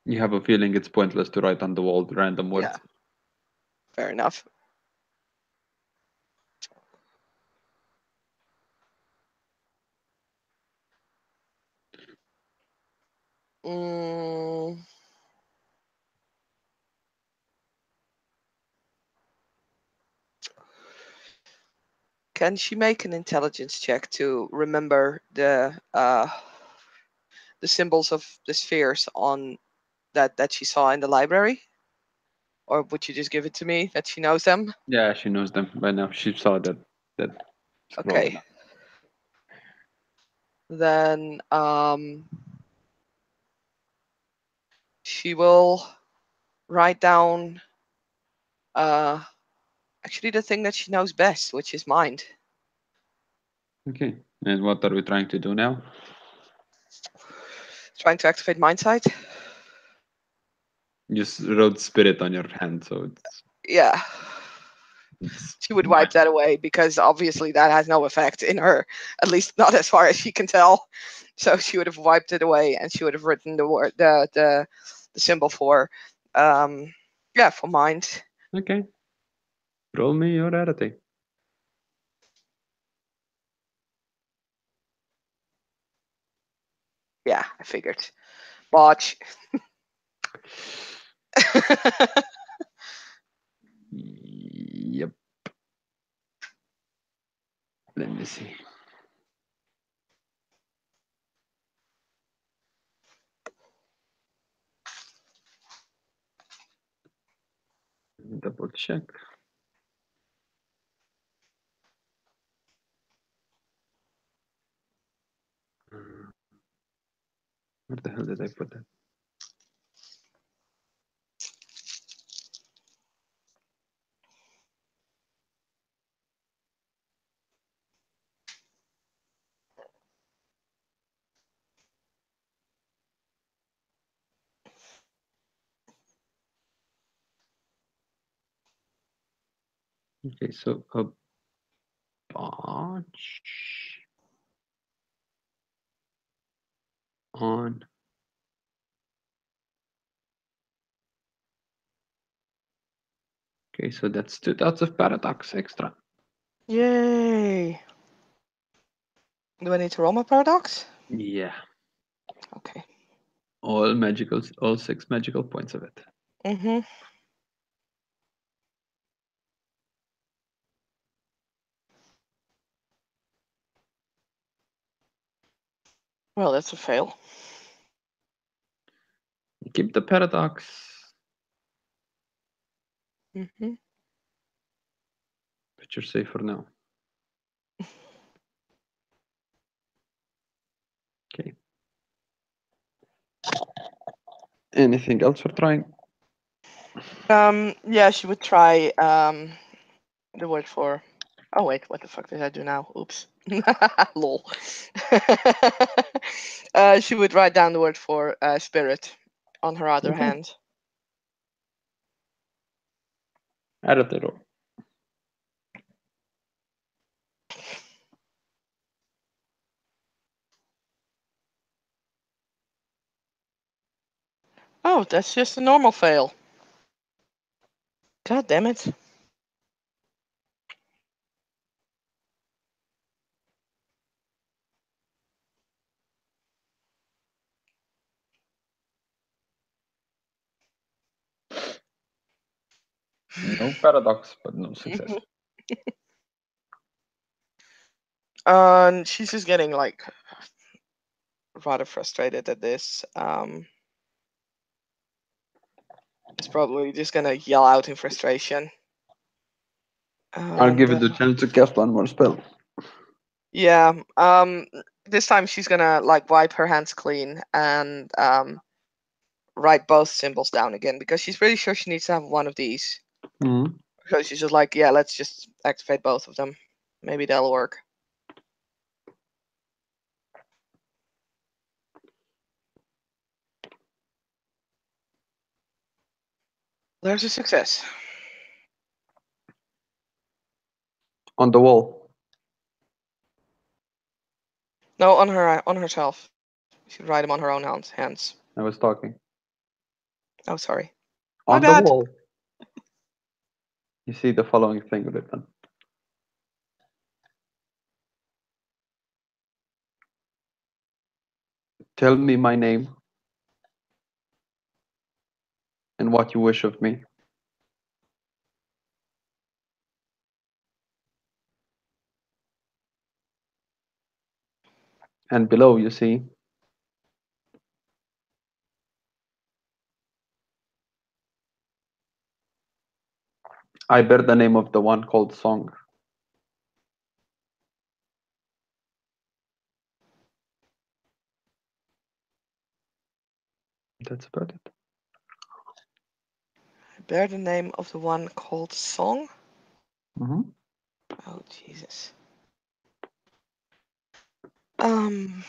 You have a feeling it's pointless to write on the wall random Yeah, words. fair enough. Mm, can she make an intelligence check to remember the symbols of the spheres on that she saw in the library? Or would you just give it to me that she knows them? Yeah, she knows them by now. She saw that scroll. Okay. Then she will write down uh actually the thing that she knows best, which is mind. Okay. And what are we trying to do now? Trying to activate mind sight. You just wrote spirit on your hand, so Yeah. it's She would mine. wipe that away because obviously that has no effect in her, at least not as far as she can tell. So she would have wiped it away and she would have written the word the symbol for yeah, for mind. Okay. Roll me your rarity. Yeah, I figured. Botch. Yep. Let me see. Double check. Where the hell did I put that? Okay, so a bunch on. Okay, so that's 2 dots of paradox extra. Yay. Do I need to roll my paradox? Yeah. Okay. All 6 magical points of it. Mm-hmm. Well, that's a fail. You keep the paradox, Mm-hmm. but you're safe for now. Okay. Anything else for trying? Yeah, she would try the word for. Oh wait, what the fuck did I do now? Oops. Lol. She would write down the word for spirit on her other Okay. hand. Add a roll. Oh, that's just a normal fail. God damn it. No paradox, but no success. Mhm. She's just getting like rather frustrated at this. Is probably just gonna yell out in frustration. I'll And give it a chance to cast one more spell. yeah, this time she's gonna like wipe her hands clean and write both symbols down again because she's pretty sure she needs to have one of these. Mm-hmm. So she's just like, yeah, let's just activate both of them. Maybe that'll work. There's a success. On the wall. No, on herself. She should write them on her own hands. I was talking. Oh, sorry. My On the bad. wall, you see the following thing written. Tell me my name and what you wish of me. And below, you see, I bear the name of the one called Song. That's about it. I bear the name of the one called Song. Mm-hmm. Oh, Jesus. Um.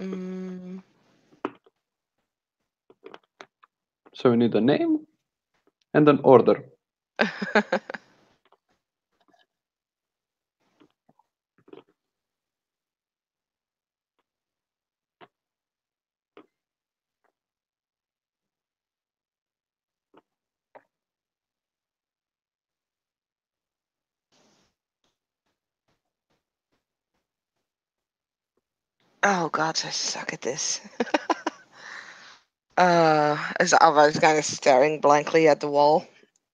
Mm, So we need a name and an order. oh, God, I suck at this. As I was kind of staring blankly at the wall.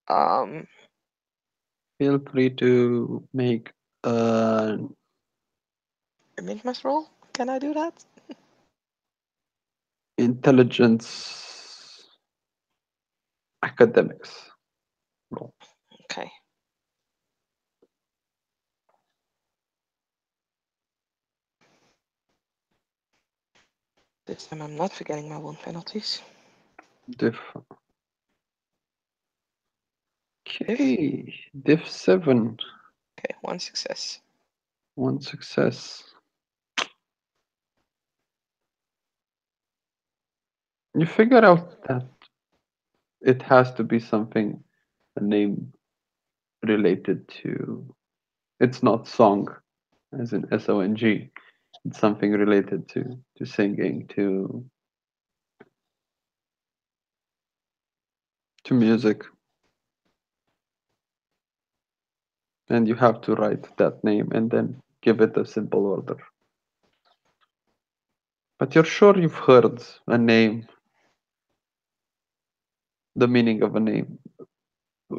Um, Feel free to make an a Minmas roll? Can I do that? intelligence academics roll. Okay. This time I'm not forgetting my wound penalties. Diff. If? Okay, diff 7. Okay, one success. One success. You figure out that it has to be something, a name related to. It's not song, as in SONG. It's something related to singing, to music, and you have to write that name and then give it a simple order. But you're sure you've heard a name, the meaning of a name.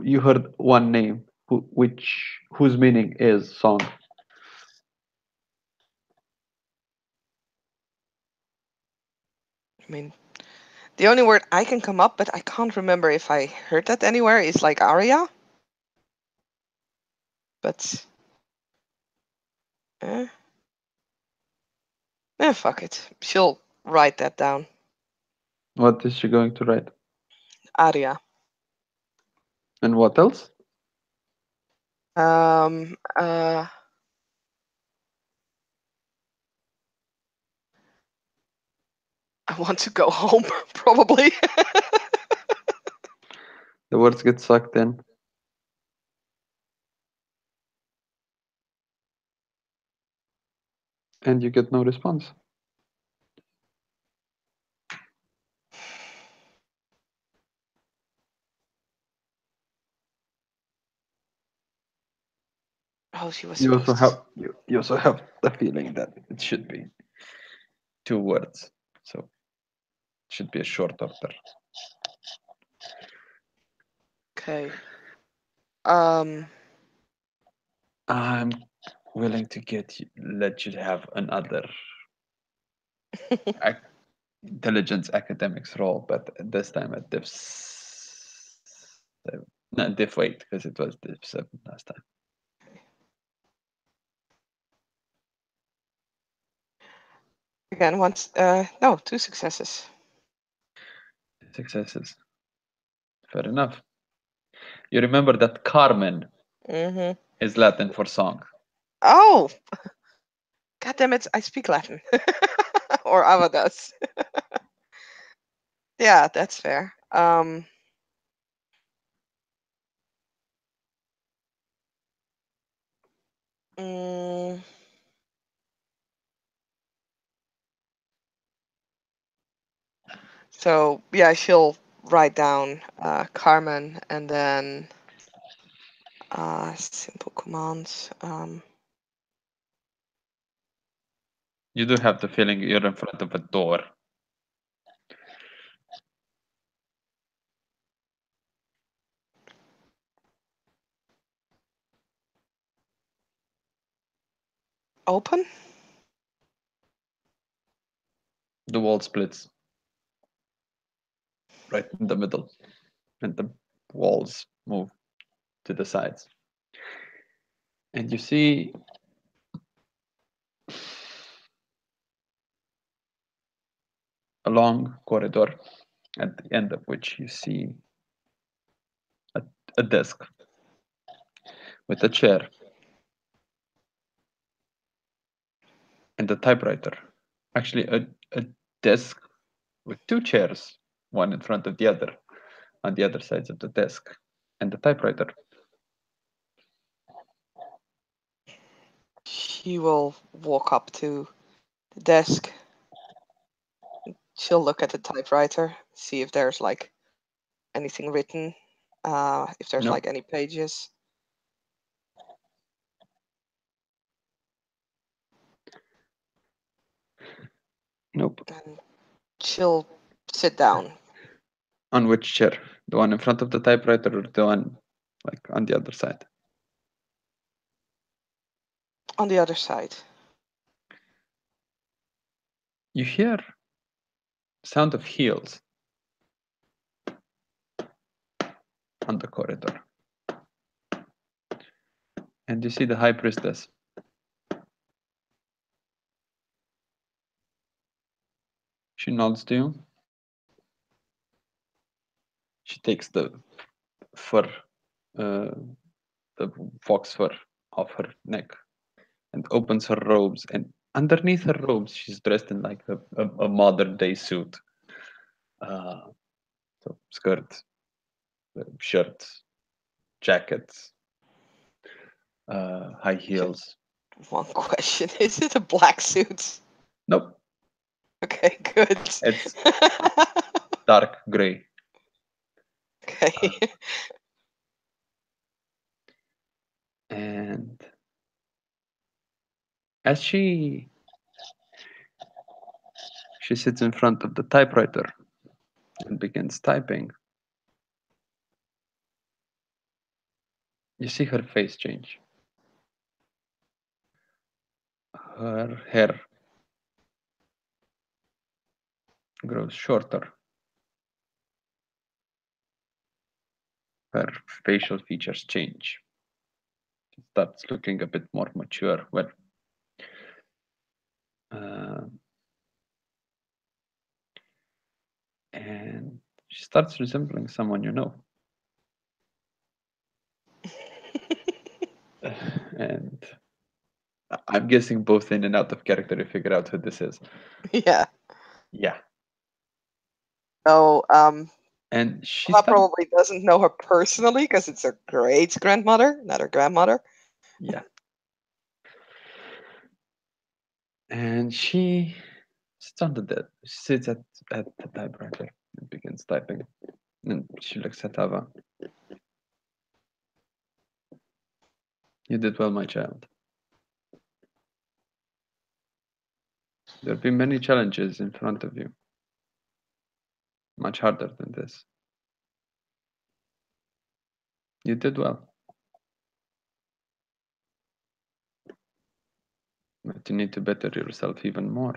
You heard one name, whose meaning is song. I mean, the only word I can come up, but I can't remember if I heard that anywhere, is like aria. But, eh, fuck it. She'll write that down. What is she going to write? Aria. And what else? Um, I want to go home, probably. The words get sucked in. And you get no response. Oh, she was You also supposed to. have you also have the feeling that it should be 2 words, so it should be a short order. Okay. I'm willing to let you have another intelligence academics role, but this time at div 7, not div 8 because it was div 7 last time. Again, once. No, 2 successes. Successes. Fair enough. You remember that Carmen Mm-hmm. is Latin for song. Oh, God damn it! I speak Latin, or Ava does. Yeah, that's fair. Mm, So yeah, she'll write down Carmen and then simple commands. You do have the feeling you're in front of a door. Open. The wall splits right in the middle, and the walls move to the sides. And you see a long corridor at the end of which you see a, a desk with a chair and a typewriter. Actually, a desk with two chairs, one in front of the other, on the other sides of the desk, and the typewriter. She will walk up to the desk. She'll look at the typewriter, see if there's like anything written, if there's No, like any pages. nope. And she'll sit down On which chair? The one in front of the typewriter or the one like on the other side? on the other side. You hear sound of heels on the corridor. And you see the high priestess. She nods to you. She takes the fur, uh, the fox fur off her neck and opens her robes. And underneath her robes, she's dressed in like a modern day suit. Uh, so skirt, shirt, jackets, high Just heels. one question: is it a black suit? Nope, Okay, good. it's dark gray. Uh, Okay. and as she sits in front of the typewriter and begins typing, you see her face change. Her hair grows shorter. Her facial features change. She starts looking a bit more mature. Well, uh, and she starts resembling someone you know. And I'm guessing both in and out of character you figure out who this is. Yeah. Yeah. So, And she Papa starts, probably doesn't know her personally because it's her great grandmother, not her grandmother. yeah. And she sits on the desk. She sits at the typewriter and begins typing. And she looks at Ava. You did well, my child. There'll be many challenges in front of you, much harder than this. You did well, but you need to better yourself even more.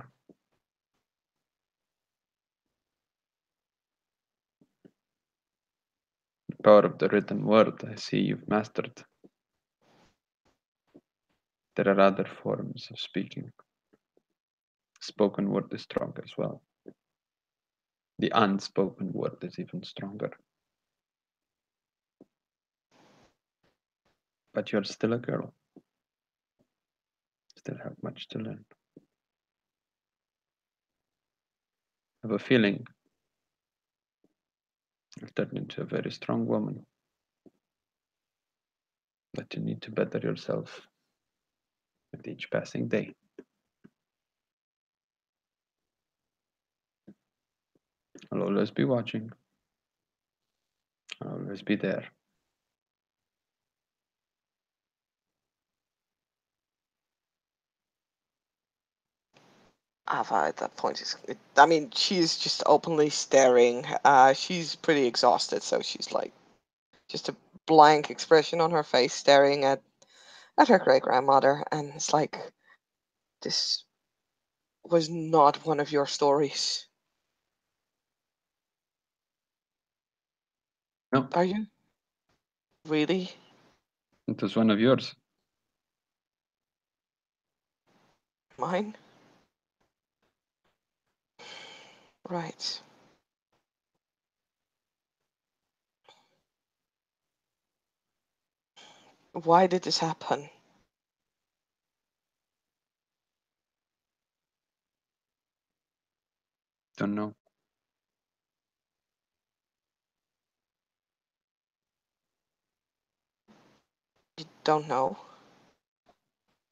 The power of the written word, I see you've mastered. There are other forms of speaking. Spoken word is strong as well. The unspoken word is even stronger. But you're still a girl. Still have much to learn. I have a feeling you'll turn into a very strong woman. But you need to better yourself with each passing day. I'll always be watching. I'll always be there. Ava at that point is, I mean, she's just openly staring. She's pretty exhausted, so she's like, just a blank expression on her face, staring at her great grandmother, and it's like, this was not one of your stories. No, Are you? Really? it was one of yours. Mine? Right. Why did this happen? Don't know. You don't know?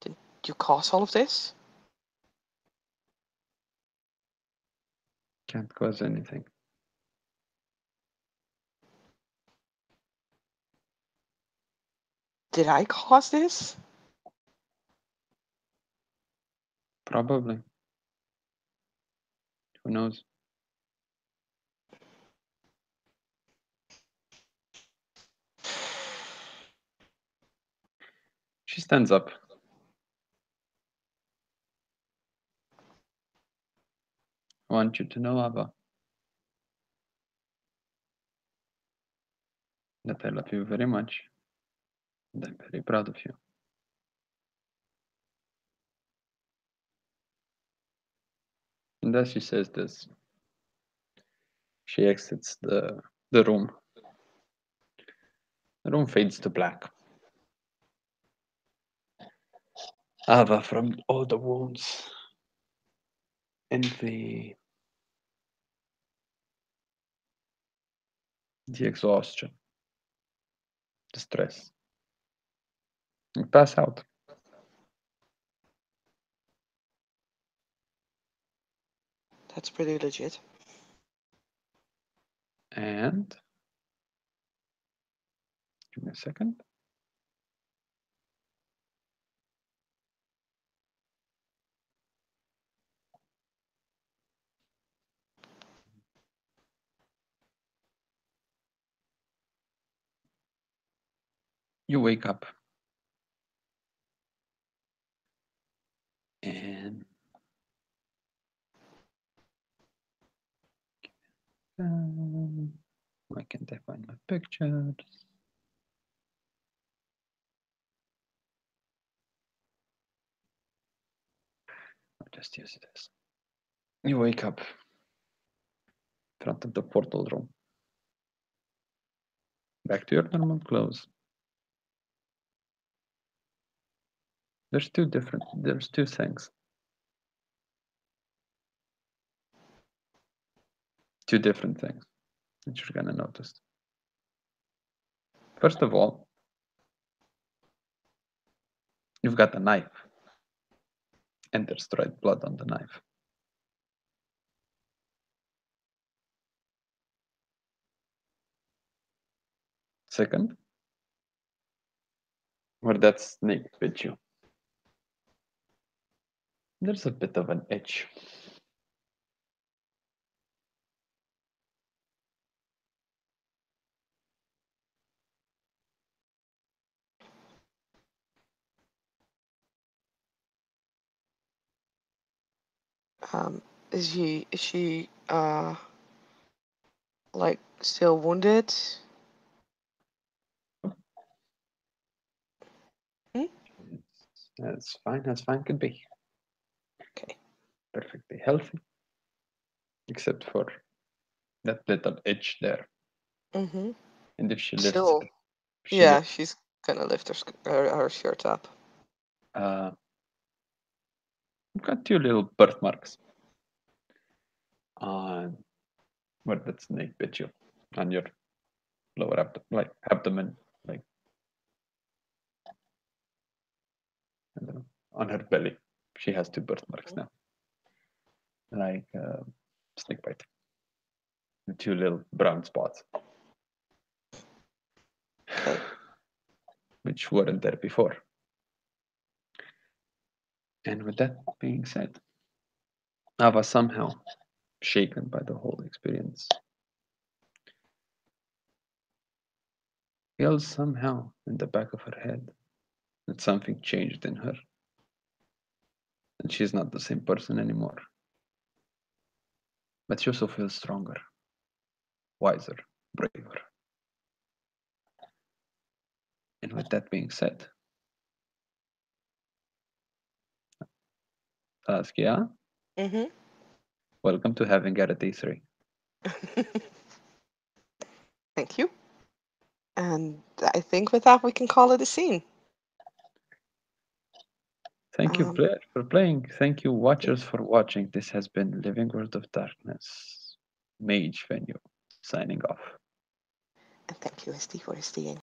Did you cause all of this? Can't cause anything. Did I cause this? Probably. Who knows? She stands up. I want you to know, Ava, that I love you very much. And I'm very proud of you. And as she says this, she exits the room. The room fades to black. Ava, from all the wounds and the exhaustion, the stress, you pass out. That's pretty legit. And give me a second. You wake up and why can't I find my pictures? I'll just use this. You wake up in front of the portal room. Back to your normal clothes. There's two things. Two different things that you're gonna notice. First of all, you've got a knife, and there's dried blood on the knife. Second, where that snake bit you, there's a bit of an itch. Um, is she like still wounded? Hmm? It's fine as fine could be. Okay. Perfectly healthy, except for that little itch there. Mm-hmm. And if she lifts She'll, her, she yeah, lifts, she's gonna lift her shirt up. uh, you've got two little birthmarks on where that snake bit you, on your lower abdomen, like I don't know, on her belly. She has two birthmarks now, like snake bite. two little brown spots, Okay. which weren't there before. And with that being said, Ava, somehow shaken by the whole experience, feels somehow in the back of her head that something changed in her, and she's not the same person anymore. But she also feels stronger, wiser, braver. And with that being said, Saskia, Mm-hmm. welcome to having at a D3. Thank you. And I think with that we can call it a scene. Thank you, Um, Blair, for playing. Thank you, yeah. watchers, for watching. This has been Living World of Darkness, Mage Venue, signing off. And thank you, SD, for staying.